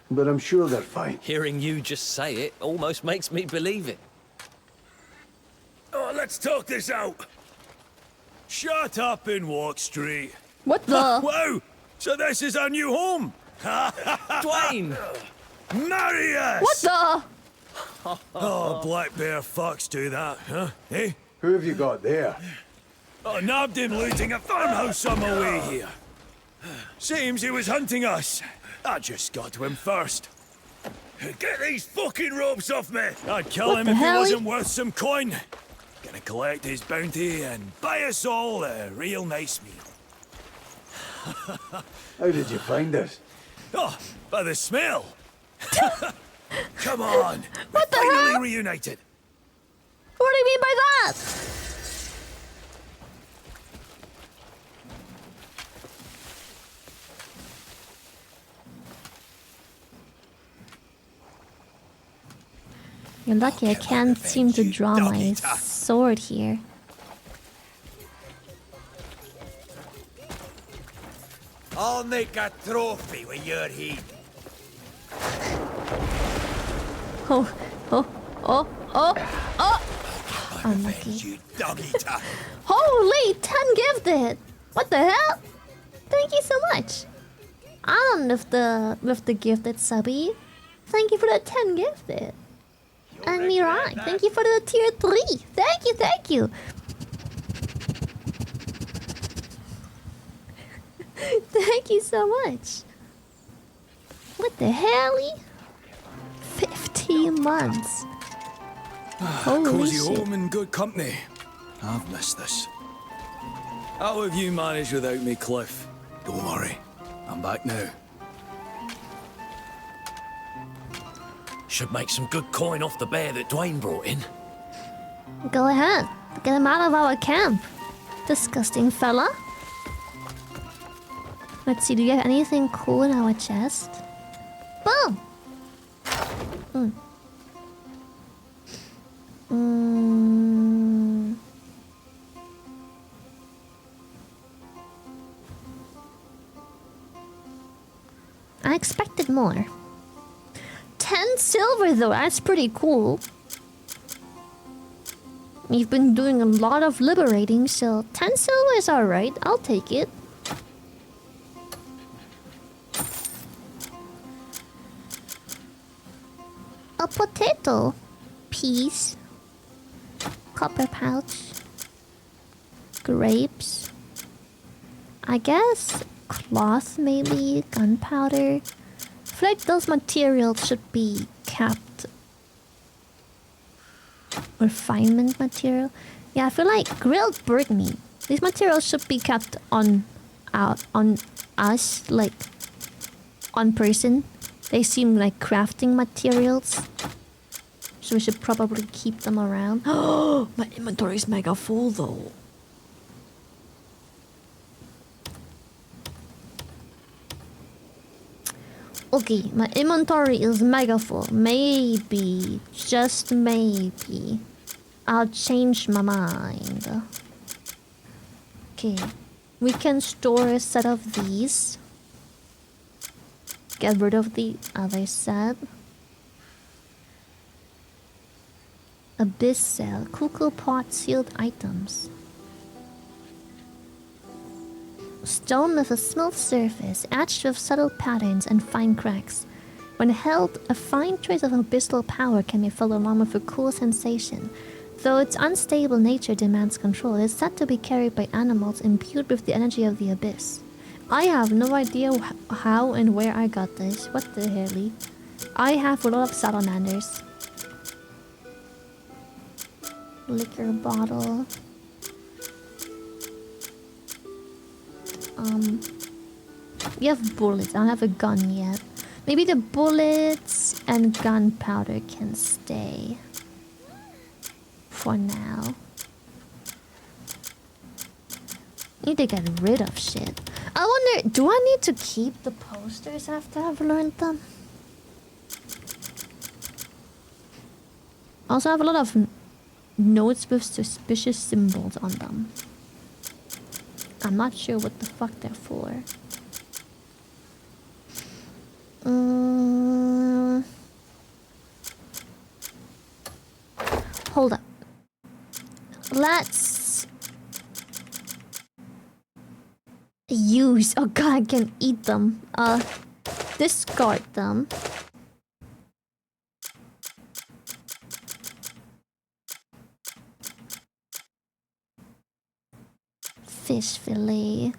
but I'm sure they're fine. Hearing you just say it almost makes me believe it. Oh, let's talk this out. Shut up and walk straight. What the... Whoa! So this is our new home? Dwayne! Marius! What the... Oh, black bear fucks do that, huh? Eh? Who have you got there? Oh, nabbed him looting a farmhouse on my way here. Seems he was hunting us. I just got to him first. Get these fucking ropes off me! I'd kill What him the if he hell? wasn't worth some coin. Gonna collect his bounty and buy us all a real nice meal. How did you find us? Oh, by the smell. Come on. What the We're finally hell? reunited. What do you mean by that? You're lucky I can't seem to draw my sword here. I'll make a trophy with your heat. Oh, oh, oh, oh, oh! Unlucky. You dog eater. Holy, 10 gifted! What the hell? Thank you so much. On with the gifted subby. Thank you for the 10 gifted. And Mirai, thank you for the tier 3. Thank you, thank you. Thank you so much. What the hell? 15 months. Holy Cozy shit. home and good company. I've missed this. How have you managed without me, Cliff? Don't worry. I'm back now. Should make some good coin off the bear that Dwayne brought in. Go ahead. Get him out of our camp. Disgusting fella. Let's see, do you have anything cool in our chest? Boom! I expected more. 10 silver though, that's pretty cool. You've been doing a lot of liberating, so 10 silver is alright. I'll take it. A potato. Peas. Copper pouch. Grapes. I guess cloth maybe, gunpowder. I feel like those materials should be kept. Refinement material. Yeah, I feel like grilled bird meat. These materials should be kept on us, like on person. They seem like crafting materials. So we should probably keep them around. Oh, my inventory's mega full though. Okay, my inventory is mega full. Maybe, just maybe, I'll change my mind. Okay, we can store a set of these. Get rid of the other set. Abyss cell, cuckoo pot, sealed items. Stone with a smooth surface, etched with subtle patterns and fine cracks. When held, a fine trace of abyssal power can be felt along with a cool sensation. Though its unstable nature demands control, it is said to be carried by animals imbued with the energy of the abyss. I have no idea how and where I got this. What the hell? I have a lot of salamanders. Liquor bottle. We have bullets. I don't have a gun yet. Maybe the bullets and gunpowder can stay. For now. Need to get rid of shit. I wonder, do I need to keep the posters after I've learned them? I also have a lot of notes with suspicious symbols on them. I'm not sure what the fuck they're for. Hold up. Let's use. Oh god, I can eat them. Discard them. Fish fillet,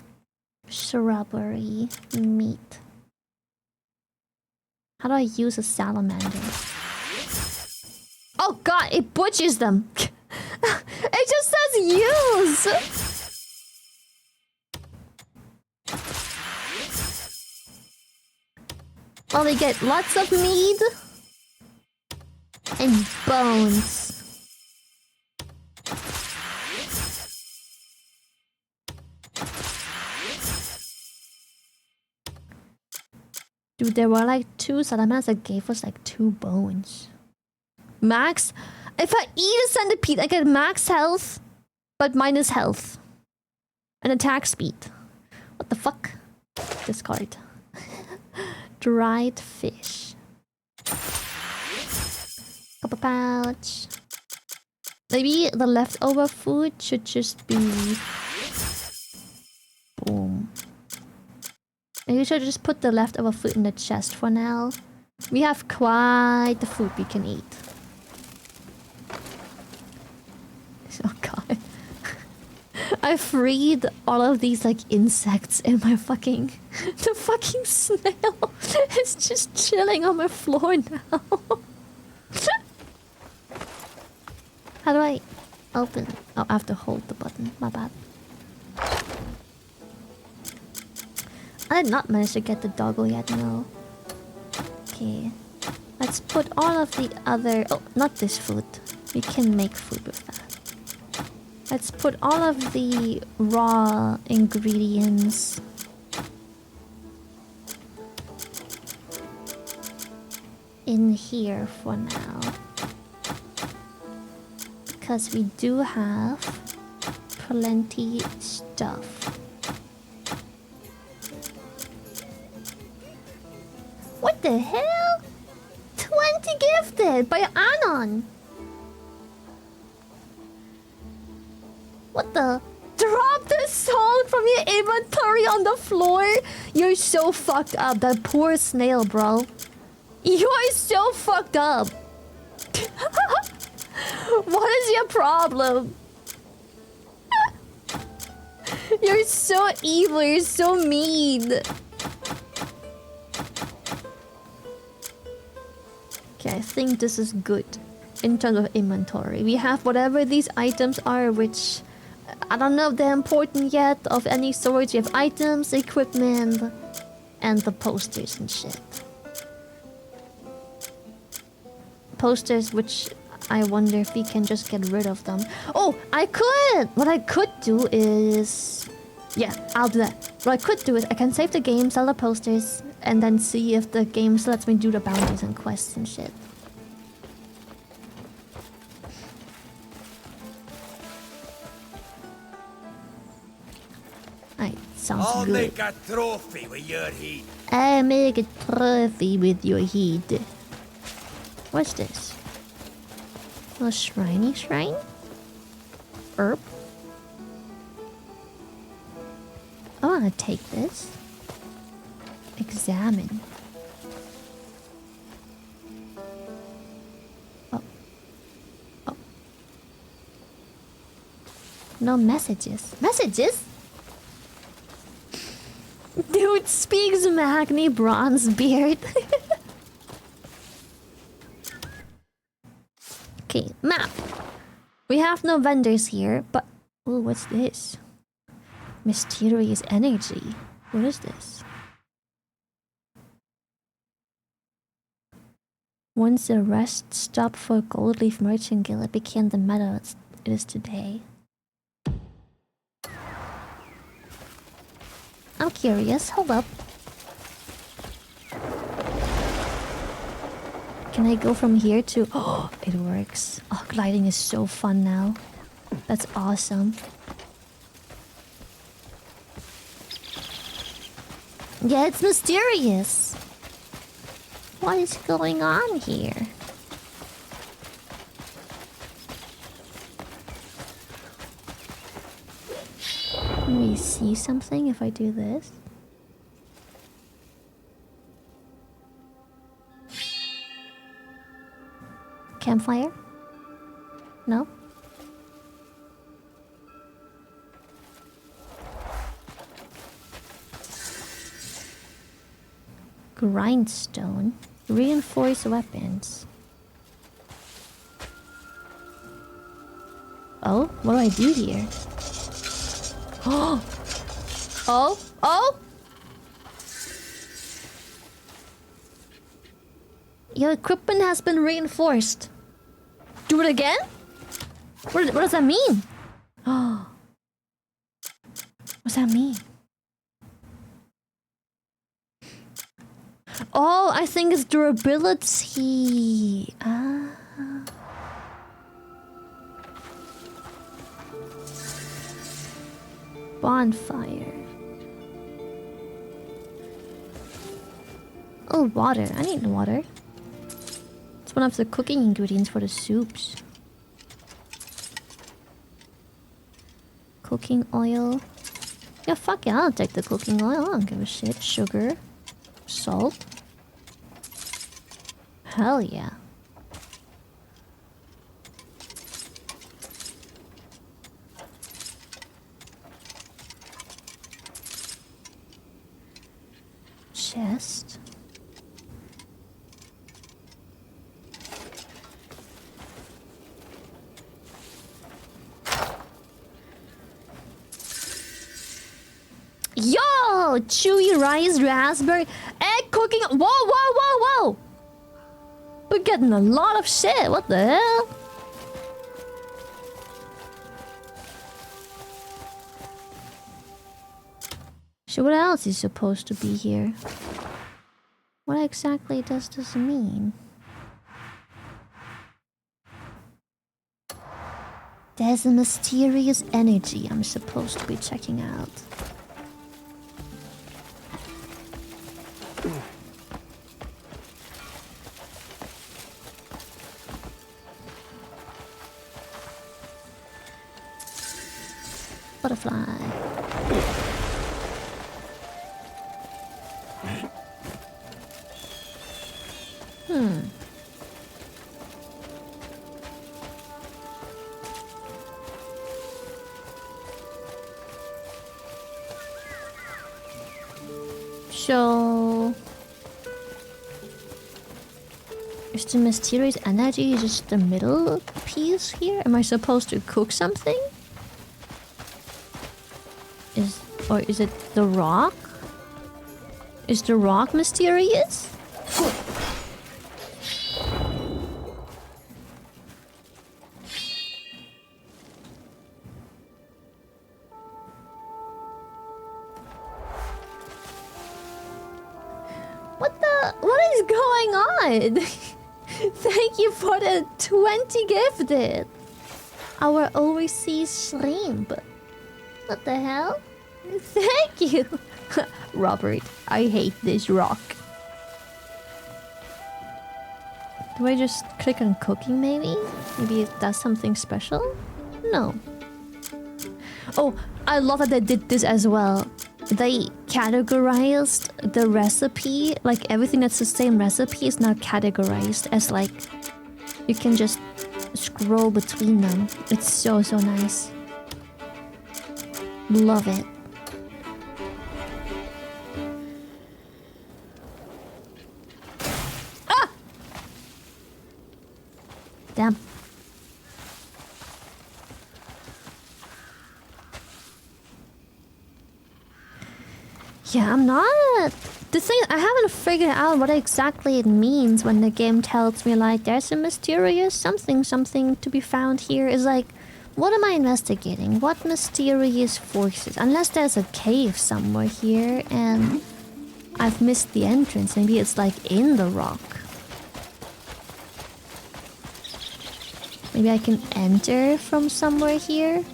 shrubbery, meat. How do I use a salamander? Oh god, it butchers them. It just says use. Well, they get lots of meat and bones. Dude, there were like 2 salamanders that gave us like 2 bones. Max? If I eat a centipede, I get max health, but minus health. And attack speed. What the fuck? Discard. Dried fish. Copper pouch. Maybe the leftover food should just be... Boom. Maybe we should just put the leftover food in the chest for now. We have quite the food we can eat. Oh god. I freed all of these like insects in my fucking... The fucking snail is just chilling on my floor now. How do I open? Oh, I have to hold the button. My bad. I did not manage to get the doggo yet, no. Okay. Let's put all of the other... Oh, not this food. We can make food with that. Let's put all of the raw ingredients in here for now. Because we do have plenty stuff. What the hell? 20 gifted by Anon. What the? Drop the salt from your inventory on the floor? You're so fucked up. That poor snail, bro. You are so fucked up. What is your problem? You're so evil. You're so mean. Okay, I think this is good in terms of inventory. We have whatever these items are, which I don't know if they're important yet of any sort. We have items, equipment, and the posters and shit. posters, which I wonder if we can just get rid of them. Oh, I could! What I could do is... Yeah, I'll do that. What I could do is I can save the game, sell the posters, and then see if the game still lets me do the bounties and quests and shit. Alright, sounds I'll good. make a trophy with your heat. I make a trophy with your heat. What's this? A shriney shrine? Herb? I wanna take this. Examine. Oh. Oh. No messages. Messages? Dude speaks Magni Bronzebeard. Okay, map. We have no vendors here, but... Oh, what's this? Mysterious energy. What is this? Once the rest stopped for Gold Leaf Merchant Guild, it became the meta it is today. I'm curious. Hold up. Can I go from here to... Oh, it works. Oh, gliding is so fun now. That's awesome. Yeah, it's mysterious. What is going on here? Can we see something if I do this? Campfire? No? Grindstone. Reinforced weapons. Oh, what do I do here? Oh! Oh! Oh! Your equipment has been reinforced. Do it again? What does that mean? Oh. What's that mean? Oh, I think it's durability. Ah. Bonfire. Oh, water. I need water. It's one of the cooking ingredients for the soups. Cooking oil. Yeah, fuck it. I'll take the cooking oil. I don't give a shit. Sugar. Salt. Hell yeah. Chest. Yo! Chewy rice, raspberry, egg cooking. Whoa, whoa, whoa, whoa! We're getting a lot of shit. What the hell? So what else is supposed to be here? What exactly does this mean? There's a mysterious energy I'm supposed to be checking out. Butterfly. So... is the mysterious energy just the middle piece here? Am I supposed to cook something? Or is it the rock? Is the rock mysterious? What is going on? Thank you for the 20 gifted. Our overseas shrimp. What the hell? Thank you. Robert, I hate this rock. Do I just click on cooking maybe? Maybe it does something special? No. Oh, I love that they did this as well. They categorized the recipe, like everything that's the same recipe is now categorized as like you can just scroll between them. It's so nice. Love it. Ah! Damn. Yeah, I'm not... The thing, I haven't figured out what exactly it means when the game tells me, like, there's a mysterious something to be found here. Is like, what am I investigating? What mysterious forces? Unless there's a cave somewhere here and I've missed the entrance. Maybe it's, like, in the rock. Maybe I can enter from somewhere here.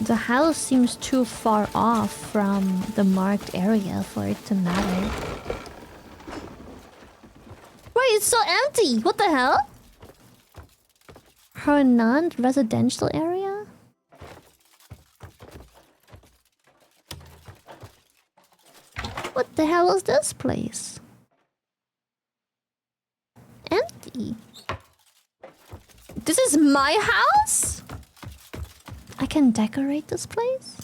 The house seems too far off from the marked area for it to matter. Wait, it's so empty! What the hell? Her non-residential area? What the hell is this place? Empty. This is my house? I can decorate this place?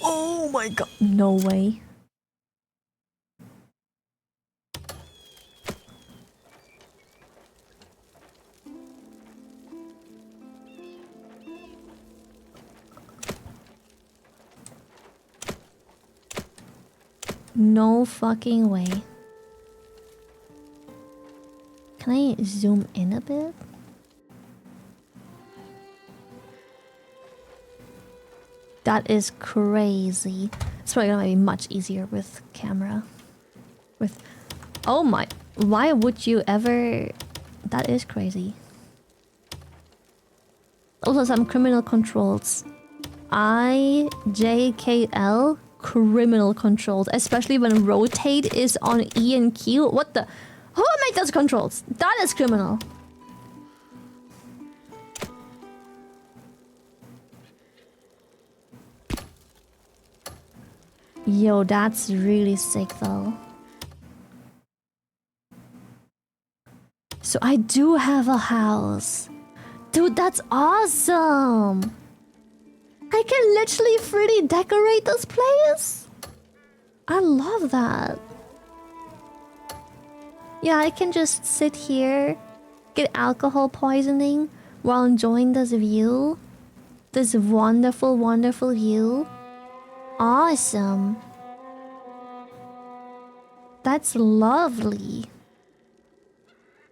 Oh my god. No way. No fucking way. Can I zoom in a bit? That is crazy. It's probably gonna be much easier with camera. With... Oh my... Why would you ever... That is crazy. Also some criminal controls. IJKL criminal controls. Especially when rotate is on E and Q. What the... Who made those controls? That is criminal. Yo, that's really sick though. So I do have a house. Dude, that's awesome. I can literally freely decorate this place. I love that. Yeah, I can just sit here, get alcohol poisoning while enjoying this view. This wonderful, wonderful view. Awesome. That's lovely.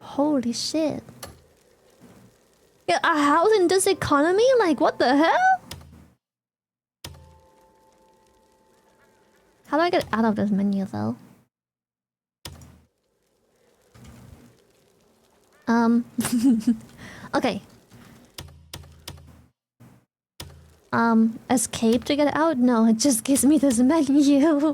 Holy shit. Yeah, a house in this economy? Like, what the hell? How do I get out of this menu, though? Okay. Escape to get out? No, it just gives me this menu.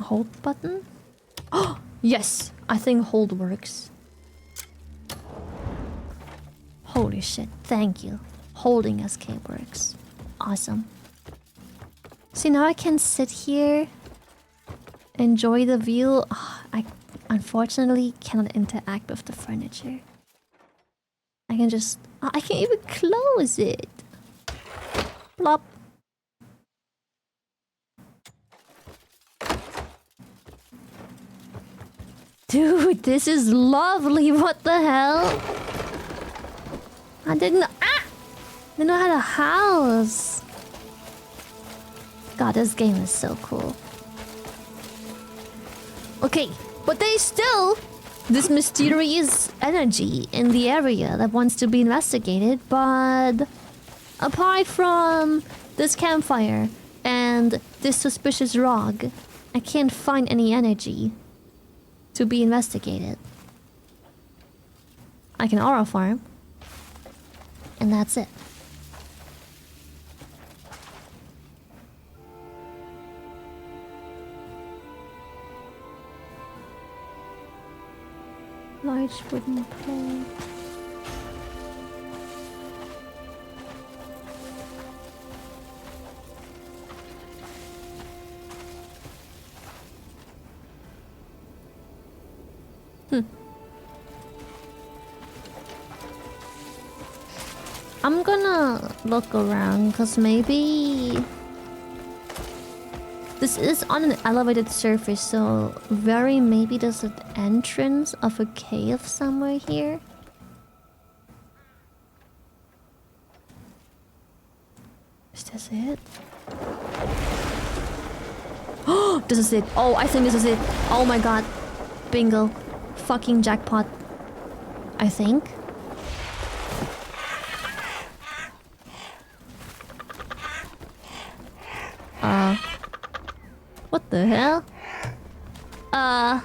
Hold button? Oh, yes! I think hold works. Holy shit, thank you. Holding escape works. Awesome. See, now I can sit here, enjoy the view. Oh, I unfortunately cannot interact with the furniture. I can just... Oh, I can't even close it. Plop. Dude, this is lovely. What the hell? I didn't... Ah! They know how to house. God, this game is so cool. Okay, but there's still this mysterious energy in the area that wants to be investigated, but apart from this campfire and this suspicious rock, I can't find any energy to be investigated. I can aura farm, and that's it. Large wooden pole. I'm gonna look around because maybe this is on an elevated surface, so very maybe there's an entrance of a cave somewhere here. Is this it? Oh, this is it. Oh, I think this is it. Oh my god. Bingo. Fucking jackpot. I think. What the hell? I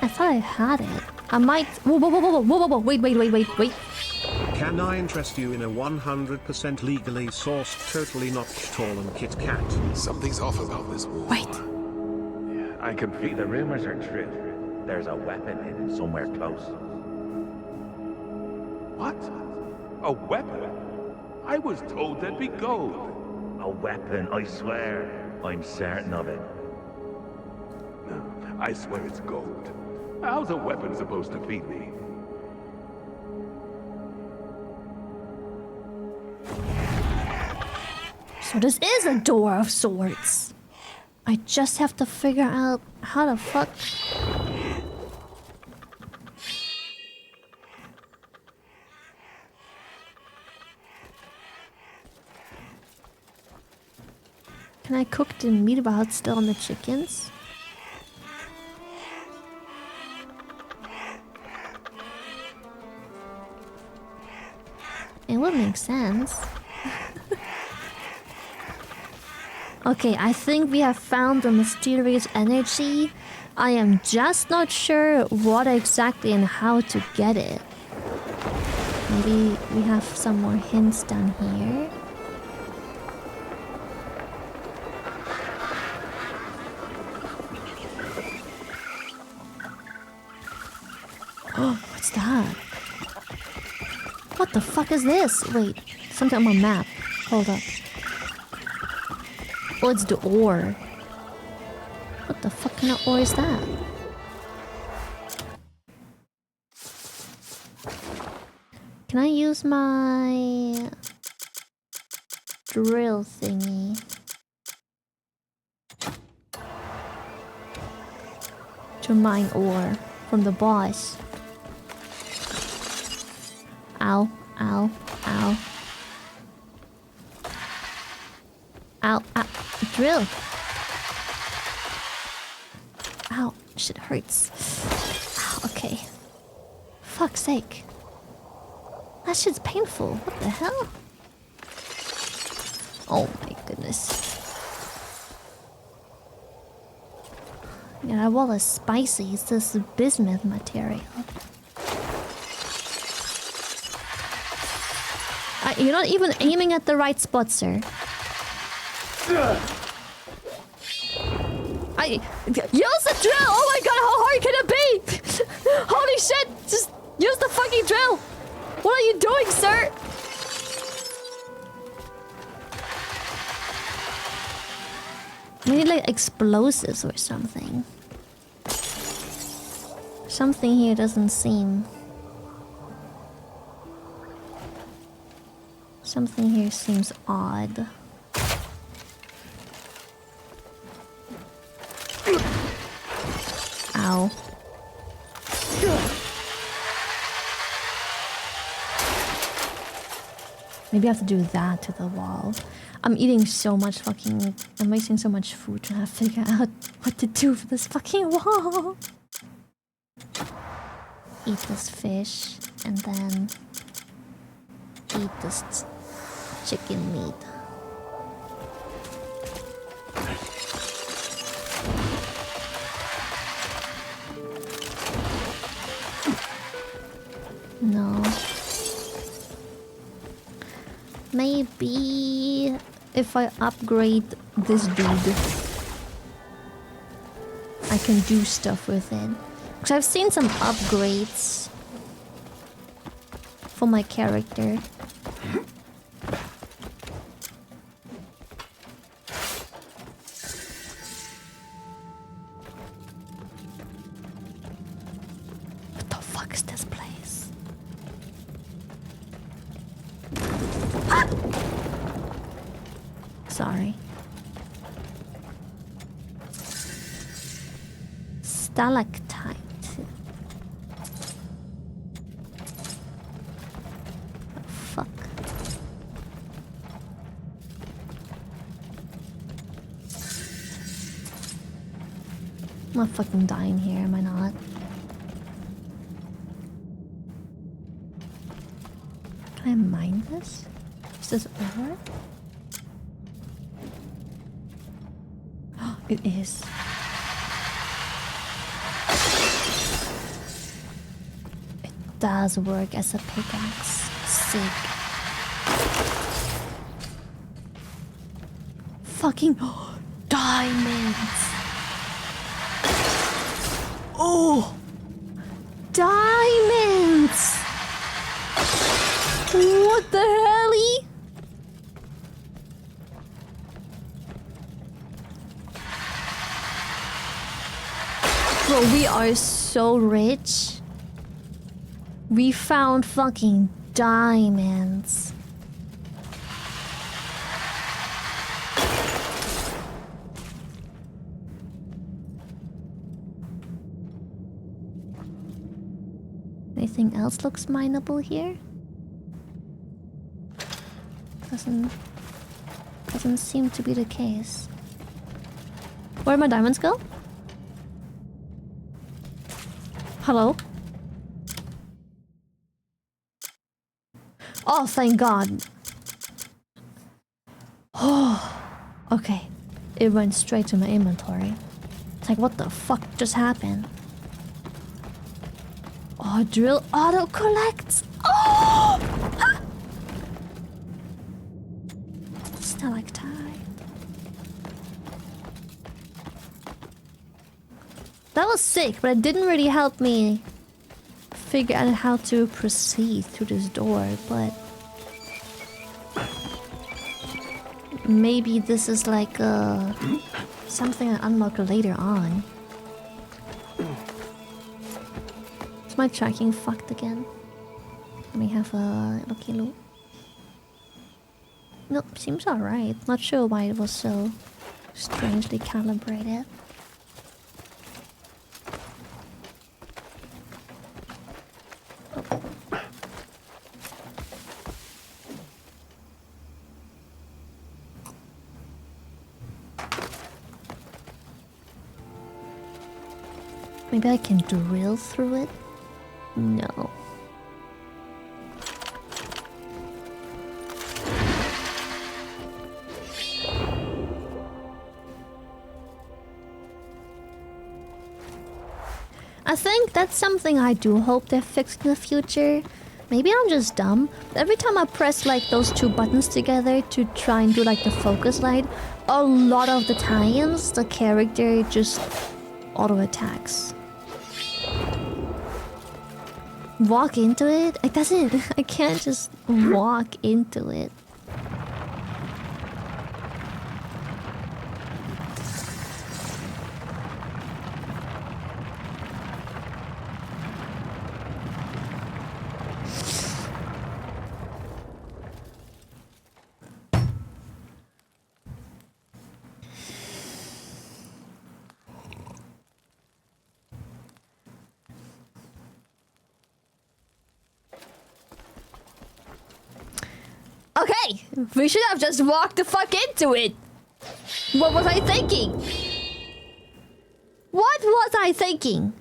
thought I had it. I might. Whoa, wait. Can I interest you in a 100% legally sourced, totally not stolen Kit Kat? Something's off about this war. Wait. I can see the rumors are true. There's a weapon hidden somewhere close. What? A weapon? I was told there'd be gold. A weapon, I swear. I'm certain of it. No, I swear it's gold. How's a weapon supposed to feed me? So this is a door of sorts. I just have to figure out how the fuck. Can I cook the meat while it's still on the chickens? It would make sense. Okay, I think we have found the mysterious energy. I am just not sure what exactly and how to get it. Maybe we have some more hints down here. Oh, what's that? What the fuck is this? Wait, something on my map. Hold up. Oh, it's the ore. What the fuck kind of ore is that? Can I use my drill thingy to mine ore from the boss? Ow, ow, ow. Ow, ow. Drill. Ow, shit hurts. Ow, okay. Fuck's sake. That shit's painful. What the hell? Oh my goodness. Yeah, that wall is spicy. It's this bismuth material. You're not even aiming at the right spot, sir. Use the drill! Oh my god, how hard can it be? Holy shit! Just use the fucking drill! What are you doing, sir? We need like explosives or something. Something here doesn't seem... Something here seems odd. Ow. Maybe I have to do that to the wall. I'm eating so much fucking... I'm wasting so much food trying to figure out what to do for this fucking wall. Eat this fish, and then... eat this chicken meat. No. Maybe if I upgrade this dude, I can do stuff with it. Because I've seen some upgrades for my character. What the fuck is this place? Ah! Sorry. Stalactite. Oh, fuck. I'm not fucking dying here, am I not? Can I mine this? Is this ore? It is. It does work as a pickaxe. Sick. Fucking diamonds. Oh, diamonds. What the helly? Bro, we are so rich. We found fucking diamonds. Anything else looks mineable here? Doesn't seem to be the case. Where'd my diamonds go? Hello? Oh, thank God. Oh, okay. It went straight to my inventory. It's like, what the fuck just happened? Oh, drill auto collects. Oh! Ah! Stalactite. That was sick, but it didn't really help me figure out how to proceed through this door, but maybe this is like something I unlock later on. Is my tracking fucked again? Let me have a lucky look. Nope, seems alright. Not sure why it was so strangely calibrated. Maybe I can drill through it? No. I think that's something I do hope they fix in the future. Maybe I'm just dumb. Every time I press like those two buttons together to try and do like the focus light, a lot of the times the character just auto attacks. Walk into it? It doesn't. I can't just walk into it. Hey! We should have just walked the fuck into it! What was I thinking? What was I thinking?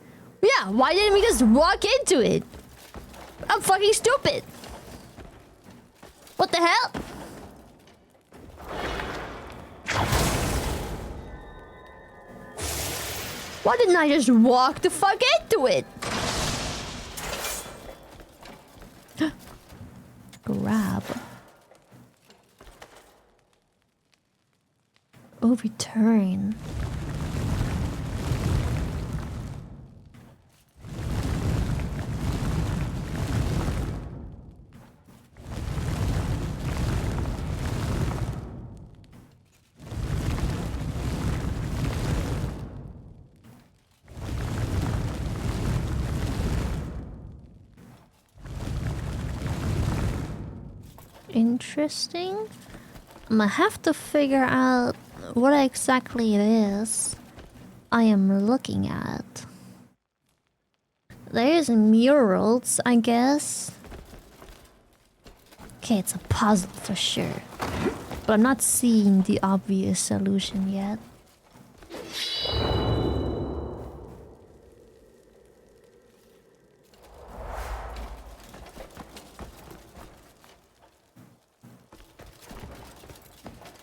Yeah, why didn't we just walk into it? I'm fucking stupid. What the hell? Why didn't I just walk the fuck into it? Grab. Oh, return. Interesting. I'm gonna have to figure out what exactly it is I am looking at. There's murals, I guess. Okay, it's a puzzle for sure. But I'm not seeing the obvious solution yet.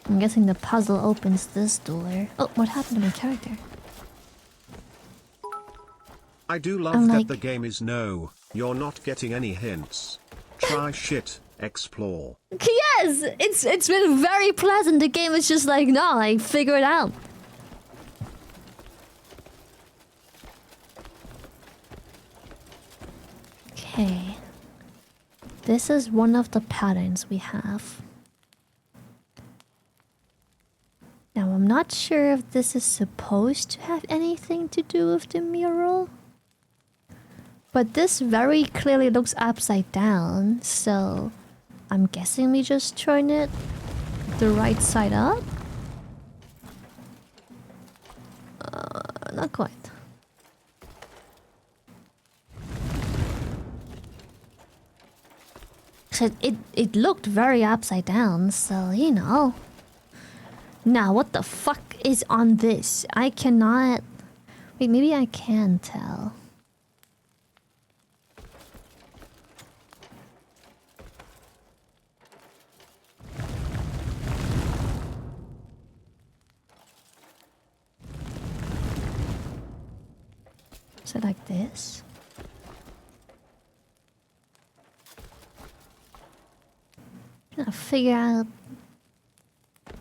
I'm guessing the puzzle opens this door. Oh, what happened to my character? I do love I'm that like- the game is no, you're not getting any hints. Try shit, explore. Yes! It's been very pleasant. The game is just like, no, like, figure it out. Okay. This is one of the patterns we have. Now, I'm not sure if this is supposed to have anything to do with the mural. But this very clearly looks upside down, so I'm guessing we just turn it the right side up? Not quite. So it looked very upside down, so you know. Now, what the fuck is on this? I cannot... Wait, maybe I can tell. Is it like this? Gonna figure out...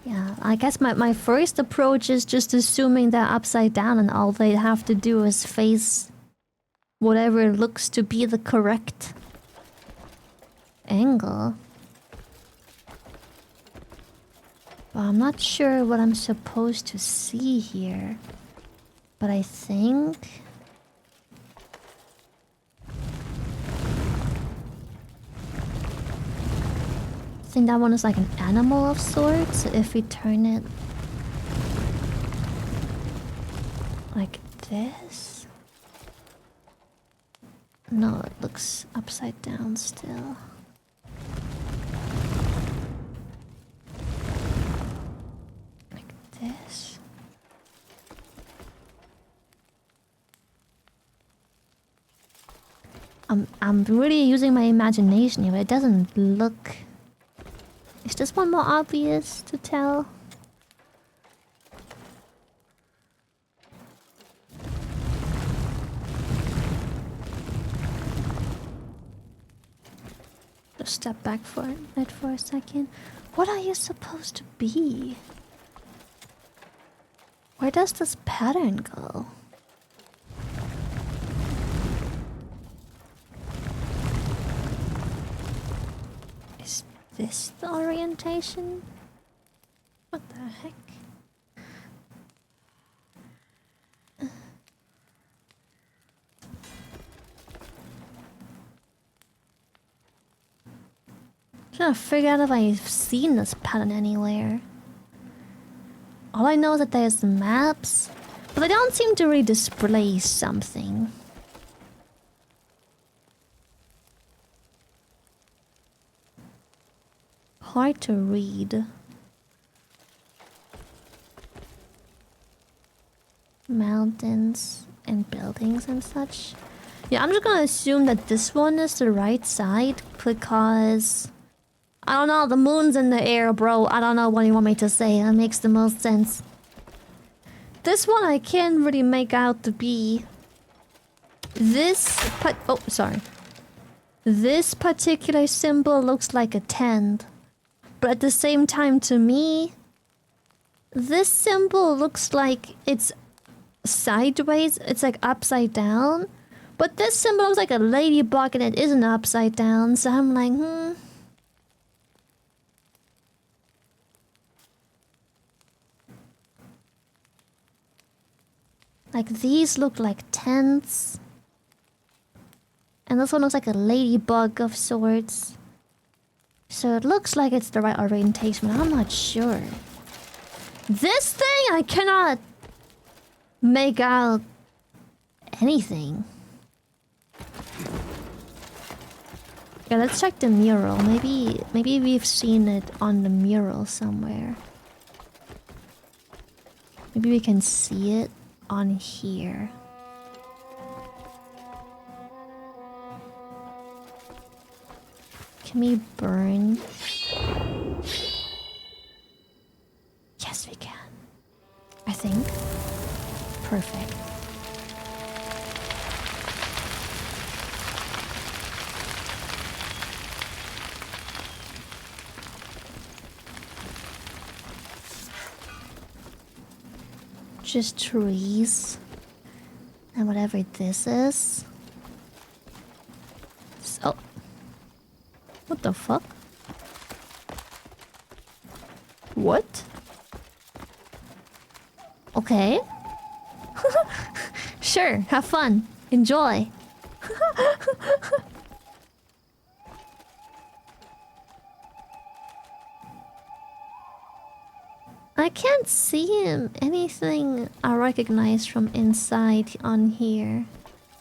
Yeah, I guess my first approach is just assuming they're upside down and all they have to do is face whatever looks to be the correct angle. But I'm not sure what I'm supposed to see here. But I think... I think that one is like an animal of sorts. So if we turn it like this. No, it looks upside down still. Like this. I'm really using my imagination here, but it doesn't look... Is this one more obvious to tell? Just step back for it for a second. What are you supposed to be? Where does this pattern go? Is this the orientation? What the heck? I'm trying to figure out if I've seen this pattern anywhere. All I know is that there's maps, but they don't seem to really display something. hard to read. Mountains and buildings and such. Yeah, I'm just gonna assume that this one is the right side because I don't know, the moon's in the air, bro. I don't know what you want me to say. That makes the most sense. This one I can't really make out to be this This particular symbol looks like a tent. But at the same time, to me, this symbol looks like it's sideways. It's like upside down. But this symbol looks like a ladybug and it isn't upside down. So I'm like, Like these look like tents. And this one looks like a ladybug of sorts. So it looks like it's the right orientation, but I'm not sure. This thing, I cannot make out anything. Yeah, let's check the mural. Maybe we've seen it on the mural somewhere. Maybe we can see it on here. Can we burn? Yes, we can. I think. Perfect. Just trees. And whatever this is. So. What the fuck? What? Okay. Sure, have fun. Enjoy. I can't see anything I recognize from inside on here.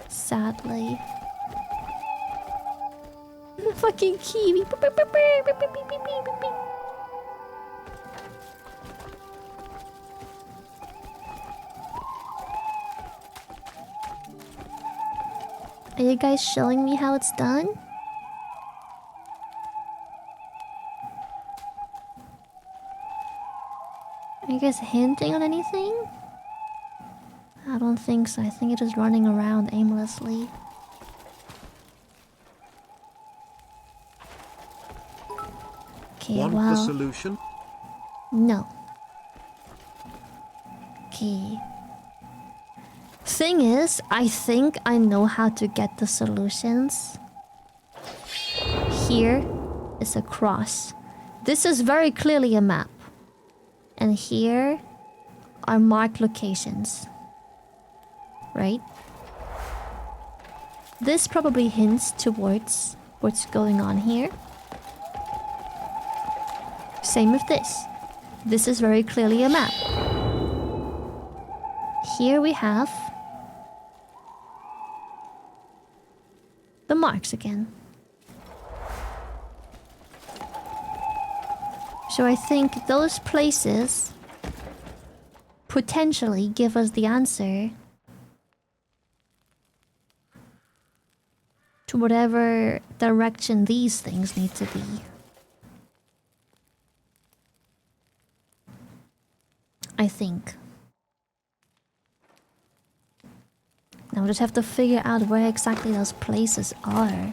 Sadly. Fucking kiwi. Are you guys showing me how it's done? Are you guys hinting on anything? I don't think so. I think it's just running around aimlessly. Okay, Want well... the solution? No. Okay. Thing is, I think I know how to get the solutions. Here is a cross. This is very clearly a map. And here are marked locations. Right? This probably hints towards what's going on here. Same with this. This is very clearly a map. Here we have the marks again. So I think those places potentially give us the answer to whatever direction these things need to be. I think. Now we just have to figure out where exactly those places are.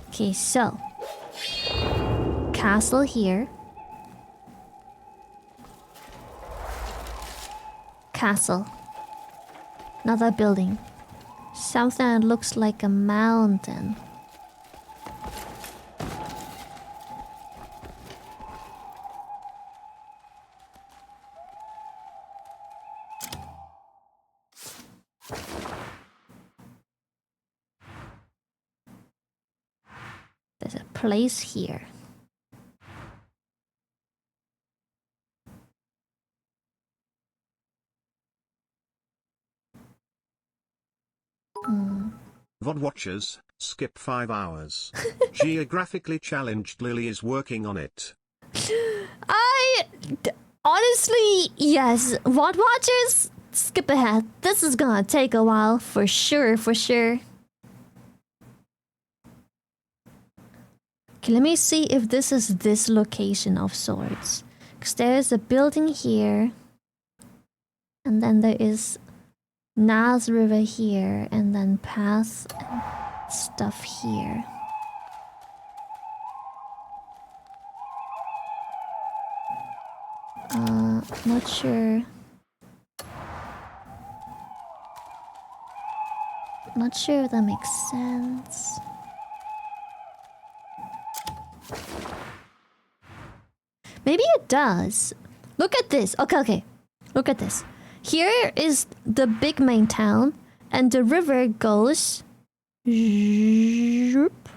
Okay, so castle here. Castle. Another building. Something that looks like a mountain. There's a place here. VOD watchers, skip 5 hours. Geographically challenged Lily is working on it. Honestly, yes. Watchers, skip ahead. This is gonna take a while, for sure, for sure. Okay, let me see if this is this location of sorts. Because there's a building here. And then there is Naz River here. And then paths and stuff here. Not sure. Not sure if that makes sense. Maybe it does. Look at this. Okay. Look at this. Here is the big main town, and the river goes zoop,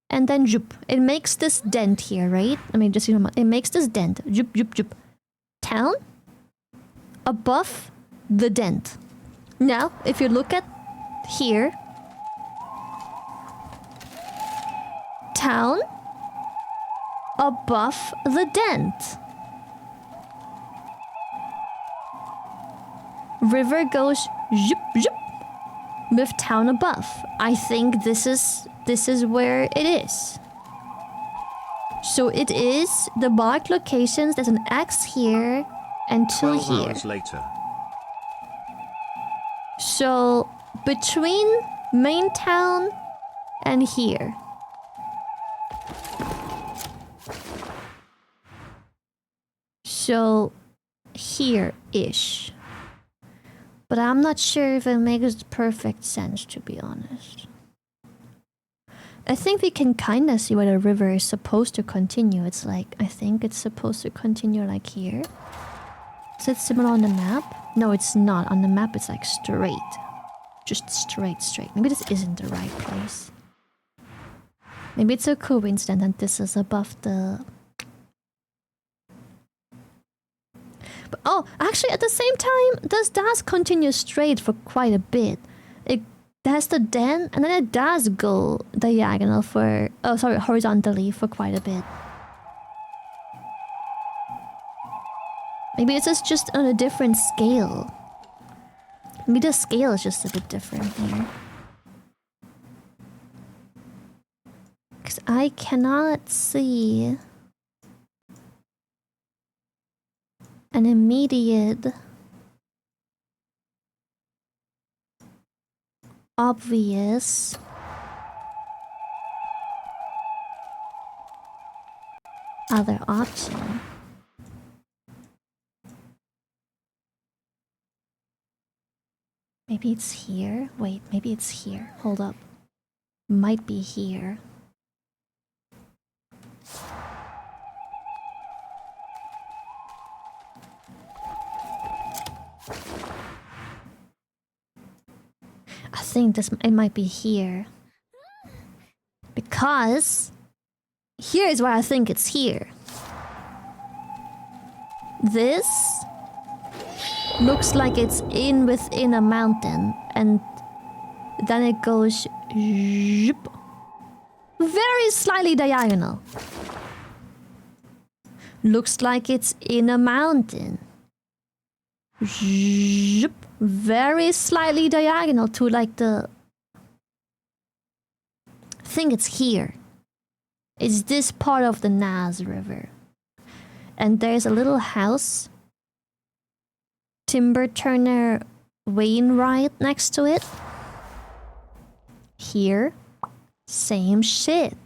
and then zoop. It makes this dent here, right? I mean, just it makes this dent. Zoop, zoop, zoop. Town above the dent. Now, if you look at here, town above the dent. River goes zoop, zoop, with town above. I think this is where it is. So it is the marked locations. There's an X here and 2 12 here. hours later. So between main town and here. So here-ish. But I'm not sure if it makes perfect sense, to be honest. I think we can kind of see where the river is supposed to continue. It's like, I think it's supposed to continue like here. Is it similar on the map? No, it's not. On the map, it's like straight. Just straight. Maybe this isn't the right place. Maybe it's a coincidence that this is above the... But, oh, actually, at the same time, this does continue straight for quite a bit. It has the dent, and then it does go diagonal for... Oh, sorry, horizontally for quite a bit. Maybe this is just on a different scale. Maybe the scale is just a bit different here. Because I cannot see an immediate obvious other option. Maybe it's here. Wait, maybe it's here. Hold up. Might be here. I think it might be here. Because here is where I think it's here. This looks like it's within a mountain, and then it goes zip, very slightly diagonal. Looks like it's in a mountain. Zip, very slightly diagonal to like the... I think it's here. It's this part of the Naz River. And there's a little house. Timber Turner Wainwright next to it. Here. Same shit.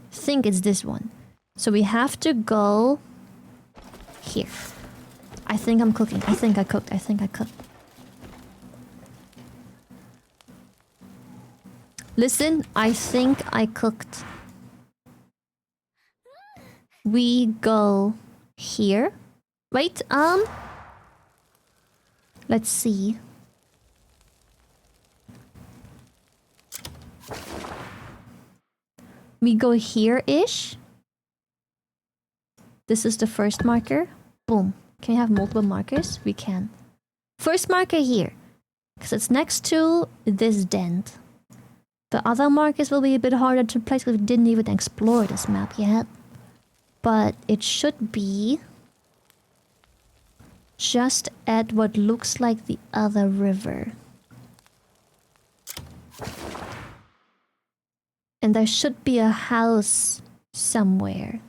Think it's this one. So we have to go here. I think I'm cooking. I think I cooked. Listen, I think I cooked. We go here. Wait, let's see. We go here-ish. This is the first marker. Boom. Can we have multiple markers? We can. First marker here. Because it's next to this dent. The other markers will be a bit harder to place because we didn't even explore this map yet. But it should be just at what looks like the other river. And there should be a house somewhere.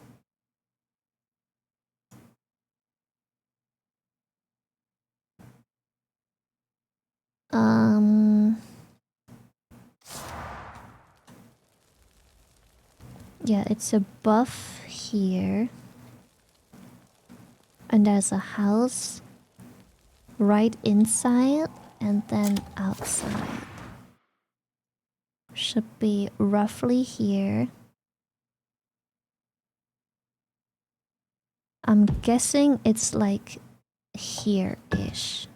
Yeah, it's above here. And there's a house right inside and then outside. Should be roughly here. I'm guessing it's like here-ish.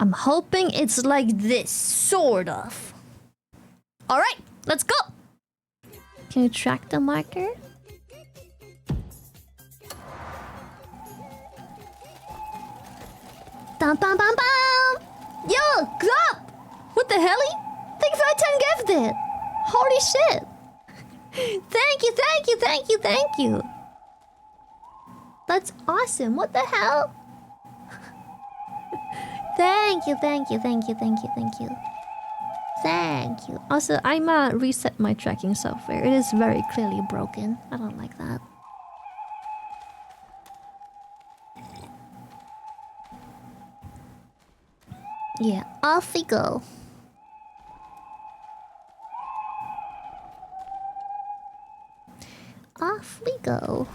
I'm hoping it's like this, sort of. Alright, let's go! Can you track the marker? Bam bam bam bam! Yo, up! What the hell? Thank you for that 10 gifted! Holy shit! Thank you, thank you, thank you, thank you! That's awesome, what the hell? Thank you, thank you, thank you, thank you, thank you. Thank you. Also, I'm reset my tracking software. It is very clearly broken. I don't like that. Yeah, off we go. Off we go.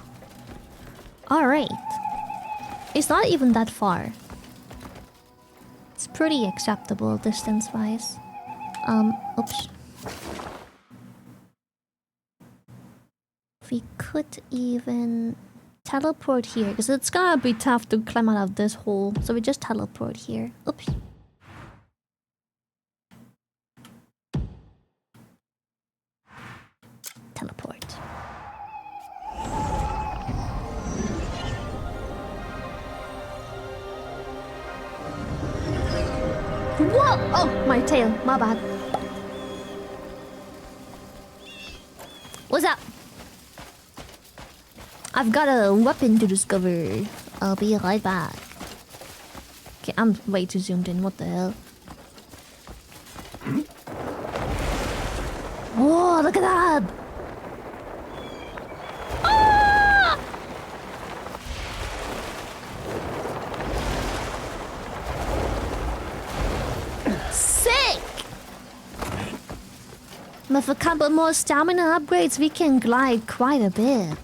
Alright. It's not even that far. It's pretty acceptable distance-wise. Oops. We could even teleport here, because it's gonna be tough to climb out of this hole. So we just teleport here. Oops. Teleport. Whoa! Oh, my tail. My bad. What's up? I've got a weapon to discover. I'll be right back. Okay, I'm way too zoomed in. What the hell? Whoa, look at that! Ah! Sick! With a couple more stamina upgrades, we can glide quite a bit.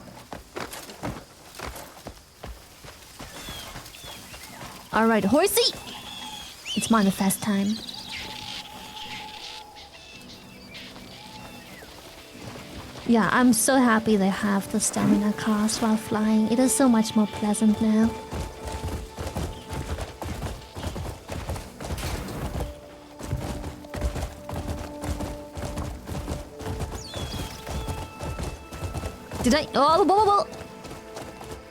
Alright, horsey! It's manifest time. Yeah, I'm so happy they have the stamina cost while flying. It is so much more pleasant now. Did I? Oh, whoa, whoa, whoa.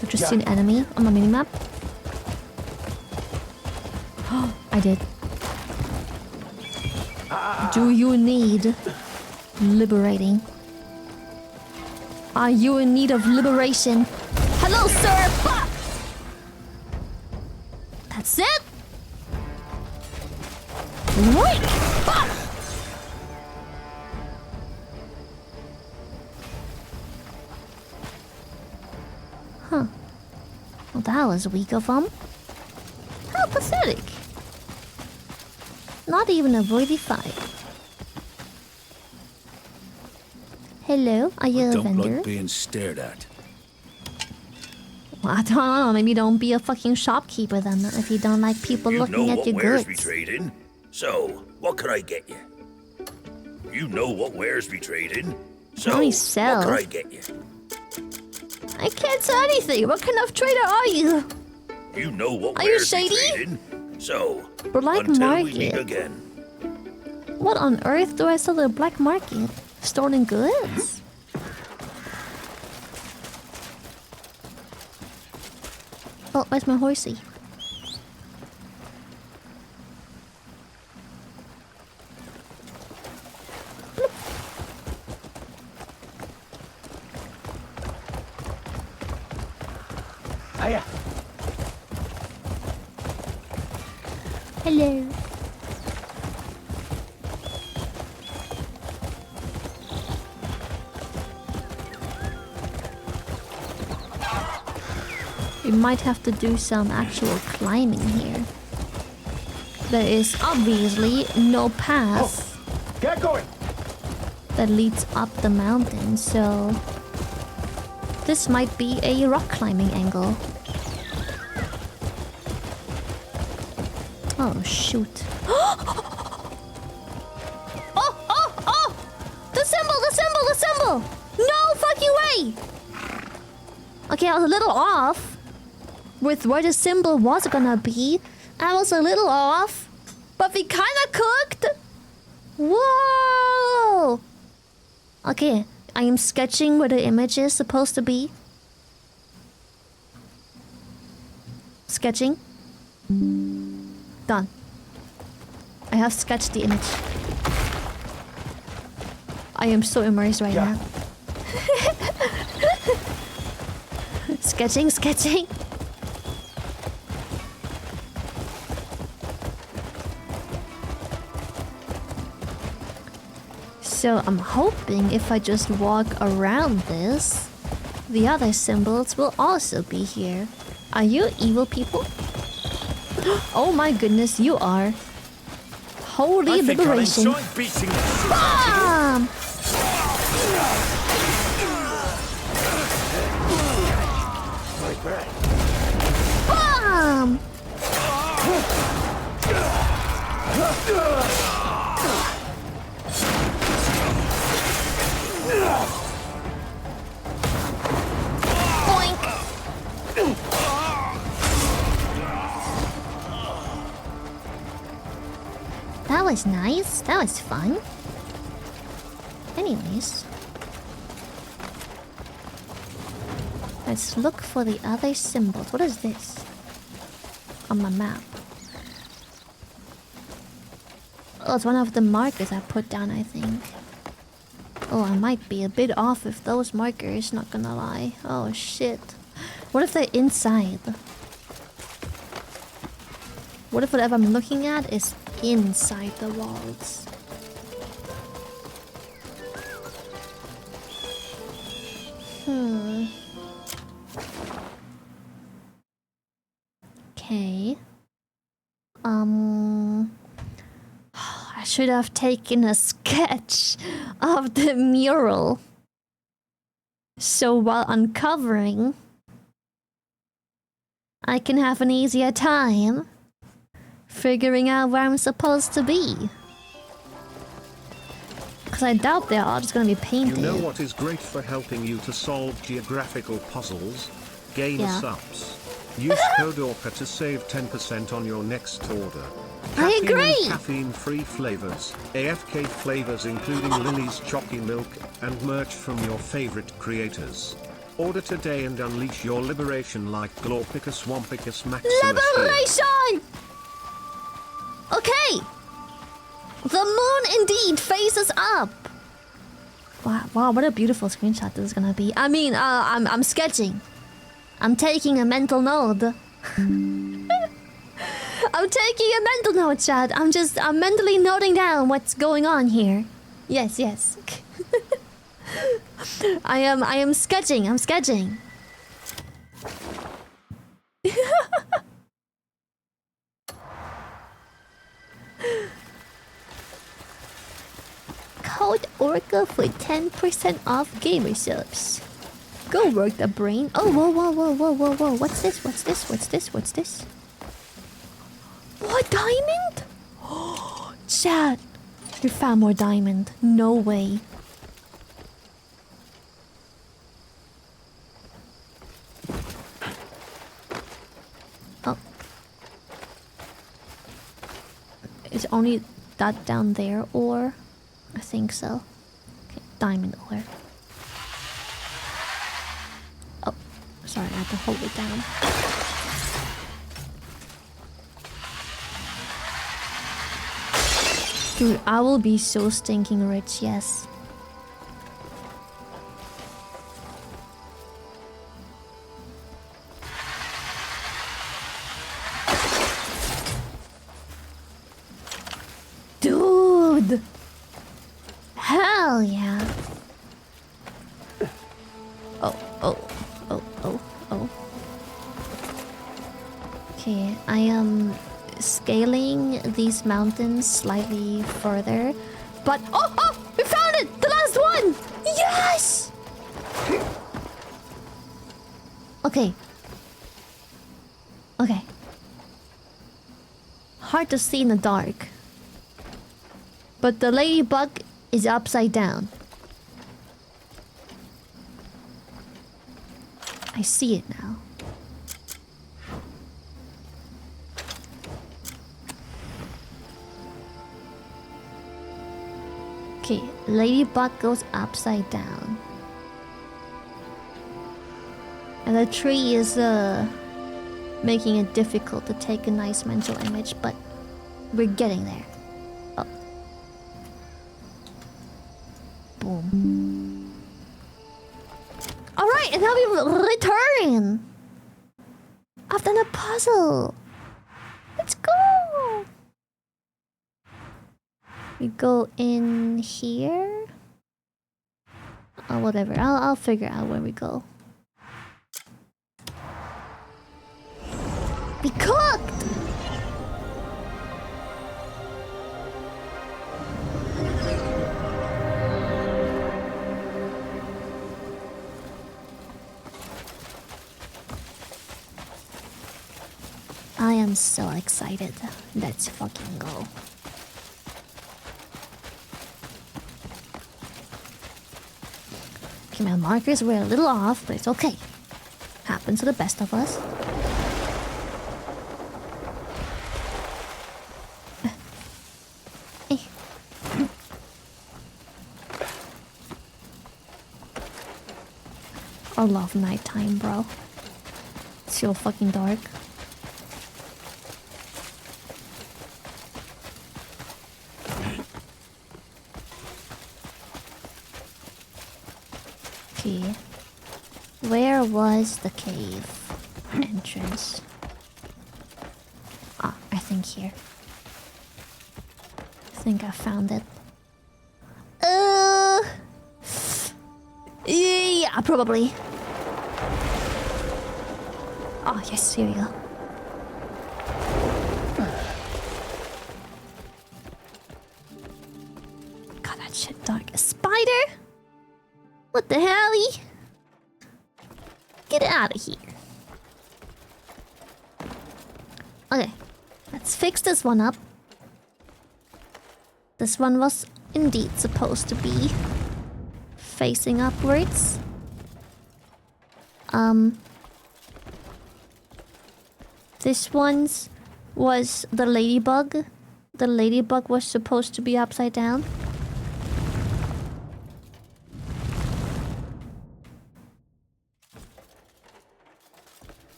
Did you see an enemy on my minimap? Oh, I did. Do you need liberating? Are you in need of liberation? Hello, sir! Bah! That's it? Wait! Bah! Huh. Well, that was weak of him. How pathetic. Not even a worthy fight. Hello, are you a vendor? Don't like being stared at. Well, I don't know, maybe don't be a fucking shopkeeper then, if you don't like people looking at your goods. We trade in. So, what can I get you? You know what wares we trade in. So, Only sell. what can I get you? I can't sell anything. What kind of trader are you? You know what Are you wares shady? we trade in. So, Black until we meet market. again. What on earth do I sell at a black market? Stolen goods? Oh, where's my horsey? Hiya. Hello. We might have to do some actual climbing here. There is obviously no path Get going. that leads up the mountain, so this might be a rock climbing angle. Oh shoot. Oh! The symbol! No fucking way! Okay, I was a little off with where the symbol was gonna be. I was a little off, but we kinda cooked. Whoa! Okay, I am sketching where the image is supposed to be. Sketching. Done. I have sketched the image. I am so immersed right now. Sketching. So I'm hoping if I just walk around this, the other symbols will also be here. Are you evil people? Oh my goodness, you are. Holy liberation. Bam! Bam! That was nice. That was fun. Anyways. Let's look for the other symbols. What is this? On my map. Oh, it's one of the markers I put down, I think. Oh, I might be a bit off with those markers, not gonna lie. Oh, shit. What if they're inside? What if whatever I'm looking at is inside the walls? Okay. I should have taken a sketch of the mural. So while uncovering, I can have an easier time figuring out where I'm supposed to be. Because I doubt they're all just gonna be painted. You know what is great for helping you to solve geographical puzzles? Gamersupps. Use code Orca to save 10% on your next order. I agree! Caffeine-free flavors, AFK flavors including Lily's Chalky Milk, and merch from your favorite creators. Order today and unleash your liberation like Glorpicus Wampicus Maximus. Liberation! Okay! The moon indeed faces up! Wow, what a beautiful screenshot this is gonna be. I mean, I'm sketching. I'm taking a mental note. I'm taking a mental note, chat. I'm mentally noting down what's going on here. Yes. I am sketching. I'm sketching. Code Orca for 10% off Gamersupps. Go work the brain. Oh, whoa. What's this? What, diamond? Oh, chat. You found more diamond. No way. Oh. Is only that down there, or? I think so. Okay, diamond ore. Oh, sorry, I have to hold it down. Dude, I will be so stinking rich, yes. Hell yeah. Oh, oh, oh, oh, oh. Okay, I am scaling these mountains slightly further. But, oh, oh, we found it! The last one! Yes! Okay. Okay. Hard to see in the dark. But the ladybug is upside down. I see it now. Okay, ladybug goes upside down. And the tree is making it difficult to take a nice mental image, but we're getting there. Oh. Boom. Alright, and now we return! I've done a puzzle! Let's go! We go in here? Oh, whatever. I'll figure out where we go. We cooked! I am so excited. Let's fucking go. Okay, my markers were a little off, but it's okay. Happens to the best of us. I love nighttime, bro. It's so fucking dark. Okay. Where was the cave entrance? Ah, I think here. I think I found it. Yeah, probably. Oh, yes, here we go. God, that shit dark. A spider? What the hell-y? Get out of here. Okay, let's fix this one up. This one was indeed supposed to be facing upwards. This one's was the ladybug. The ladybug was supposed to be upside down.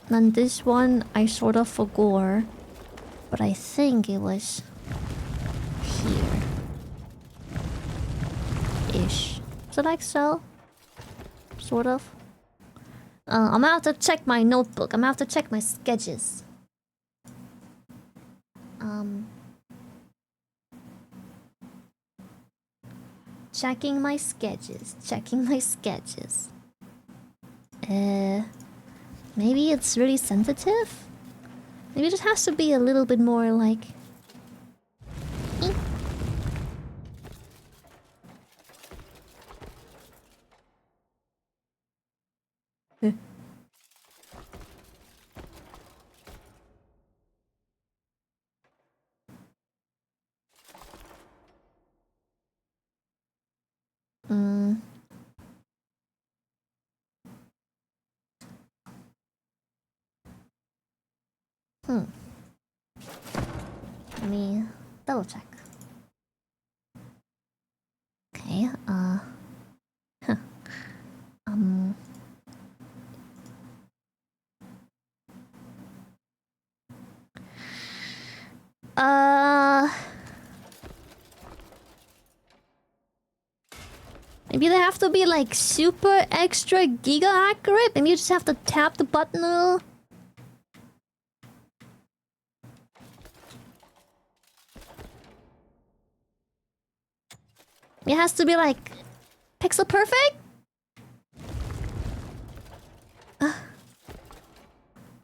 And this one I sort of forgot, but I think it was here. Ish. Is it like so? Sort of. I'm gonna have to check my notebook. I'm gonna have to check my sketches. Checking my sketches. Checking my sketches. Maybe it's really sensitive? Maybe it just has to be a little bit more like... Let me double check. Okay, maybe they have to be like super extra giga accurate. Maybe you just have to tap the button a little. It has to be like pixel perfect.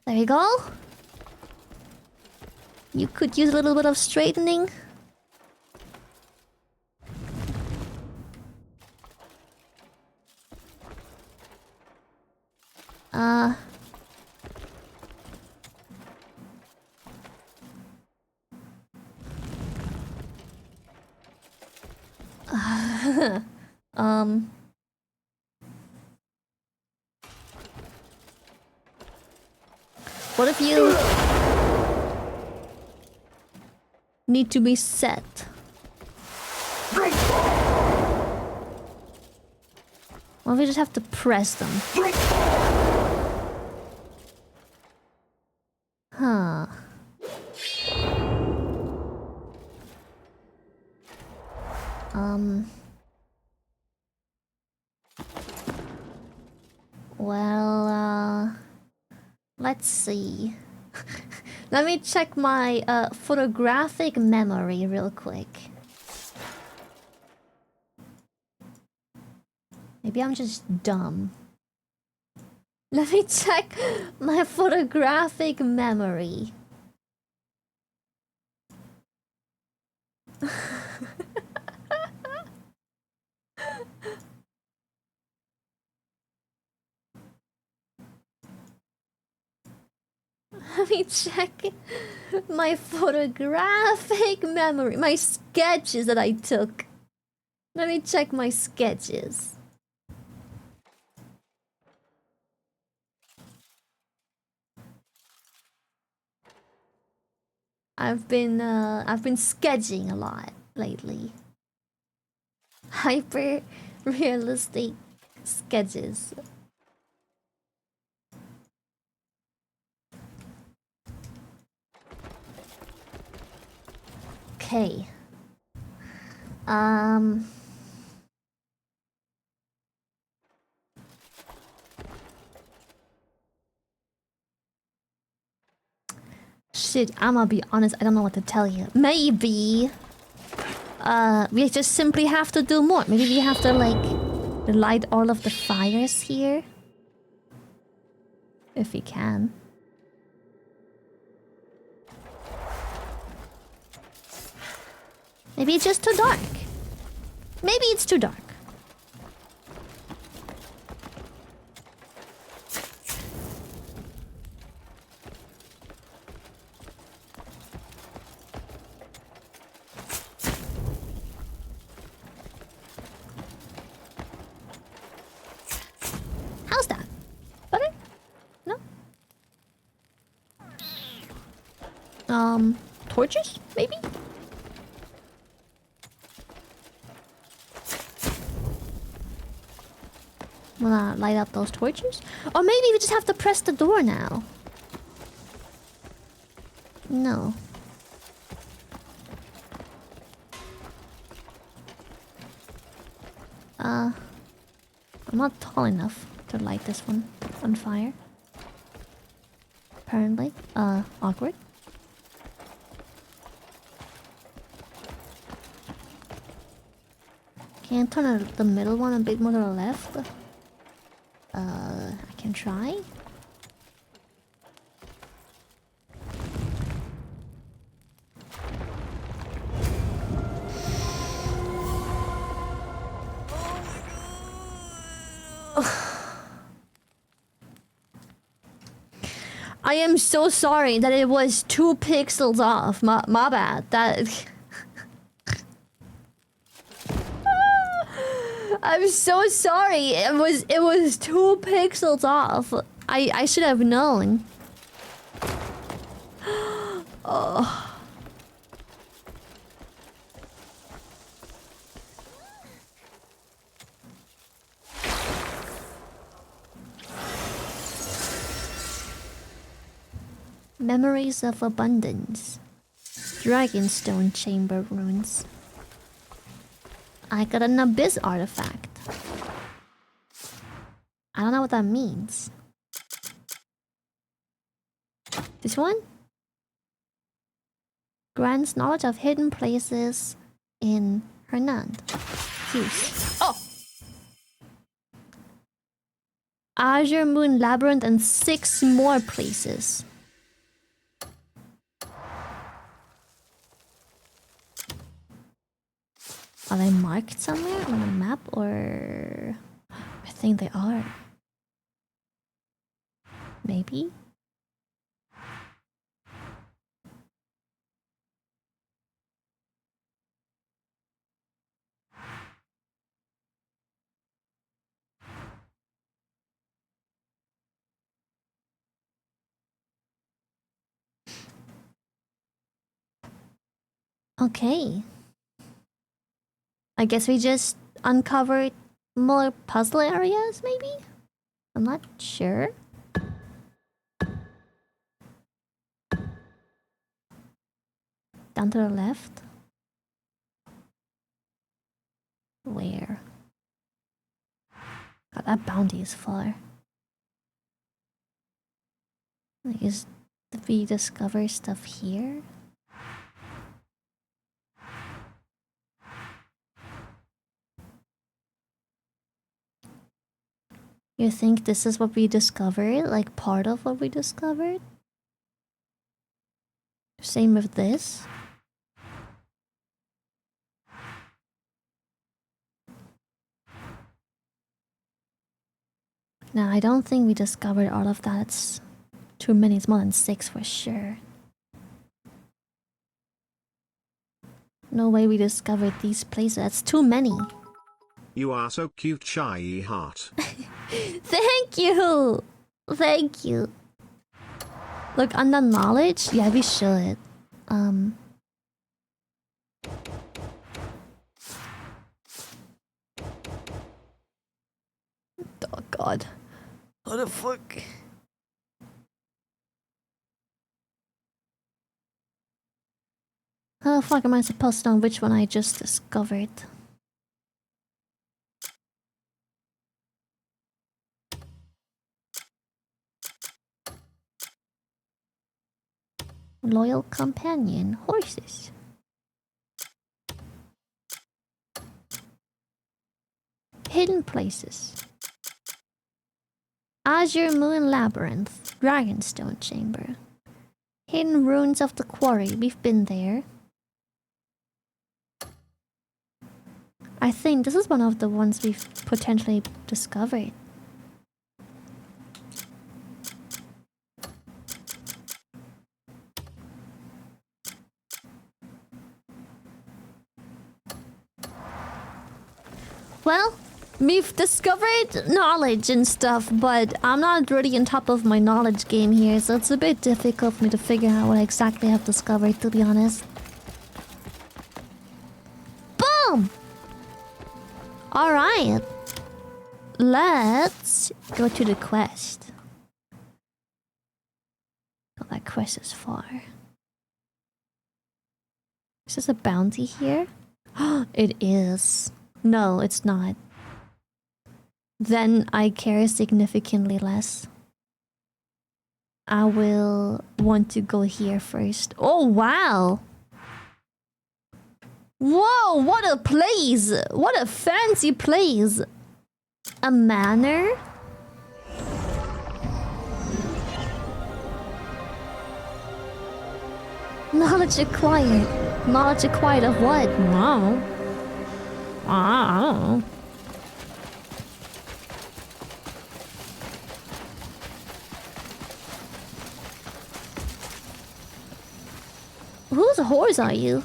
There you go. You could use a little bit of straightening. What if you need to be set? Well, we just have to press them. Huh. Well, let's see. Let me check my photographic memory real quick. Maybe I'm just dumb. Let me check my photographic memory. Let me check my photographic memory. My sketches that I took. Let me check my sketches. I've been sketching a lot lately. Hyper realistic sketches. Okay. Shit, I'm gonna be honest, I don't know what to tell you. Maybe we just simply have to do more. Maybe we have to like light all of the fires here. If we can. Maybe it's just too dark. Maybe it's too dark. How's that? Better? No? Torches? Maybe? Wanna light up those torches? Or maybe we just have to press the door now. No. I'm not tall enough to light this one on fire. Apparently. Awkward. Can I turn the middle one a bit more to the left? I can try. I am so sorry that it was 2 pixels off. My bad. That I'm so sorry. It was 2 pixels off. I should have known. Oh. Memories of Abundance. Dragonstone Chamber Runes. I got an Abyss artifact. I don't know what that means. This one? Grants knowledge of hidden places in Hernand. excuse. Oh! Azure Moon Labyrinth and 6 more places. Are they marked somewhere on the map, or... I think they are. Maybe? Okay. I guess we just uncovered more puzzle areas, maybe? I'm not sure. Down to the left? Where? God, that bounty is far. Like, is did we discover stuff here? You think this is what we discovered? Like part of what we discovered? Same with this? No, I don't think we discovered all of that. It's too many. It's more than 6 for sure. No way we discovered these places. That's too many. You are so cute, shy heart. Thank you! Thank you. Look, under knowledge? Yeah, we should. Oh god. What the fuck? How the fuck am I supposed to know which one I just discovered? Loyal companion, horses. Hidden places. Azure Moon Labyrinth, Dragonstone Chamber. Hidden ruins of the quarry, we've been there. I think this is one of the ones we've potentially discovered. Well, we've discovered knowledge and stuff, but I'm not really on top of my knowledge game here, so it's a bit difficult for me to figure out what exactly I've discovered, to be honest. Boom! Alright. Let's go to the quest. Oh, that quest is far. Is this a bounty here? It is. No, it's not. Then I care significantly less. I will want to go here first. Oh, wow! Whoa, what a place! What a fancy place! A manor? Knowledge acquired. Knowledge acquired of what? Wow. I don't know. Whose horse are you?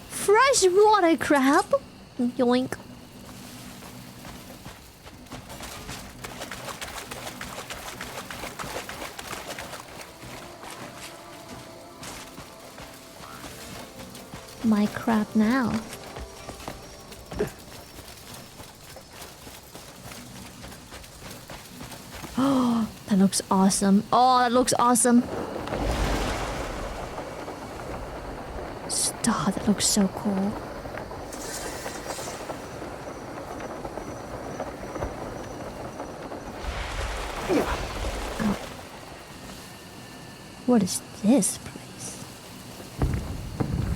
Freshwater crab? Yoink. My crab now. Oh, that looks awesome. Oh, that looks awesome. Stop, that looks so cool. Oh. What is this place?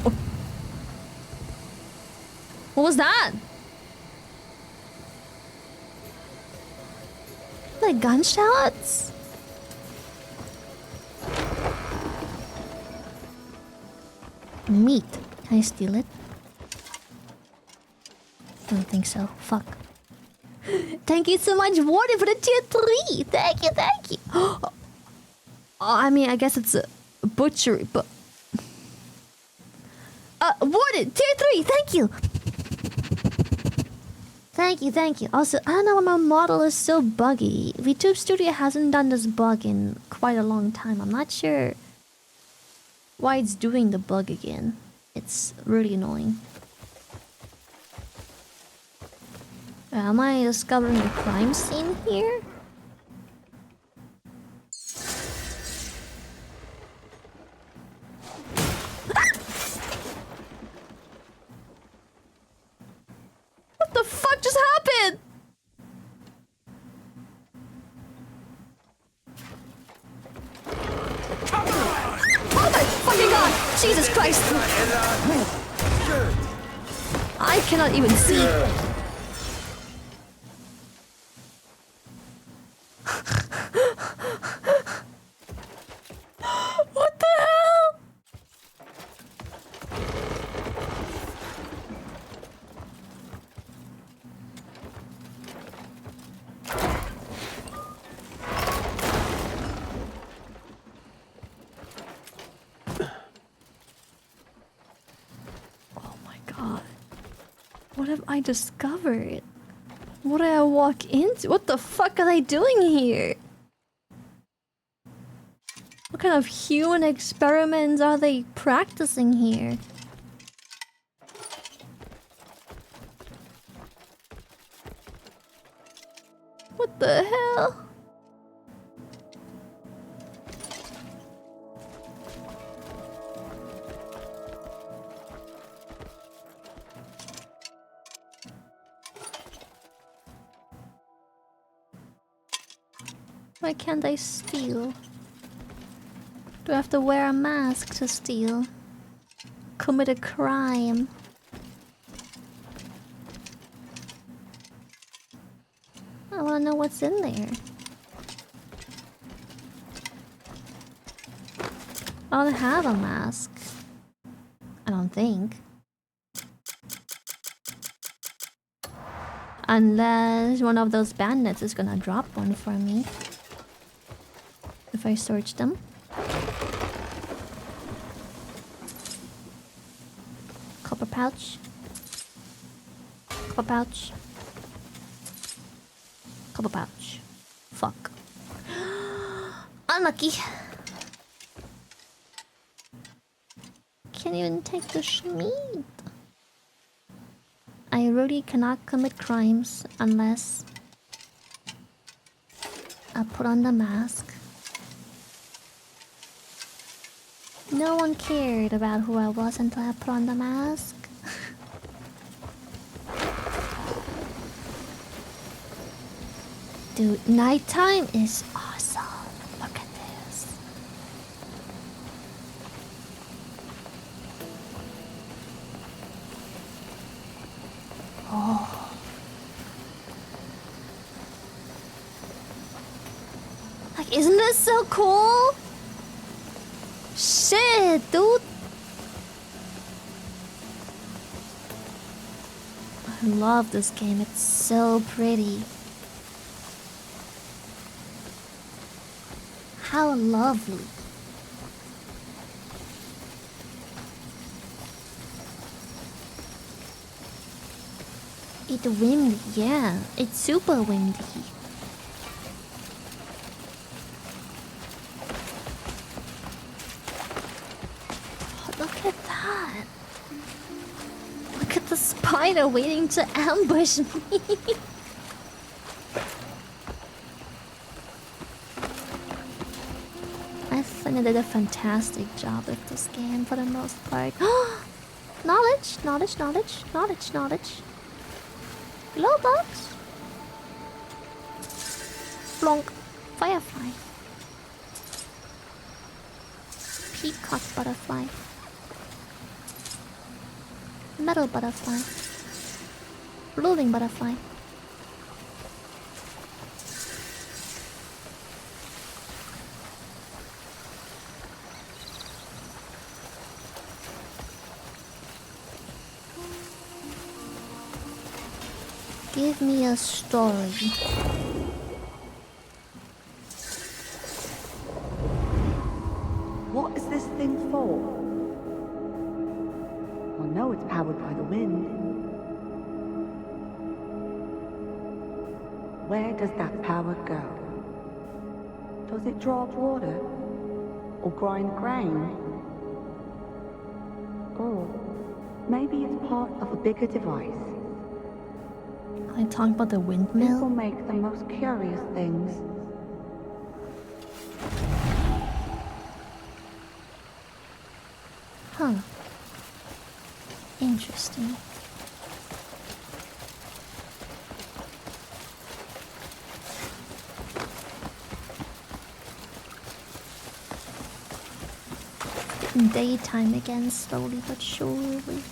Oh. What was that? Like gunshots? Meat. Can I steal it? Don't think so. Fuck. Thank you so much, Warden, for the tier 3. Thank you, thank you. Oh, I mean, I guess it's a butchery, but... Warden, tier 3, thank you. Thank you, thank you. Also, I don't know why my model is so buggy. VTube Studio hasn't done this bug in quite a long time. I'm not sure why it's doing the bug again. It's really annoying. Am I discovering a crime scene here? What the fuck just happened? Oh my fucking god! Jesus Christ! I cannot even see. What the hell? Oh my god. What have I discovered? What did I walk into? What the fuck are they doing here? What kind of human experiments are they practicing here? What the hell? Why can't I steal? Do I have to wear a mask to steal? Commit a crime? I wanna know what's in there. I don't have a mask. I don't think. Unless one of those bandits is gonna drop one for me. If I search them. Copper pouch. Copper pouch. Copper pouch. Fuck. Unlucky. Can't even take the schmeat. I really cannot commit crimes unless I put on the mask. No one cared about who I was until I put on the mask. Dude, nighttime is awesome. Look at this. Oh. Like, isn't this so cool? Shit, dude. I love this game. It's so pretty. How lovely. It's windy, yeah. It's super windy. Oh, look at that. Look at the spider waiting to ambush me. I think I did a fantastic job with this game for the most part. Knowledge, knowledge, knowledge, knowledge, knowledge. Glow box. Blonk. Firefly. Peacock butterfly. Metal butterfly. Floating butterfly. Give me a story. What is this thing for? I know it's powered by the wind. Where does that power go? Does it draw water? Or grind grain? Or maybe it's part of a bigger device. I talk about the windmill. People make the most curious things. Huh. Interesting. Daytime again, slowly but surely.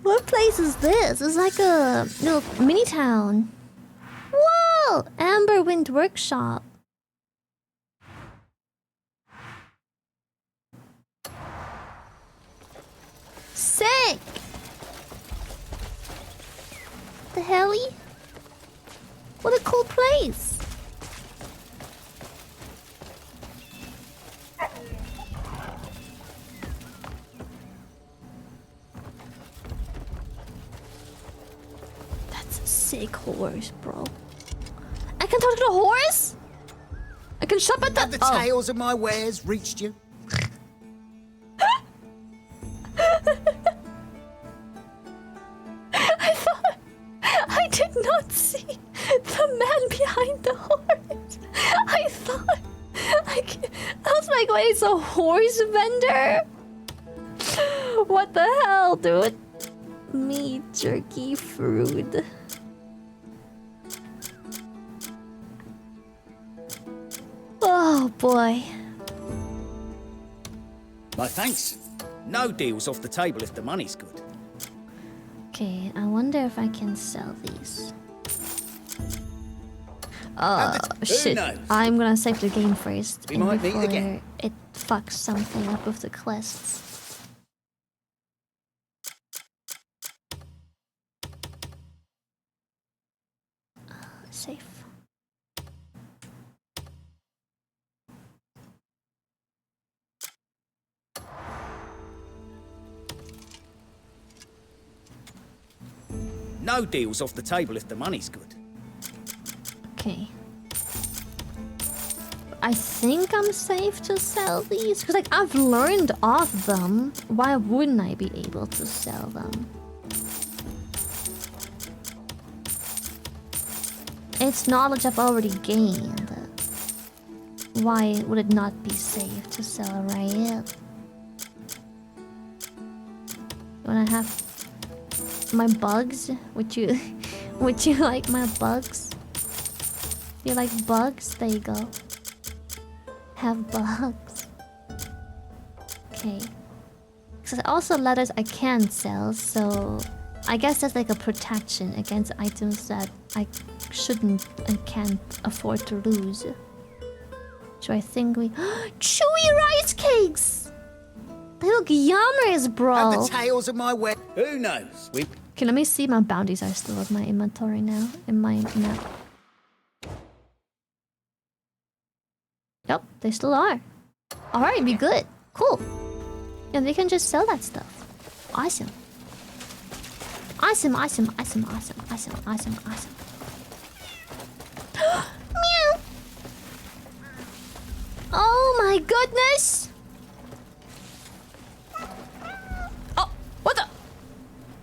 What place is this? It's like a little mini town. Whoa! Amberwind Workshop. Sick! The helly? What a cool place! That's a sick horse, bro. I can talk to the horse? I can shop at the... Have the tales of my wares reached you? I did not see the man behind the horse. I thought... I was like, wait, it's a horse vendor? What the hell, dude? Meat, jerky, fruit. Oh, boy. My thanks. No deals off the table if the money's good. Okay, I wonder if I can sell these. Who Shit. knows? I'm gonna save the game first. We might meet before again. it fucks something up with the quests. Safe. No deals off the table if the money's good. Okay. I think I'm safe to sell these because, like, I've learned of them. Why wouldn't I be able to sell them? It's knowledge I've already gained. Why would it not be safe to sell, right? When I have my bugs, would you like my bugs? You like bugs? There you go. Have bugs. Okay. So also letters I can sell, so I guess that's like a protection against items that I shouldn't and can't afford to lose. So I think we... Chewy rice cakes! They look yummers, bro! Have the tales of my ware. Who knows? We... Okay, let me see. My bounties are still in my inventory now. In my map. Yep, they still are. Alright, be good. Cool. And we can just sell that stuff. Awesome. Awesome, awesome, awesome, awesome, awesome, awesome, awesome. Meow! Oh my goodness! Oh, what the?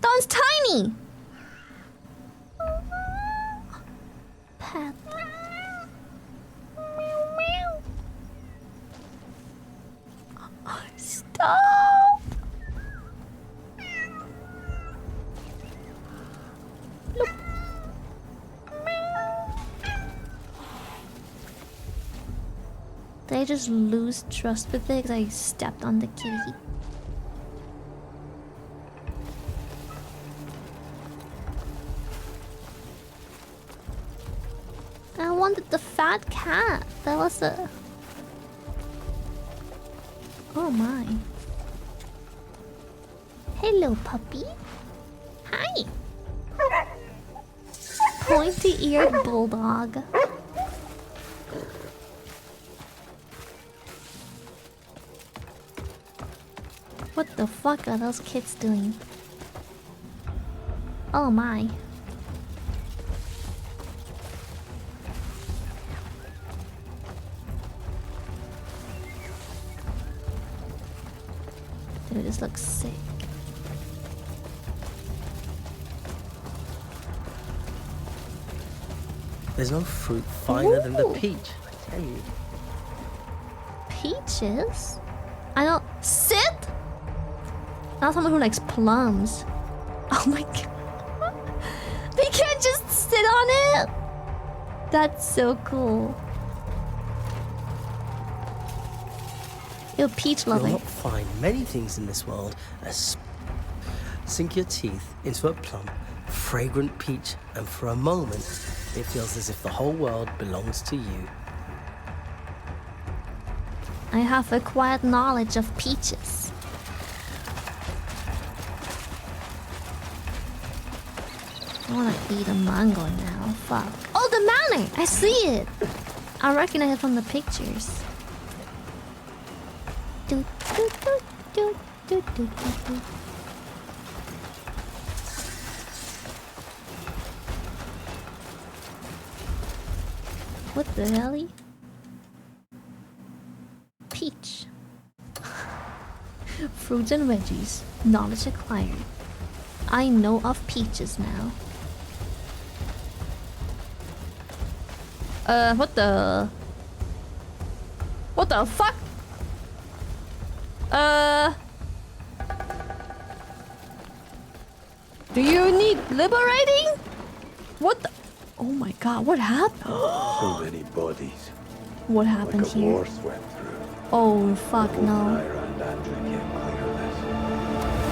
That one's tiny! Pet. Stop! Look. Did I just lose trust with it because I stepped on the kitty? I wanted the fat cat. That was a... Oh my. Hello, puppy. Hi. Pointy-eared bulldog. What the fuck are those kids doing? Oh my. Dude, this looks sick. There's no fruit finer than the peach, I tell you. Peaches? I don't... Sit? Not someone who likes plums. Oh my god. They can't just sit on it? That's so cool. You're peach lover. You'll not find many things in this world as... Sink your teeth into a plump, fragrant peach, and for a moment, it feels as if the whole world belongs to you. I have acquired knowledge of peaches. I wanna eat a mango now. Fuck. Oh, the manor! I see it! I recognize it from the pictures. Do, do, do, do, do, do, do. What the hell? Peach. Fruits and veggies. Knowledge acquired. I know of peaches now. What the... What the fuck? Do you need liberating? What the... Oh my god, what happened? So many bodies. What happened like a here? war swept through. Oh fuck no. Myra and Andrew can't clear this.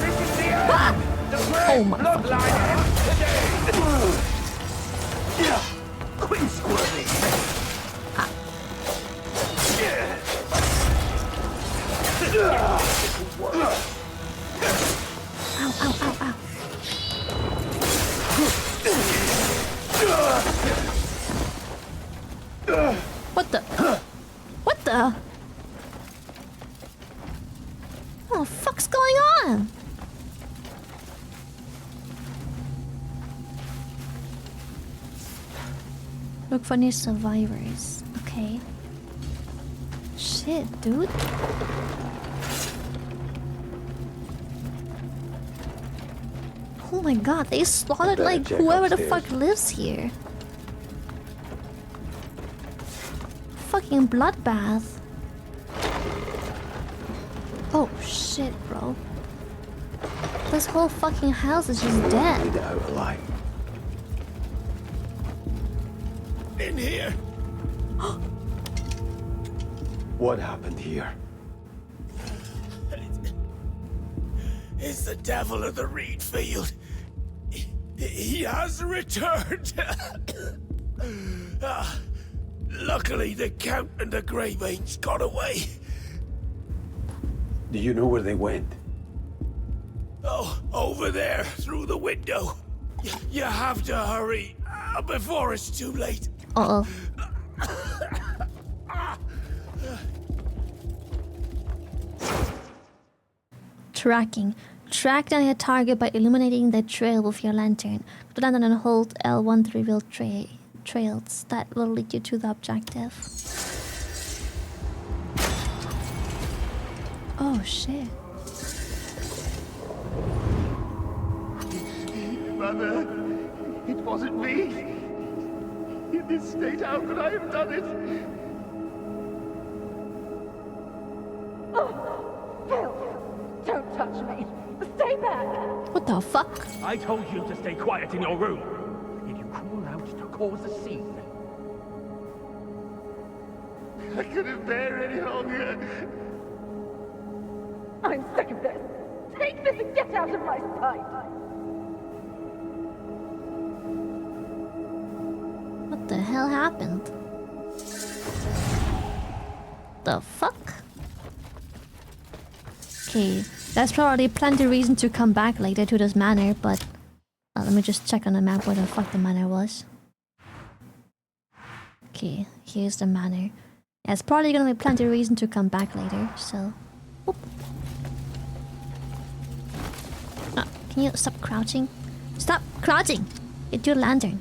This is the end! Ah! The great Oh my bloodline ends today! Quit squirming! Ow, ow, ow, ow. What the? What the? What the fuck's going on? Look for new survivors. Okay. Shit, dude. Oh my god, they slaughtered like whoever the fuck lives here. Fucking bloodbath. Oh shit, bro. This whole fucking house is just dead. Made it out alive. In here! What happened here? It's the devil of the reed field. He has returned. Luckily, the Count and the Greyveins got away. Do you know where they went? Oh, over there, through the window. You have to hurry before it's too late. Uh-oh. Tracking. Track down your target by illuminating the trail with your lantern. Put down and hold L1 to reveal trails that will lead you to the objective. Oh shit. Mother, it wasn't me. In this state, how could I have done it? Don't touch me! Stay back! What the fuck? I told you to stay quiet in your room. Did you crawl out to cause a scene? I couldn't bear any longer. I'm sick of this. Take this and get out of my sight. What the hell happened? The fuck? Okay, that's probably plenty of reason to come back later to this manor, but let me just check on the map where the fuck the manor was. Okay, here's the manor. Yeah, it's probably gonna be plenty of reason to come back later, so... Whoop. Ah, can you stop crouching? Stop crouching! Get your lantern.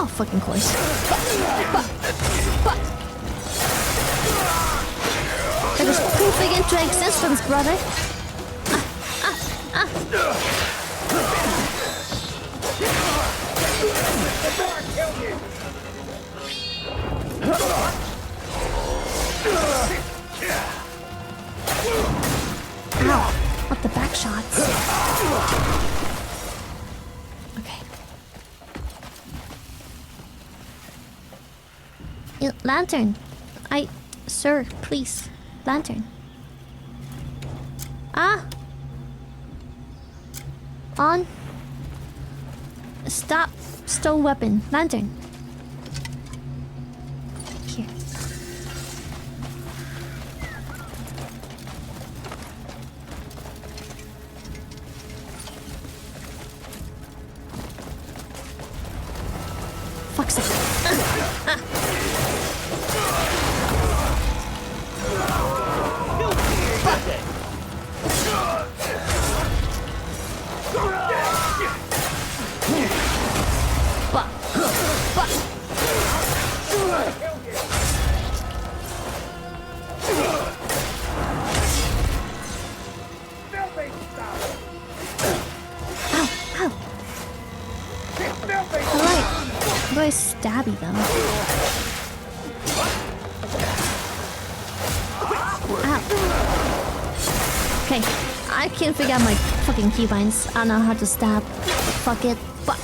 Oh, fucking course. That is pooping into existence, brother. Ow, what the back shots. Lantern. Sir, please. Lantern. Ah! On. Stop. Stone weapon. Lantern. Here. Fuck's sake. Very stabby though. Ow. Okay, I can't figure out my fucking keybinds. I don't know how to stab. Fuck it. But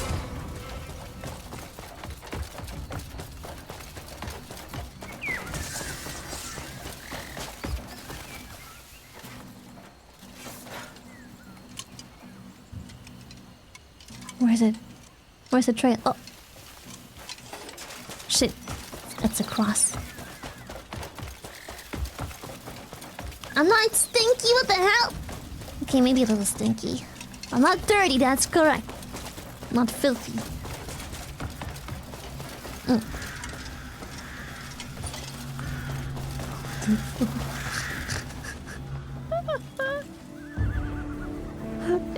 where is it? Where's the trail? Oh. Shit. That's a cross. I'm not stinky, what the hell? Okay, maybe a little stinky. I'm not dirty, that's correct. Not filthy.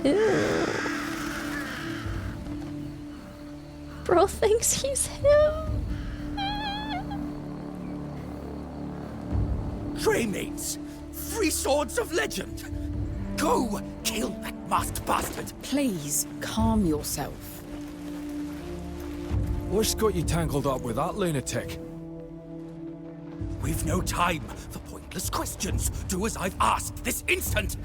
Ew. Bro thinks he's him. Traymates! Three swords of legend! Go! Kill that masked bastard! Please, calm yourself. What's got you tangled up with that lunatic? We've no time for pointless questions. Do as I've asked this instant!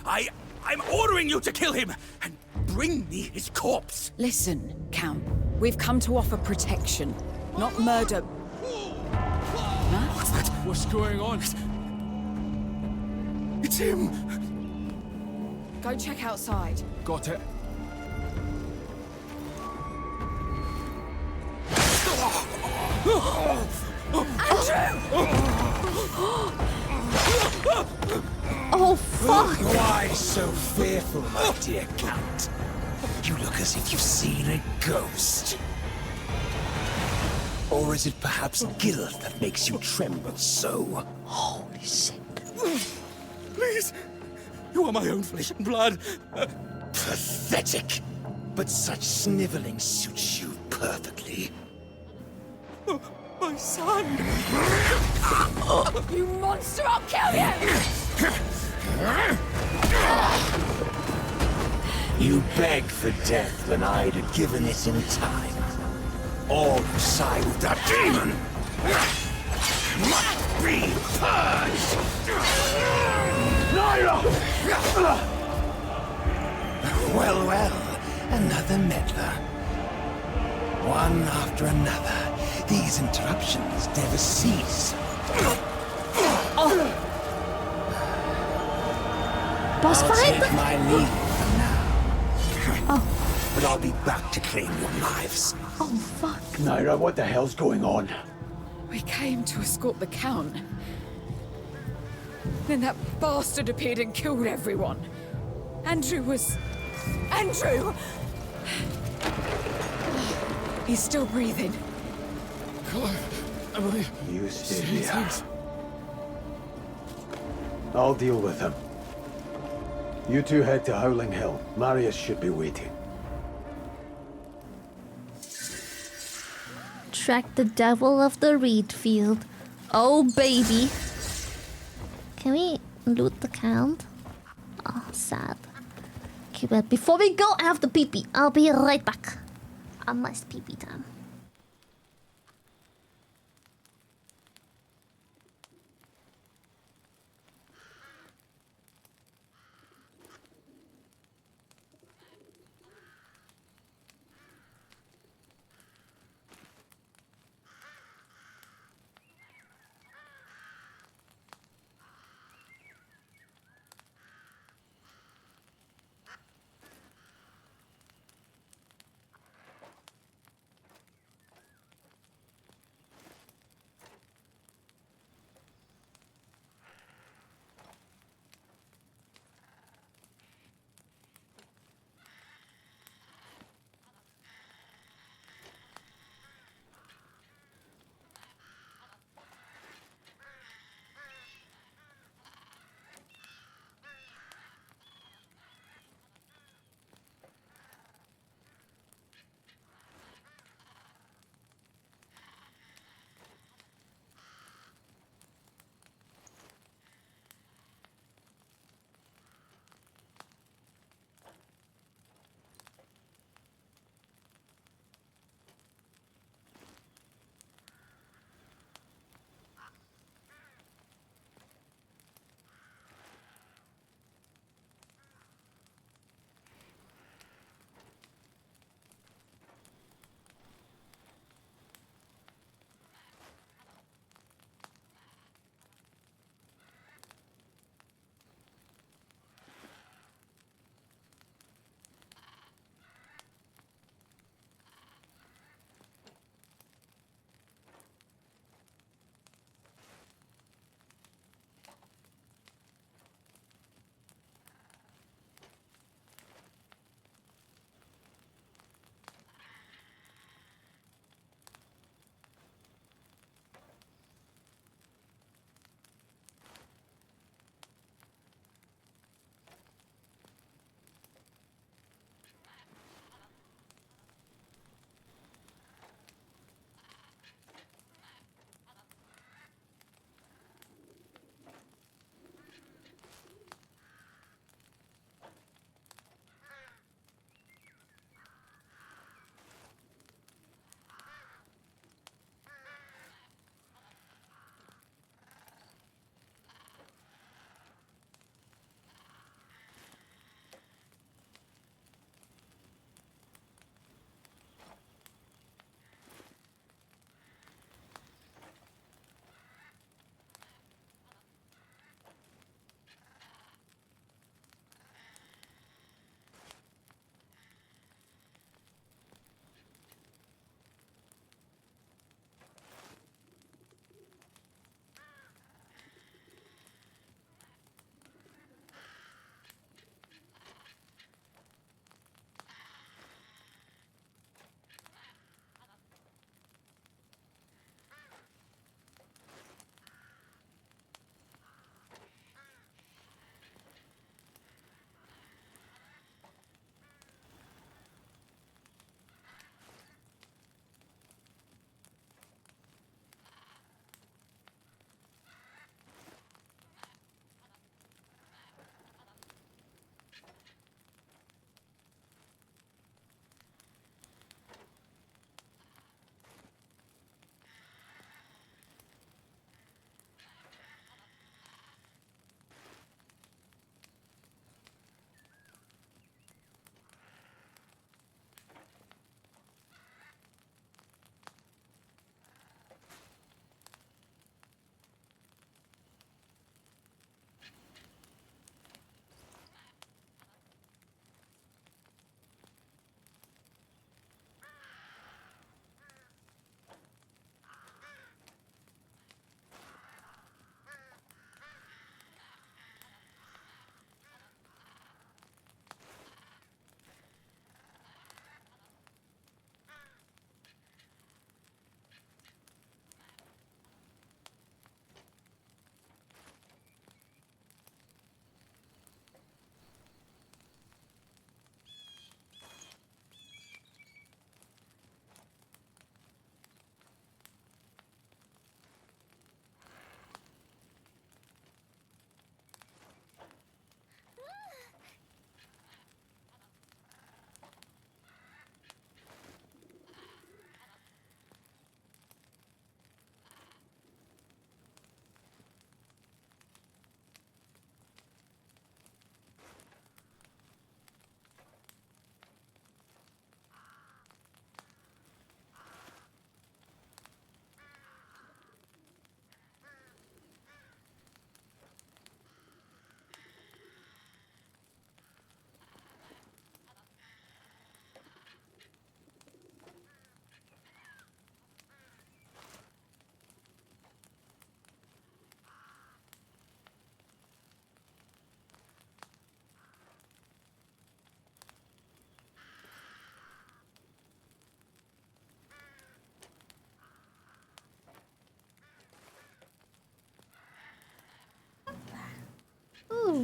I'm ordering you to kill him and bring me his corpse! Listen, Count. We've come to offer protection, not murder. What's that? What's going on? It's him! Go check outside. Got it. Oh, fuck! Why so fearful, my dear Count? You look as if you've seen a ghost. Or is it perhaps guilt that makes you tremble so? Holy shit. Please! You are my own flesh and blood! Pathetic! But such sniveling suits you perfectly. Oh, my son! You monster, I'll kill you! You begged for death when I'd have given it in time. All who side with that demon must be purged! Naira! Well, well, another meddler. One after another, these interruptions never cease. Boss I'll fight? take my leave for now. But I'll be back to claim your lives. Oh, fuck. Naira, what the hell's going on? We came to escort the Count. Then that bastard appeared and killed everyone. Andrew! He's still breathing. You stay here. I'll deal with him. You two head to Howling Hill. Marius should be waiting. Track the devil of the reed field. Oh, baby. Can we loot the Count? Oh, sad. Okay, but before we go, I have to pee-pee. I'll be right back. I must pee-pee time.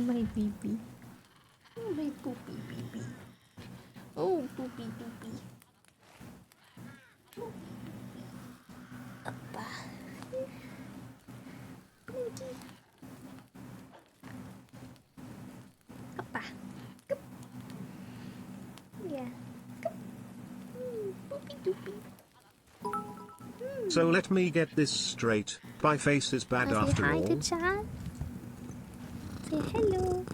my baby. Oh, my poopy baby. Oh, poopy baby. Appa. Appa. Cup. Yeah. Cup. Poopy doopy. So let me get this straight. My face is bad Wanna after say hi all. to chat? Say hello.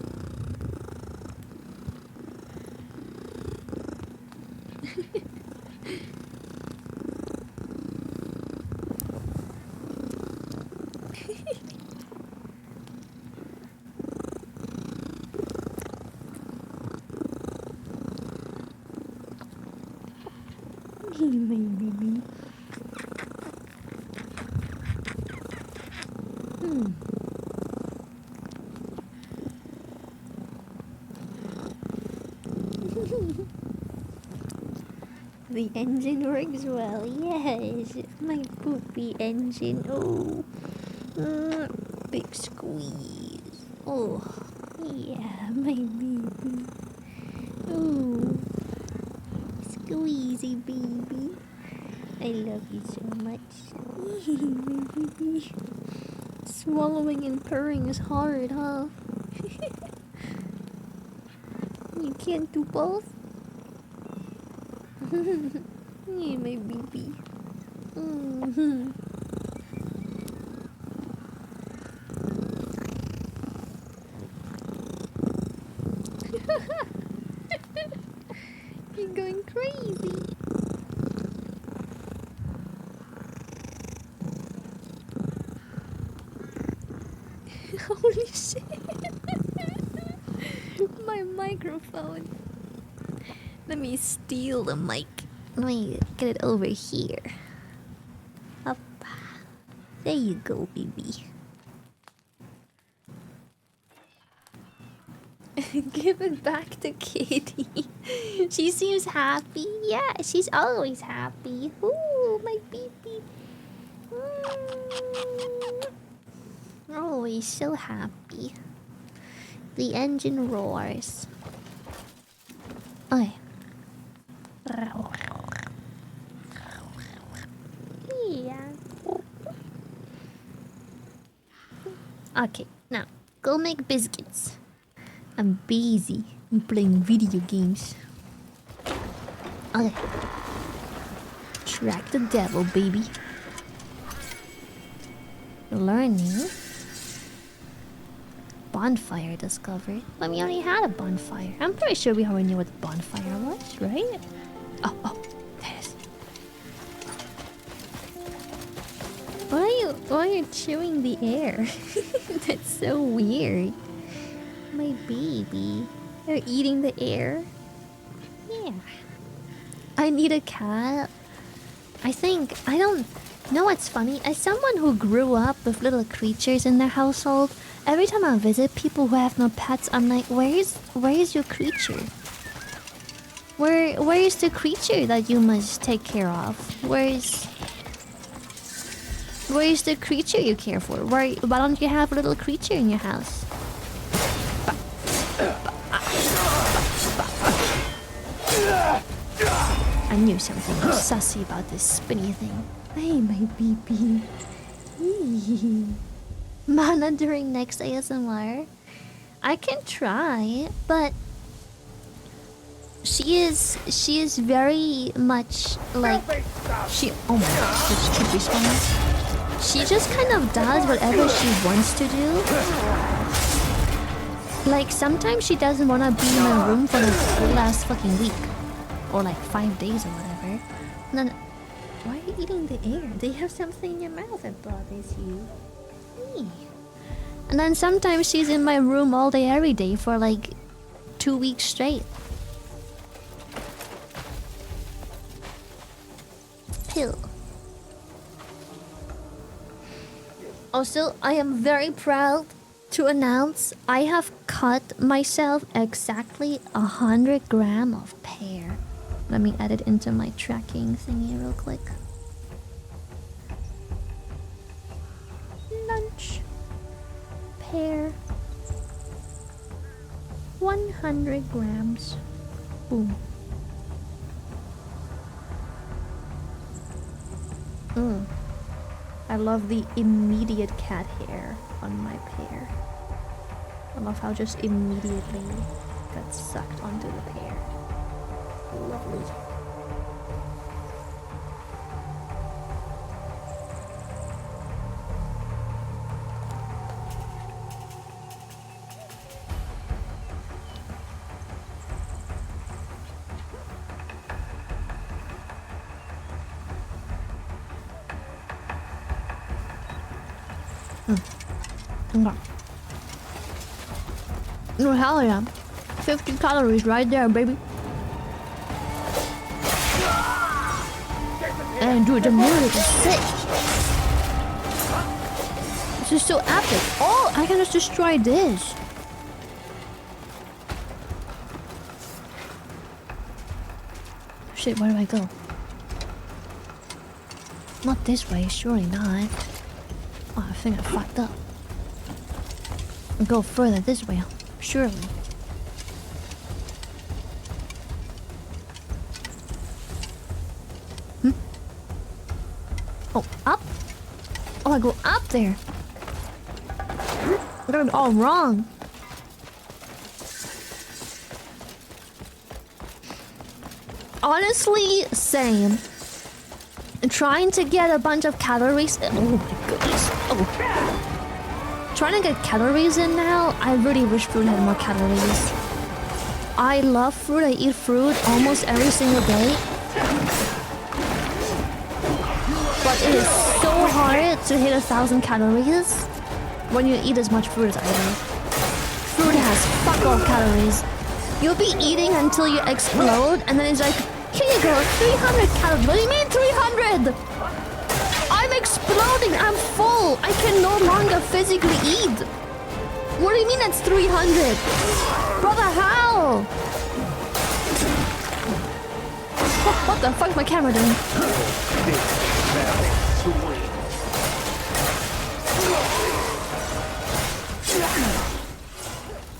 My baby. The engine works well, yes. My poopy engine. Oh, big squeeze. Oh, yeah, my baby. Oh, squeezy baby. I love you so much. My baby. Swallowing and purring is hard, huh? You can't do both? Yeah, my baby. You're going crazy. Holy shit. My microphone. Let me steal the mic. Let me get it over here. Up. There you go, baby. Give it back to Kitty. She seems happy. Yeah, she's always happy. Ooh, my baby. Always so happy. The engine roars. Okay. Yeah. Okay, now go make biscuits. I'm busy. I'm playing video games. Okay. Track the devil, baby. Learning. Bonfire discovered. Well, we already had a bonfire. I'm pretty sure we already knew what the bonfire was, right? Oh, there it is. Why are you chewing the air? That's so weird. My baby. They're eating the air. Yeah. I need a cat. I don't know what's funny. As someone who grew up with little creatures in their household, every time I visit people who have no pets, I'm like, where is your creature? Where is the creature that you must take care of? Where is the creature you care for? Why don't you have a little creature in your house? I knew something was sussy about this spinny thing. Hey, my baby. Mana during next ASMR? I can try, but she is very much like oh my god, she just keep respawning. She just kind of does whatever she wants to do. Like sometimes she doesn't want to be in my room for the whole last fucking week. Or like 5 days or whatever. And then why are you eating the air? Do you have something in your mouth that bothers you? Hey. And then sometimes she's in my room all day every day for like 2 weeks straight. Pill. Also, I am very proud to announce I have cut myself exactly 100 grams of pear. Let me add it into my tracking thingy real quick. Lunch. Pear. 100 grams. Boom. I love the immediate cat hair on my pear. I love how just immediately got sucked onto the pear. Lovely. Okay. Oh, hell yeah. 50 calories right there, baby. And dude, the music is sick. This is so epic. Oh, I can just destroy this. Shit, where do I go? Not this way, surely not. Oh, I think I fucked up. I'll go further this way, surely. Oh, up? Oh, I go up there. I got it all wrong. Honestly, same. Trying to get a bunch of calories. Oh my goodness. Oh. Trying to get calories in now. I really wish fruit had more calories. I love fruit. I eat fruit almost every single day. But it is so hard to hit 1,000 calories when you eat as much fruit as I do. Fruit has fuck all calories. You'll be eating until you explode, and then it's like, here you go, 300 calories. What do you mean 300? I'm exploding. I'm full. I can no longer physically eat. What do you mean that's 300? Brother, how? What the fuck is my camera doing?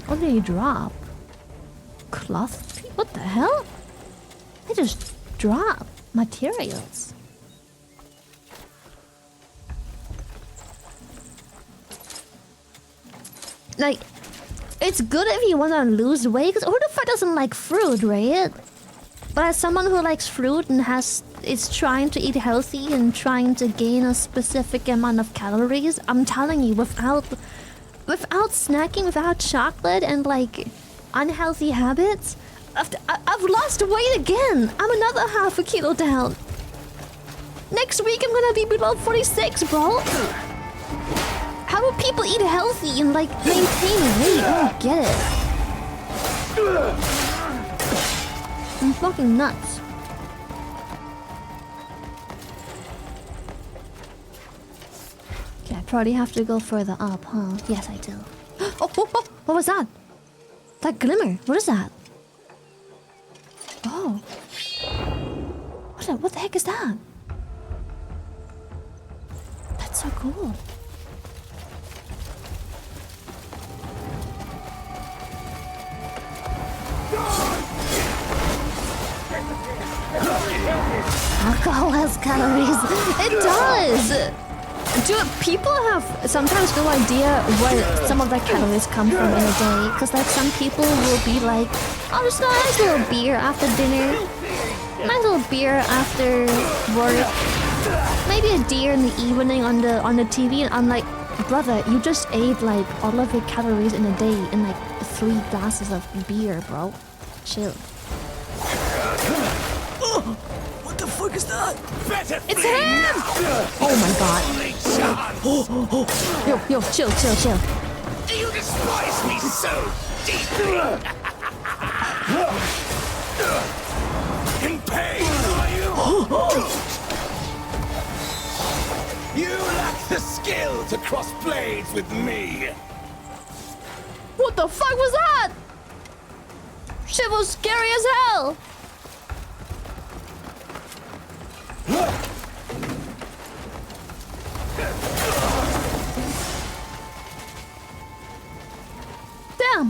What did he drop? Cloth? What the hell? They just drop materials. Like, it's good if you want to lose weight, because who the fuck doesn't like fruit, right? But as someone who likes fruit and is trying to eat healthy and trying to gain a specific amount of calories, I'm telling you, without snacking, without chocolate and like unhealthy habits, I've lost weight again. I'm another half a kilo down. Next week I'm gonna be below 46, bro. How do people eat healthy and like maintain weight? I don't get it. I'm fucking nuts. Okay, I probably have to go further up, huh? Yes, I do. Oh, what was that? That glimmer. What is that? Oh. What the heck is that? That's so cool. Alcohol has calories. It does! Do people have sometimes no idea where some of their calories come from in a day? Because like some people will be like, oh, just a nice little beer after dinner. Nice little beer after work. Maybe a beer in the evening on the TV. And I'm like, brother, you just ate like all of your calories in a day in like 3 glasses of beer, bro. Chill. What the fuck is that? It's him! Oh my god. Yo, chill. Do you despise me so deeply? In pain, are you? You lack the skill to cross blades with me. What the fuck was that? Shit was scary as hell. Damn.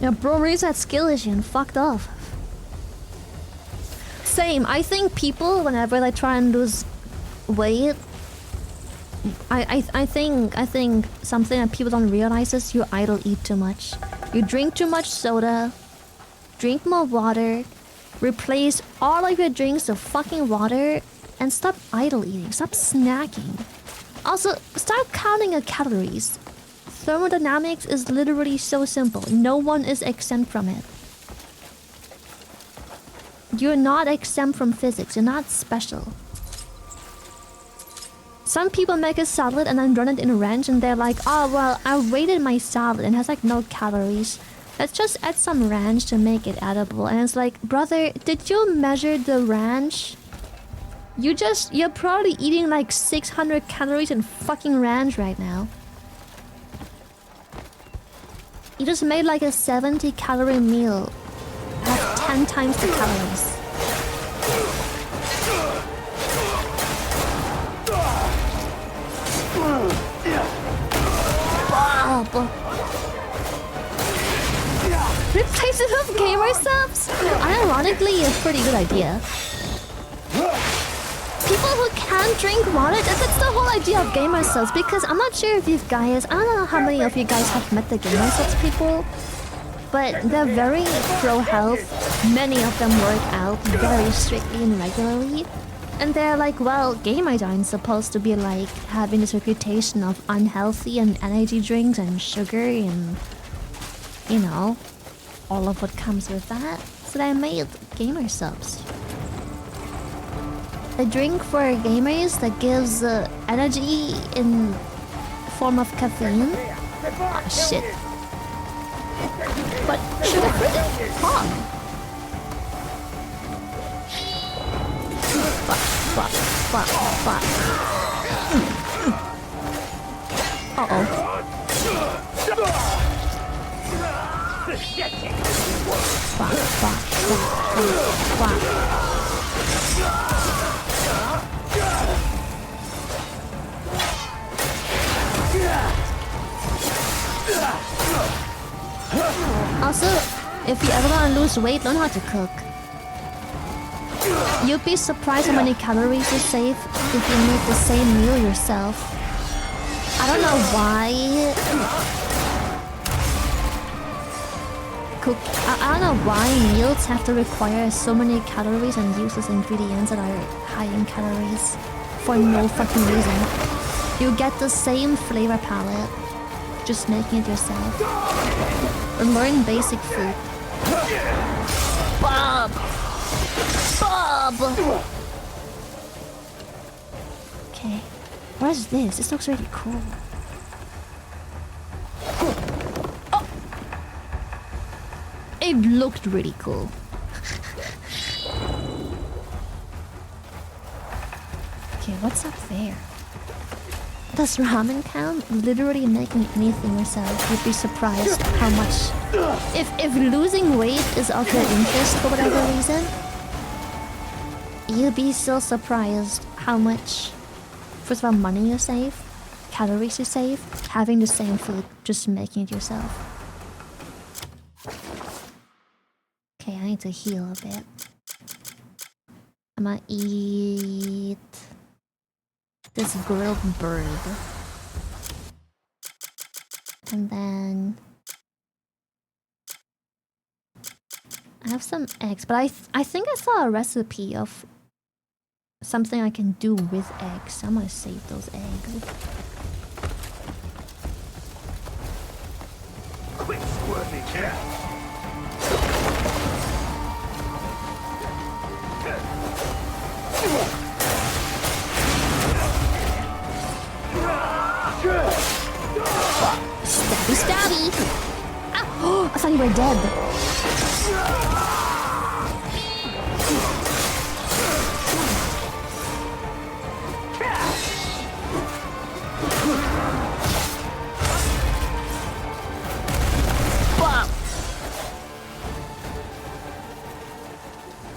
Yeah, bro, raised that skill issue and fucked off. Same. I think people, whenever they try and lose weight, I think something that people don't realize is you idle eat too much. You drink too much soda, drink more water, replace all of your drinks with fucking water, and stop idle eating. Stop snacking. Also, start counting your calories. Thermodynamics is literally so simple. No one is exempt from it. You're not exempt from physics. You're not special. Some people make a salad and then run it in a ranch and they're like, oh, well, I rated my salad and it has like no calories. Let's just add some ranch to make it edible. And it's like, brother, did you measure the ranch? You're probably eating like 600 calories in fucking ranch right now. You just made like a 70 calorie meal. Have 10 times the calories. Bob. Replace it with Gamersupps? Unironically, a pretty good idea. People who can't drink water, that's the whole idea of Gamersupps, because I'm not sure if you guys, I don't know how many of you guys have met the Gamersupps people, but they're very pro-health. Many of them work out very strictly and regularly. And they're like, well, gamers aren't supposed to be like having this reputation of unhealthy and energy drinks and sugar and, you know, all of what comes with that. So they made Gamersupps. A drink for gamers that gives energy in form of caffeine. Oh shit. But sugar-free? Fuck. Fuck. Uh-oh. Fuck. Also, if you ever want to lose weight, learn how to cook. You'd be surprised how many calories you save if you make the same meal yourself. I don't know why. I don't know why meals have to require so many calories and useless ingredients that are high in calories for no fucking reason. You get the same flavor palette, just making it yourself. Or learn basic food. Bob! Okay. What is this? This looks really cool. Oh! It looked really cool. Okay, what's up there? Does ramen count? Literally making anything yourself. You'd be surprised how much... If losing weight is of your interest for whatever reason, you'd be so surprised how much, first of all, money you save, calories you save, having the same food, just making it yourself. Okay, I need to heal a bit. I'm gonna eat this grilled bird. And then I have some eggs, but I think I saw a recipe of something I can do with eggs. I'm gonna save those eggs. Quit squirming, cat. Stabby! Ah! Oh, I thought you were dead.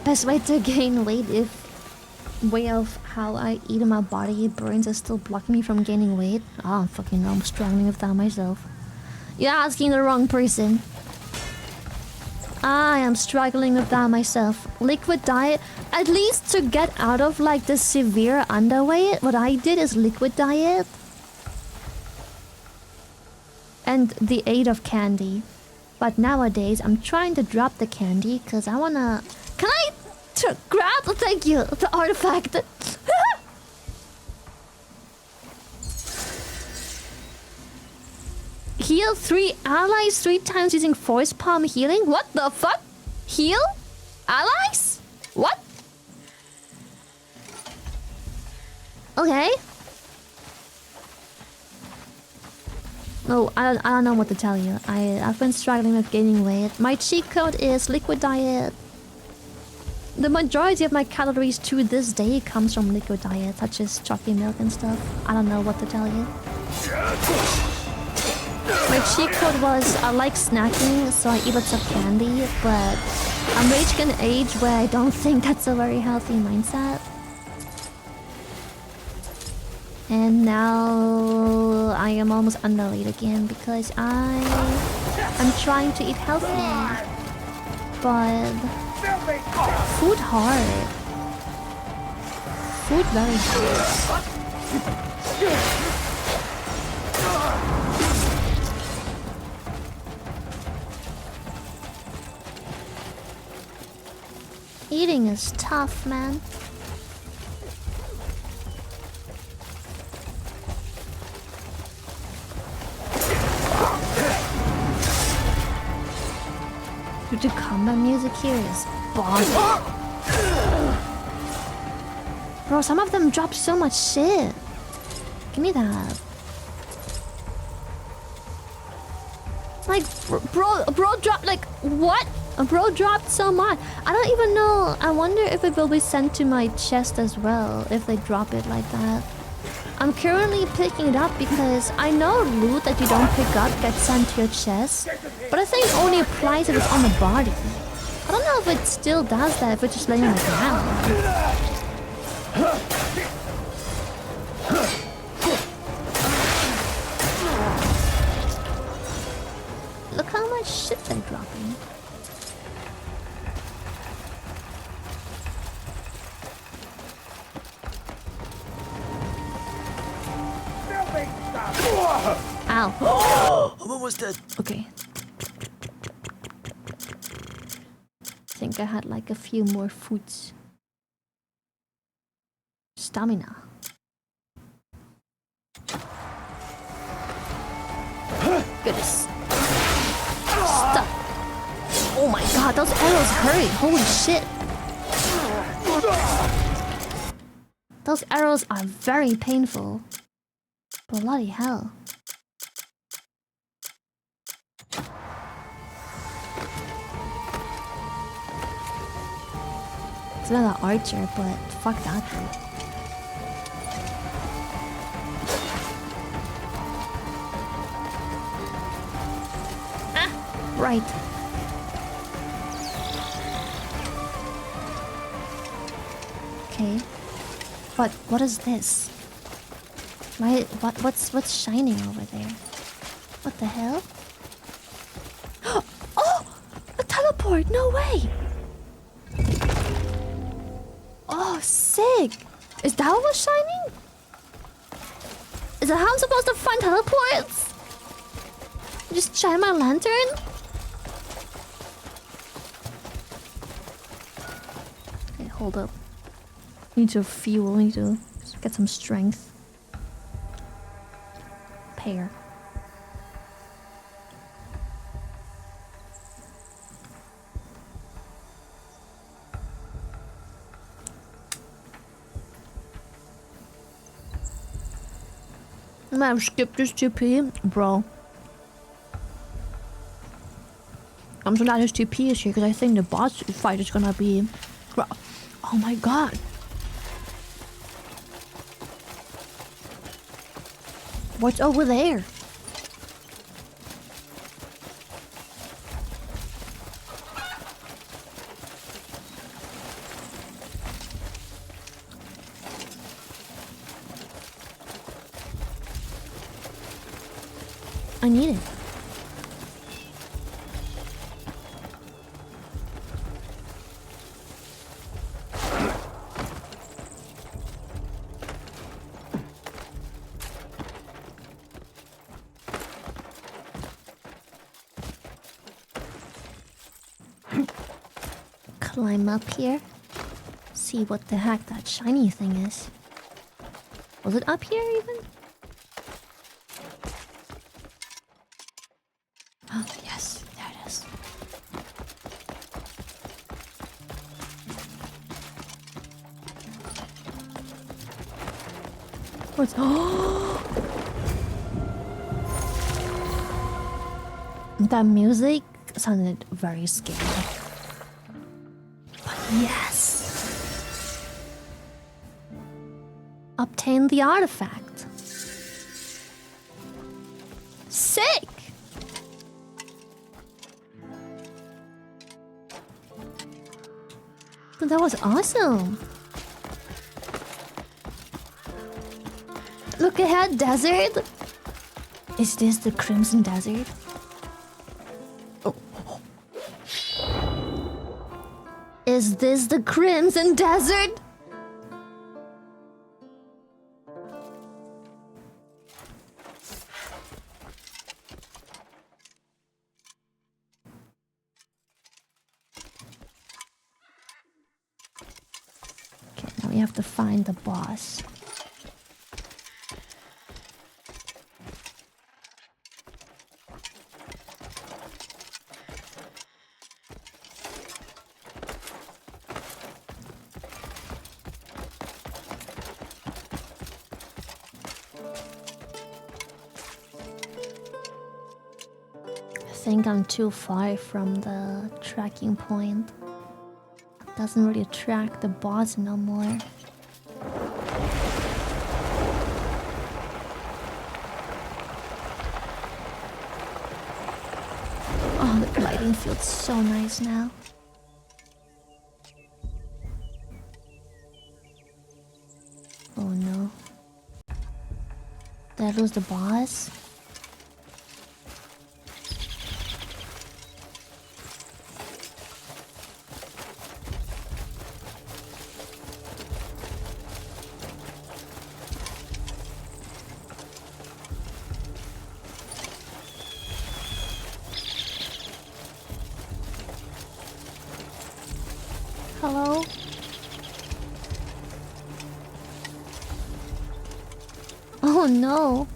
Best way to gain weight if way of how I eat in my body burns is still blocking me from gaining weight. I don't fucking know, I'm struggling with that myself. You're asking the wrong person. I am struggling with that myself. Liquid diet, at least to get out of like the severe underweight, what I did is liquid diet. And the aid of candy. But nowadays, I'm trying to drop the candy because I wanna... Can I grab? Thank you, the artifact. Heal 3 allies 3 times using force palm healing? What the fuck? Heal? Allies? What? Okay. No, I don't know what to tell you. I've been struggling with gaining weight. My cheat code is liquid diet. The majority of my calories to this day comes from liquid diet, such as chocolate milk and stuff. I don't know what to tell you. My cheat code was I like snacking, so I eat lots of candy, but I'm reaching an age where I don't think that's a very healthy mindset. And now I am almost underweight again because I'm trying to eat healthy, but food hard. Food very hard. Eating is tough, man. Dude, the combat music here is bomb. Bro, some of them drop so much shit. Give me that. Like, bro dropped like what? Bro dropped so much. I don't even know. I wonder if it will be sent to my chest as well if they drop it like that. I'm currently picking it up because I know loot that you don't pick up gets sent to your chest, but I think it only applies if it's on the body. I don't know if it still does that if it's just laying on the ground. Look how much shit they're dropping. Ow. I'm almost dead. Okay. I think I had like a few more foods. Stamina. Goodness. Stop. Oh my god, those arrows hurt. Holy shit. Those arrows are very painful. Bloody hell. It's not an archer, but fuck that dude. Ah! Right. Okay. But what is this? Why? What's shining over there? What the hell? Oh! A teleport! No way! Oh, sick! Is that what was shining? Is that how I'm supposed to find teleports? Just shine my lantern? Okay, hold up. Need to fuel, need to get some strength. Pear. I might have skipped this GP, bro. I'm so glad this GP is here because I think the boss fight is gonna be. Oh my god. What's over there? I need it. climb up here. See what the heck that shiny thing is. Was it up here even? Oh, yes, there it is. What's... Oh! That music sounded very scary. But yes! Obtain the artifact. Sick! That was awesome. Look ahead, desert. Is this the Crimson Desert? Oh. Is this the Crimson Desert? Okay, now we have to find the boss. I think I'm too far from the tracking point. It doesn't really track the boss no more. Oh, the lighting feels so nice now. Oh no. Did I lose the boss? Hello? Oh no.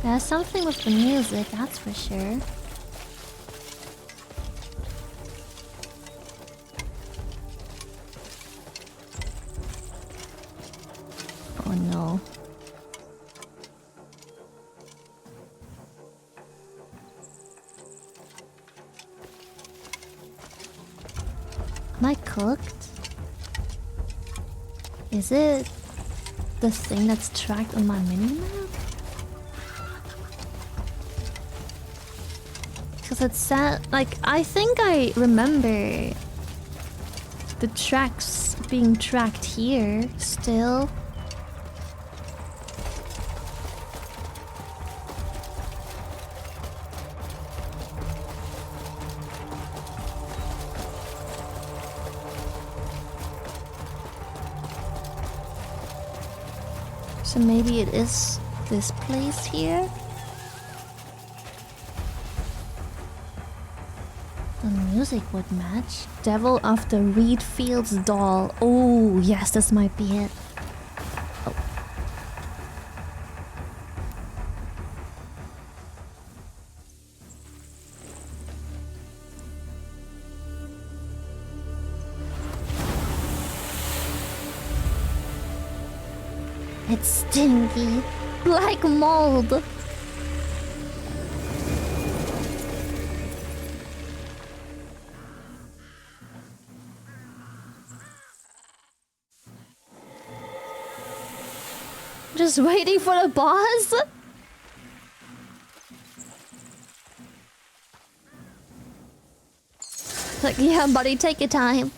There's something with the music, that's for sure. Oh no. Am I cooked? Is it the thing that's tracked on my minimap? Because it said, like, I think I remember the tracks being tracked here still. So maybe it is this place here? The music would match. Devil of the Reed Fields doll. Oh, yes, this might be it. Oh. It's stinky, like mold. Just waiting for the boss? Like, yeah, buddy, take your time.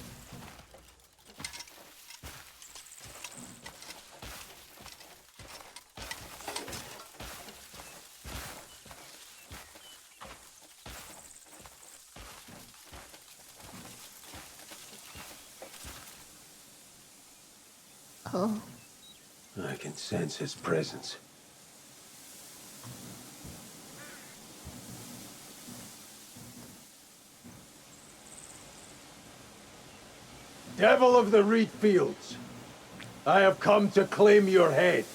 Oh. I can sense his presence. Devil of the reed fields, I have come to claim your head.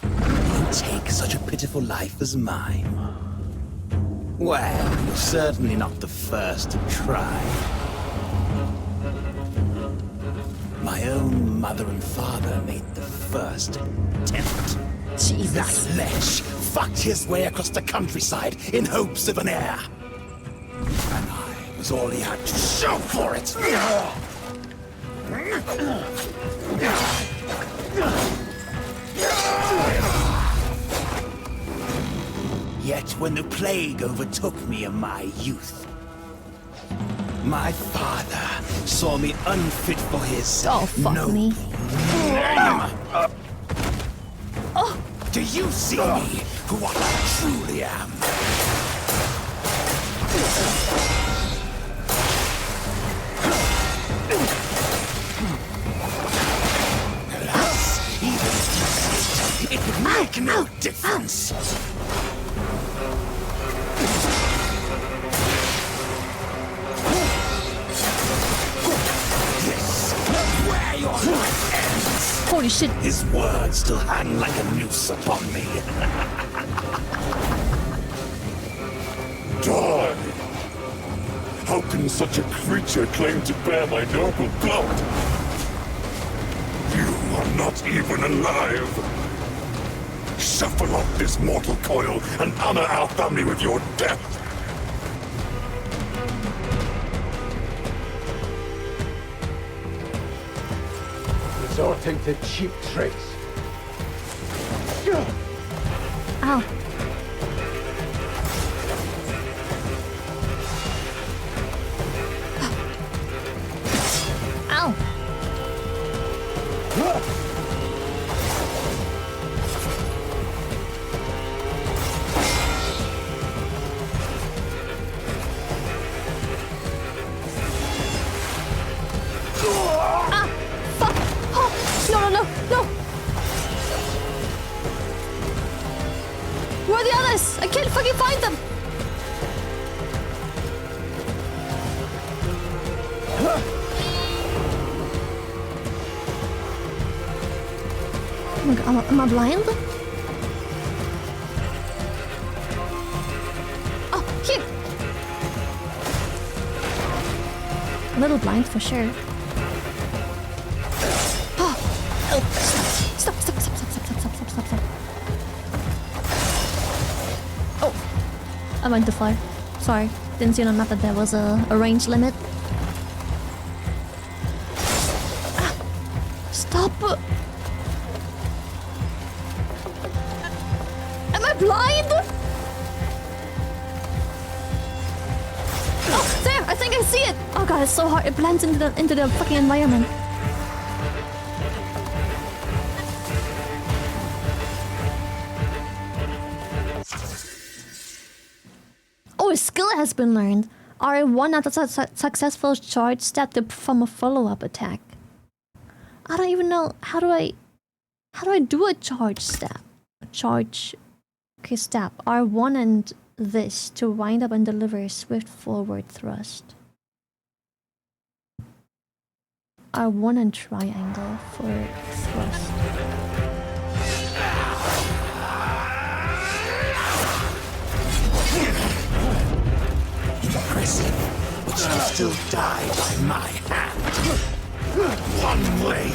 You take such a pitiful life as mine. Well, you're certainly not the first to try. My own mother and father made the first attempt. Jesus. That lech fucked his way across the countryside in hopes of an heir. And I was all he had to show for it. Yet when the plague overtook me in my youth, my father saw me unfit for his noble name. Do you see me for what I truly am? Alas, even if you see it, it would make no difference. Holy shit. His words still hang like a noose upon me. Die! How can such a creature claim to bear my noble blood? You are not even alive! Shuffle off this mortal coil and honor our family with your death! Resorting to cheap tricks. Ow. Ow. Where are the others? I can't fucking find them! Oh my god, am I blind? Oh, here! A little blind for sure. Oh, stop. Oh, I went too far. Sorry, didn't see on the map that there was a range limit. Ah, stop! Am I blind? Oh, there! I think I see it. Oh god, it's so hard. It blends into the fucking environment. Oh, a skill has been learned. R1 after successful charge step to perform a follow-up attack. I don't even know how do I do a charge step? Okay, step. R1 and this to wind up and deliver a swift forward thrust. R1 and triangle for thrust. Impressive, but you still die by my hand. One way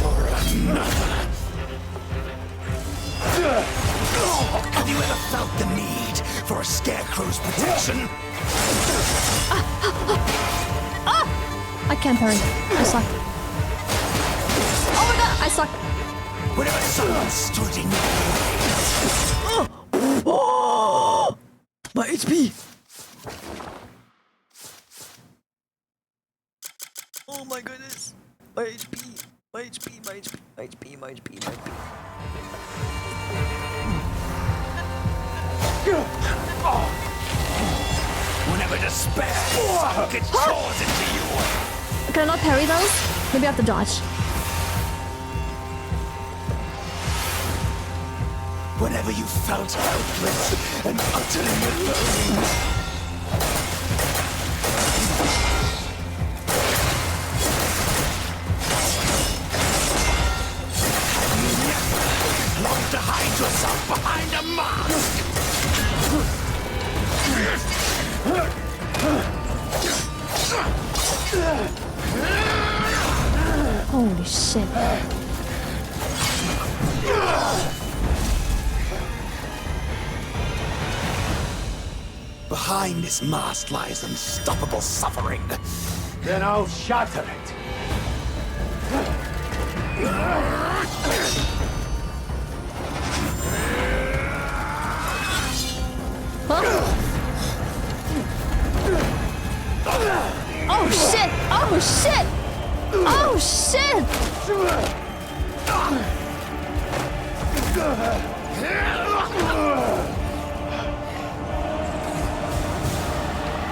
or another. Have you ever felt the need for a scarecrow's protection? I can't parry. I suck. Oh my god, I suck. Whenever someone stood in your way. Oh! My HP! Oh my goodness! My HP! My HP! My HP! My HP! My HP! My HP! Whenever despair gets jaws into you. Can I not parry those? Maybe I have to dodge. whenever you felt helpless and utterly alone. Have you never longed to hide yourself behind a mask? Holy shit. Behind this mask lies unstoppable suffering. Then I'll shatter it. Oh shit! Oh shit! Oh shit!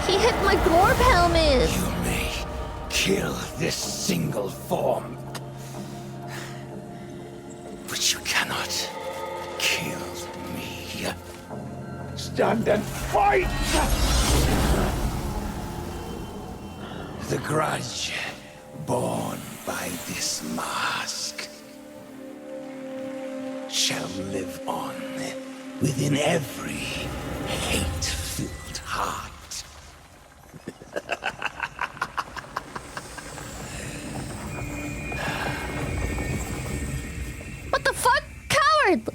He hit my Glorp helmet! You may kill this single form, but you cannot kill me. Stand and fight! The grudge born by this mask shall live on within every hate-filled heart. What the fuck? Coward!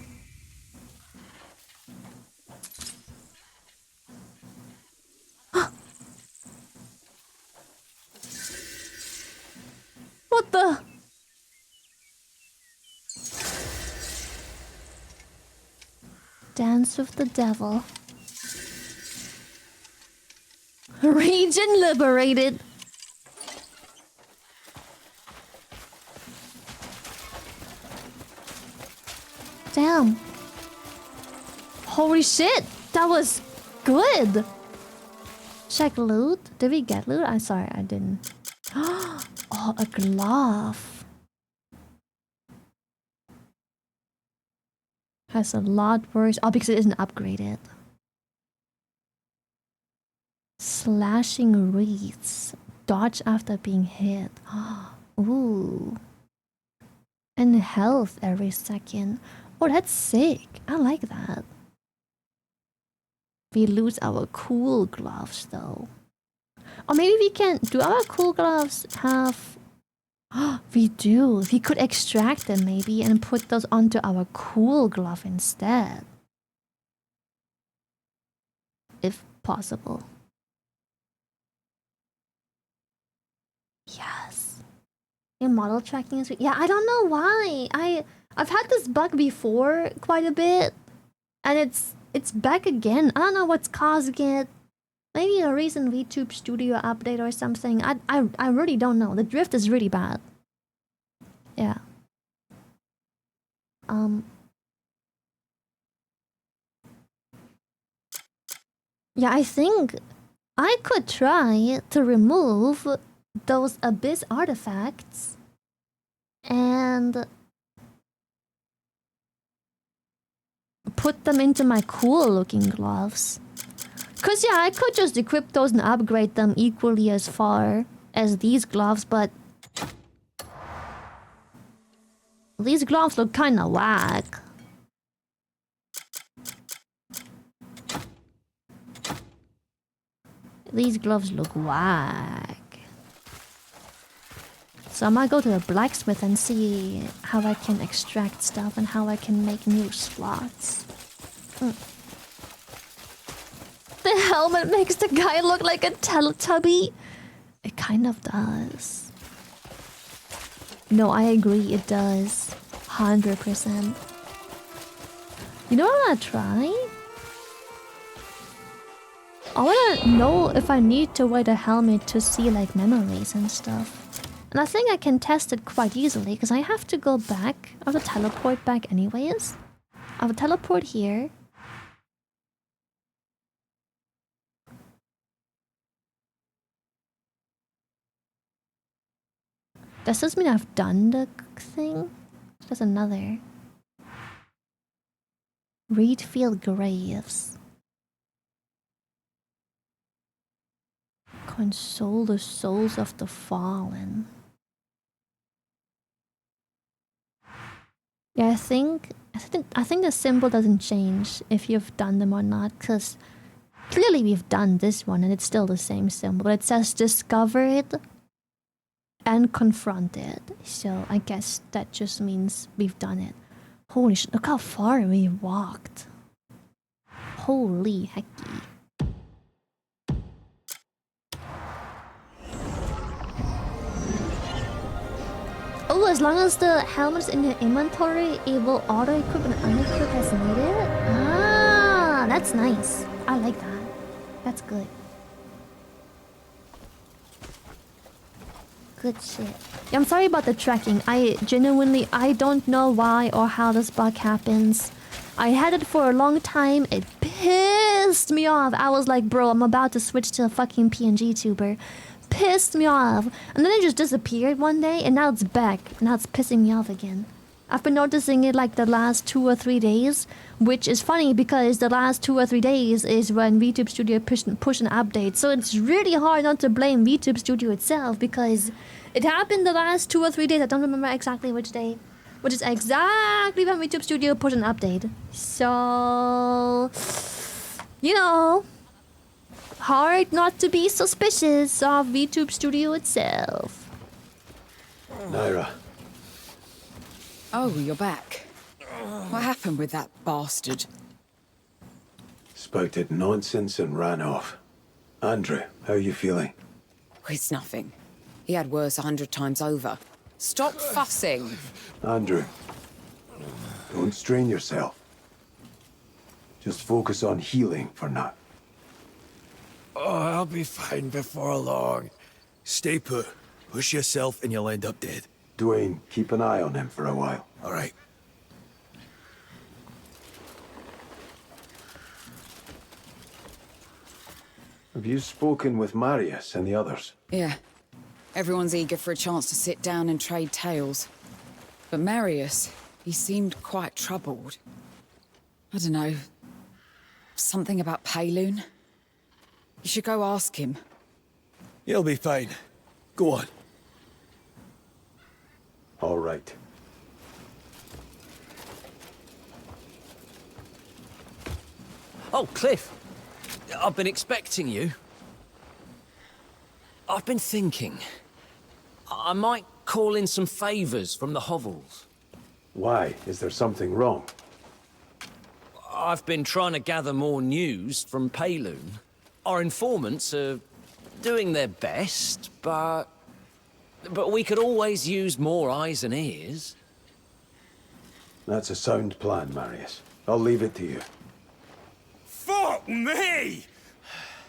What the? Dance with the devil. Region liberated. Damn. Holy shit, that was good. Check loot. Did we get loot? I'm sorry, I didn't. Oh, a glove. Has a lot worse. Oh, because it isn't upgraded. Slashing wreaths. Dodge after being hit. Ooh. And health every second. Oh, that's sick. I like that. We lose our cool gloves though. Or maybe we can... Do our cool gloves have... We do. We could extract them maybe and put those onto our cool glove instead. If possible. Yes. Your model tracking is... Yeah, I don't know why. I've had this bug before quite a bit. And it's back again. I don't know what's causing it. Maybe a recent VTube Studio update or something. I really don't know. The drift is really bad. Yeah. Yeah, I think I could try to remove those Abyss artifacts and put them into my cool looking gloves. Cause yeah, I could just equip those and upgrade them equally as far as these gloves, but these gloves look kinda whack. These gloves look whack. So I might go to the blacksmith and see how I can extract stuff and how I can make new slots. The helmet makes the guy look like a Teletubby. It kind of does. No, I agree, it does. 100%. You know what I wanna try? I wanna know if I need to wear the helmet to see like memories and stuff. And I think I can test it quite easily because I have to go back. I have to teleport back anyways. I have to teleport here. Does this mean I've done the thing? There's another. Reedfield Graves. Console the souls of the fallen. Yeah, I think the symbol doesn't change if you've done them or not, because clearly we've done this one and it's still the same symbol. It says discovered and confronted. So I guess that just means we've done it. Holy shit, look how far we walked. Holy hecky. Oh, as long as the helmet's in your inventory, it will auto-equip and unequip as needed? Ah, that's nice. I like that. That's good. Good shit. Yeah, I'm sorry about the tracking. I don't know why or how this bug happens. I had it for a long time. It pissed me off. I was like, bro, I'm about to switch to a fucking PNG tuber. Pissed me off. And then it just disappeared one day, and now it's back. Now it's pissing me off again. I've been noticing it like the last 2 or 3 days, which is funny because the last 2 or 3 days is when VTube Studio push an update. So it's really hard not to blame VTube Studio itself because it happened the last 2 or 3 days. I don't remember exactly which day, which is exactly when VTube Studio pushed an update. So, you know, hard not to be suspicious of VTube Studio itself. Naira. Oh, you're back. What happened with that bastard? Spouted nonsense and ran off. Andrew, how are you feeling? It's nothing. He had worse 100 times over. Stop fussing. Andrew, don't strain yourself. Just focus on healing for now. Oh, I'll be fine before long. Stay put. Push yourself and you'll end up dead. Dwayne, keep an eye on him for a while. All right. Have you spoken with Marius and the others? Yeah. Everyone's eager for a chance to sit down and trade tales. But Marius, he seemed quite troubled. I don't know. Something about Payloon? You should go ask him. You'll be fine. Go on. All right. Oh, Cliff. I've been expecting you. I've been thinking. I might call in some favors from the hovels. Why? Is there something wrong? I've been trying to gather more news from Payloon. Our informants are doing their best, but we could always use more eyes and ears. That's a sound plan, Marius. I'll leave it to you. Fuck me!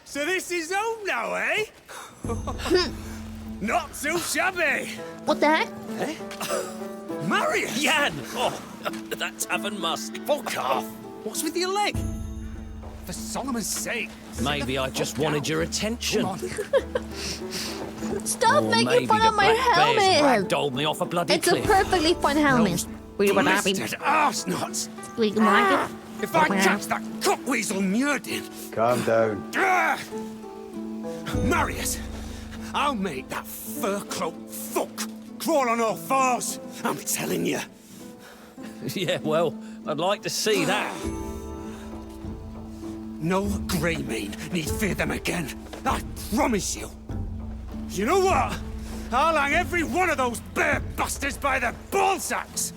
So this is home now, eh? Not too shabby! What the heck? Eh? Marius! Jan! Oh, that tavern must. Fuck off! What's with your leg? For Solomon's sake! Maybe I just wanted your attention. Stop Or making maybe fun the of my black bears helmet! ragdolled me off a bloody It's cliff. a perfectly fine helmet. We were happy. Blistered arse nuts! We like it. If I catch that cockweasel Muradin... Calm down. Marius, I'll make that fur-cloaked fuck crawl on all fours. I'm telling you. Yeah, well, I'd like to see that. No Greymane need fear them again. I promise you. You know what? I'll hang every one of those bear bastards by their ballsacks.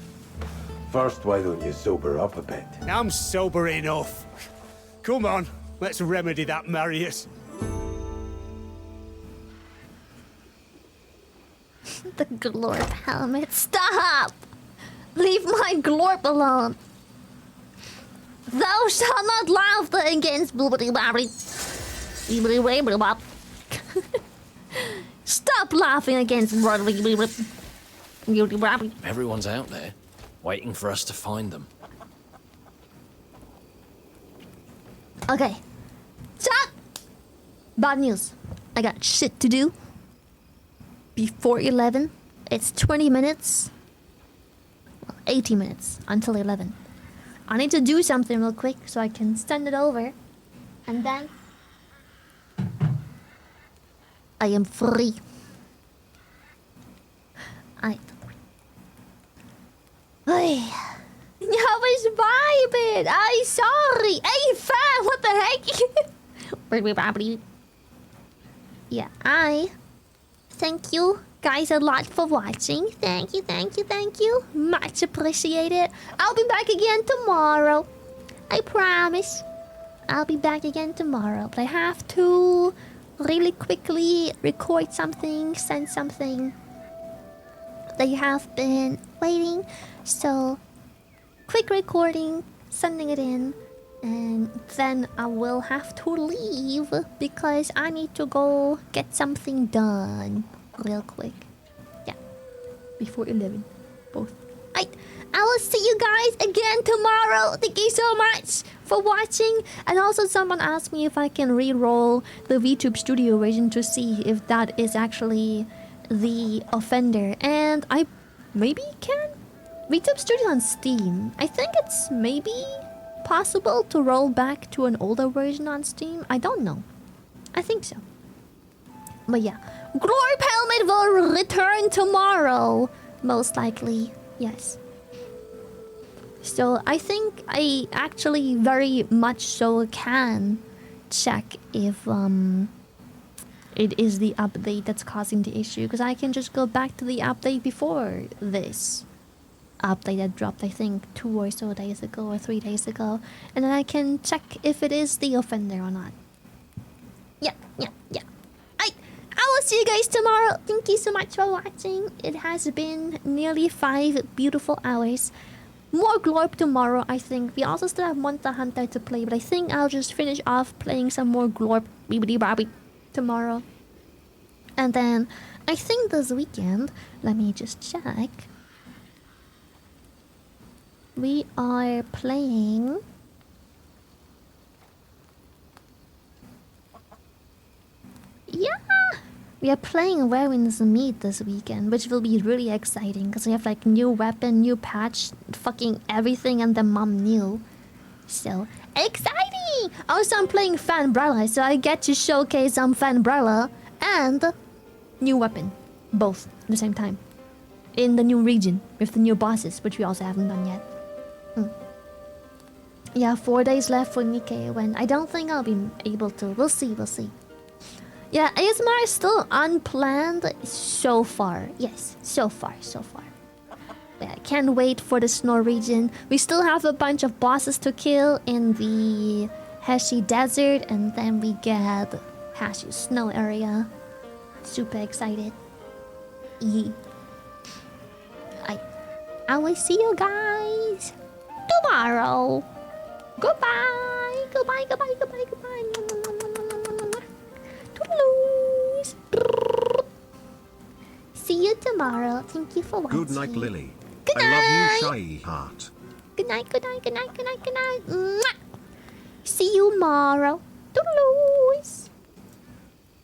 First, why don't you sober up a bit? I'm sober enough. Come on, let's remedy that, Marius. The glorp helmet. Stop! Leave my glorp alone. Thou shalt not laugh against boobity babby. Stop laughing against Everyone's out there, waiting for us to find them. Okay. Stop! Bad news. I got shit to do. Before 11. It's 20 minutes. 80 minutes until 11. I need to do something real quick so I can send it over. And then I am free. I was vibing. I'm sorry. Hey, fam, what the heck? Yeah, I thank you guys a lot for watching. Thank you. Much appreciated. I'll be back again tomorrow. I promise. I'll be back again tomorrow. But I have to really quickly record something, send something. They have been waiting. So, quick recording, sending it in. And then I will have to leave because I need to go get something done real quick. Yeah. Before 11. Both. I will see you guys again tomorrow. Thank you so much for watching. And also someone asked me if I can re-roll the VTube Studio version to see if that is actually the offender. And I maybe can. VTube Studio on Steam. I think it's maybe possible to roll back to an older version on Steam. I don't know. I think so. But yeah. Glorp Helmet will return tomorrow. Most likely. Yes. So I think I actually very much so can check if it is the update that's causing the issue. Because I can just go back to the update before this update that dropped, I think 2 or so days ago or 3 days ago, and then I can check if it is the offender or not. Yeah. I will see you guys tomorrow. Thank you so much for watching. It has been nearly 5 beautiful hours. More Glorp tomorrow, I think. We also still have Monster Hunter to play, but I think I'll just finish off playing some more Glorp Bibbidi Bobbidi tomorrow. And then I think this weekend, let me just check. We are playing... Yeah! We are playing Wearin's Meat this weekend, which will be really exciting because we have like new weapon, new patch, fucking everything, and the mom new. So exciting! Also, I'm playing Fanbrella, so I get to showcase some Fanbrella and new weapon, both at the same time, in the new region with the new bosses, which we also haven't done yet. Yeah, 4 days left for Nikkei when I don't think I'll be able to. We'll see. Yeah, ASMR is still unplanned so far. Yes, so far. But I can't wait for the snow region. We still have a bunch of bosses to kill in the Heshi Desert, and then we get Heshi Snow area. Super excited. Yeah. I will see you guys tomorrow. Goodbye. Toodaloo. See you tomorrow. Thank you for watching. Good night, Lily. Good night. I love you, shy heart. Good night. Mwah. See you tomorrow. Toodaloo.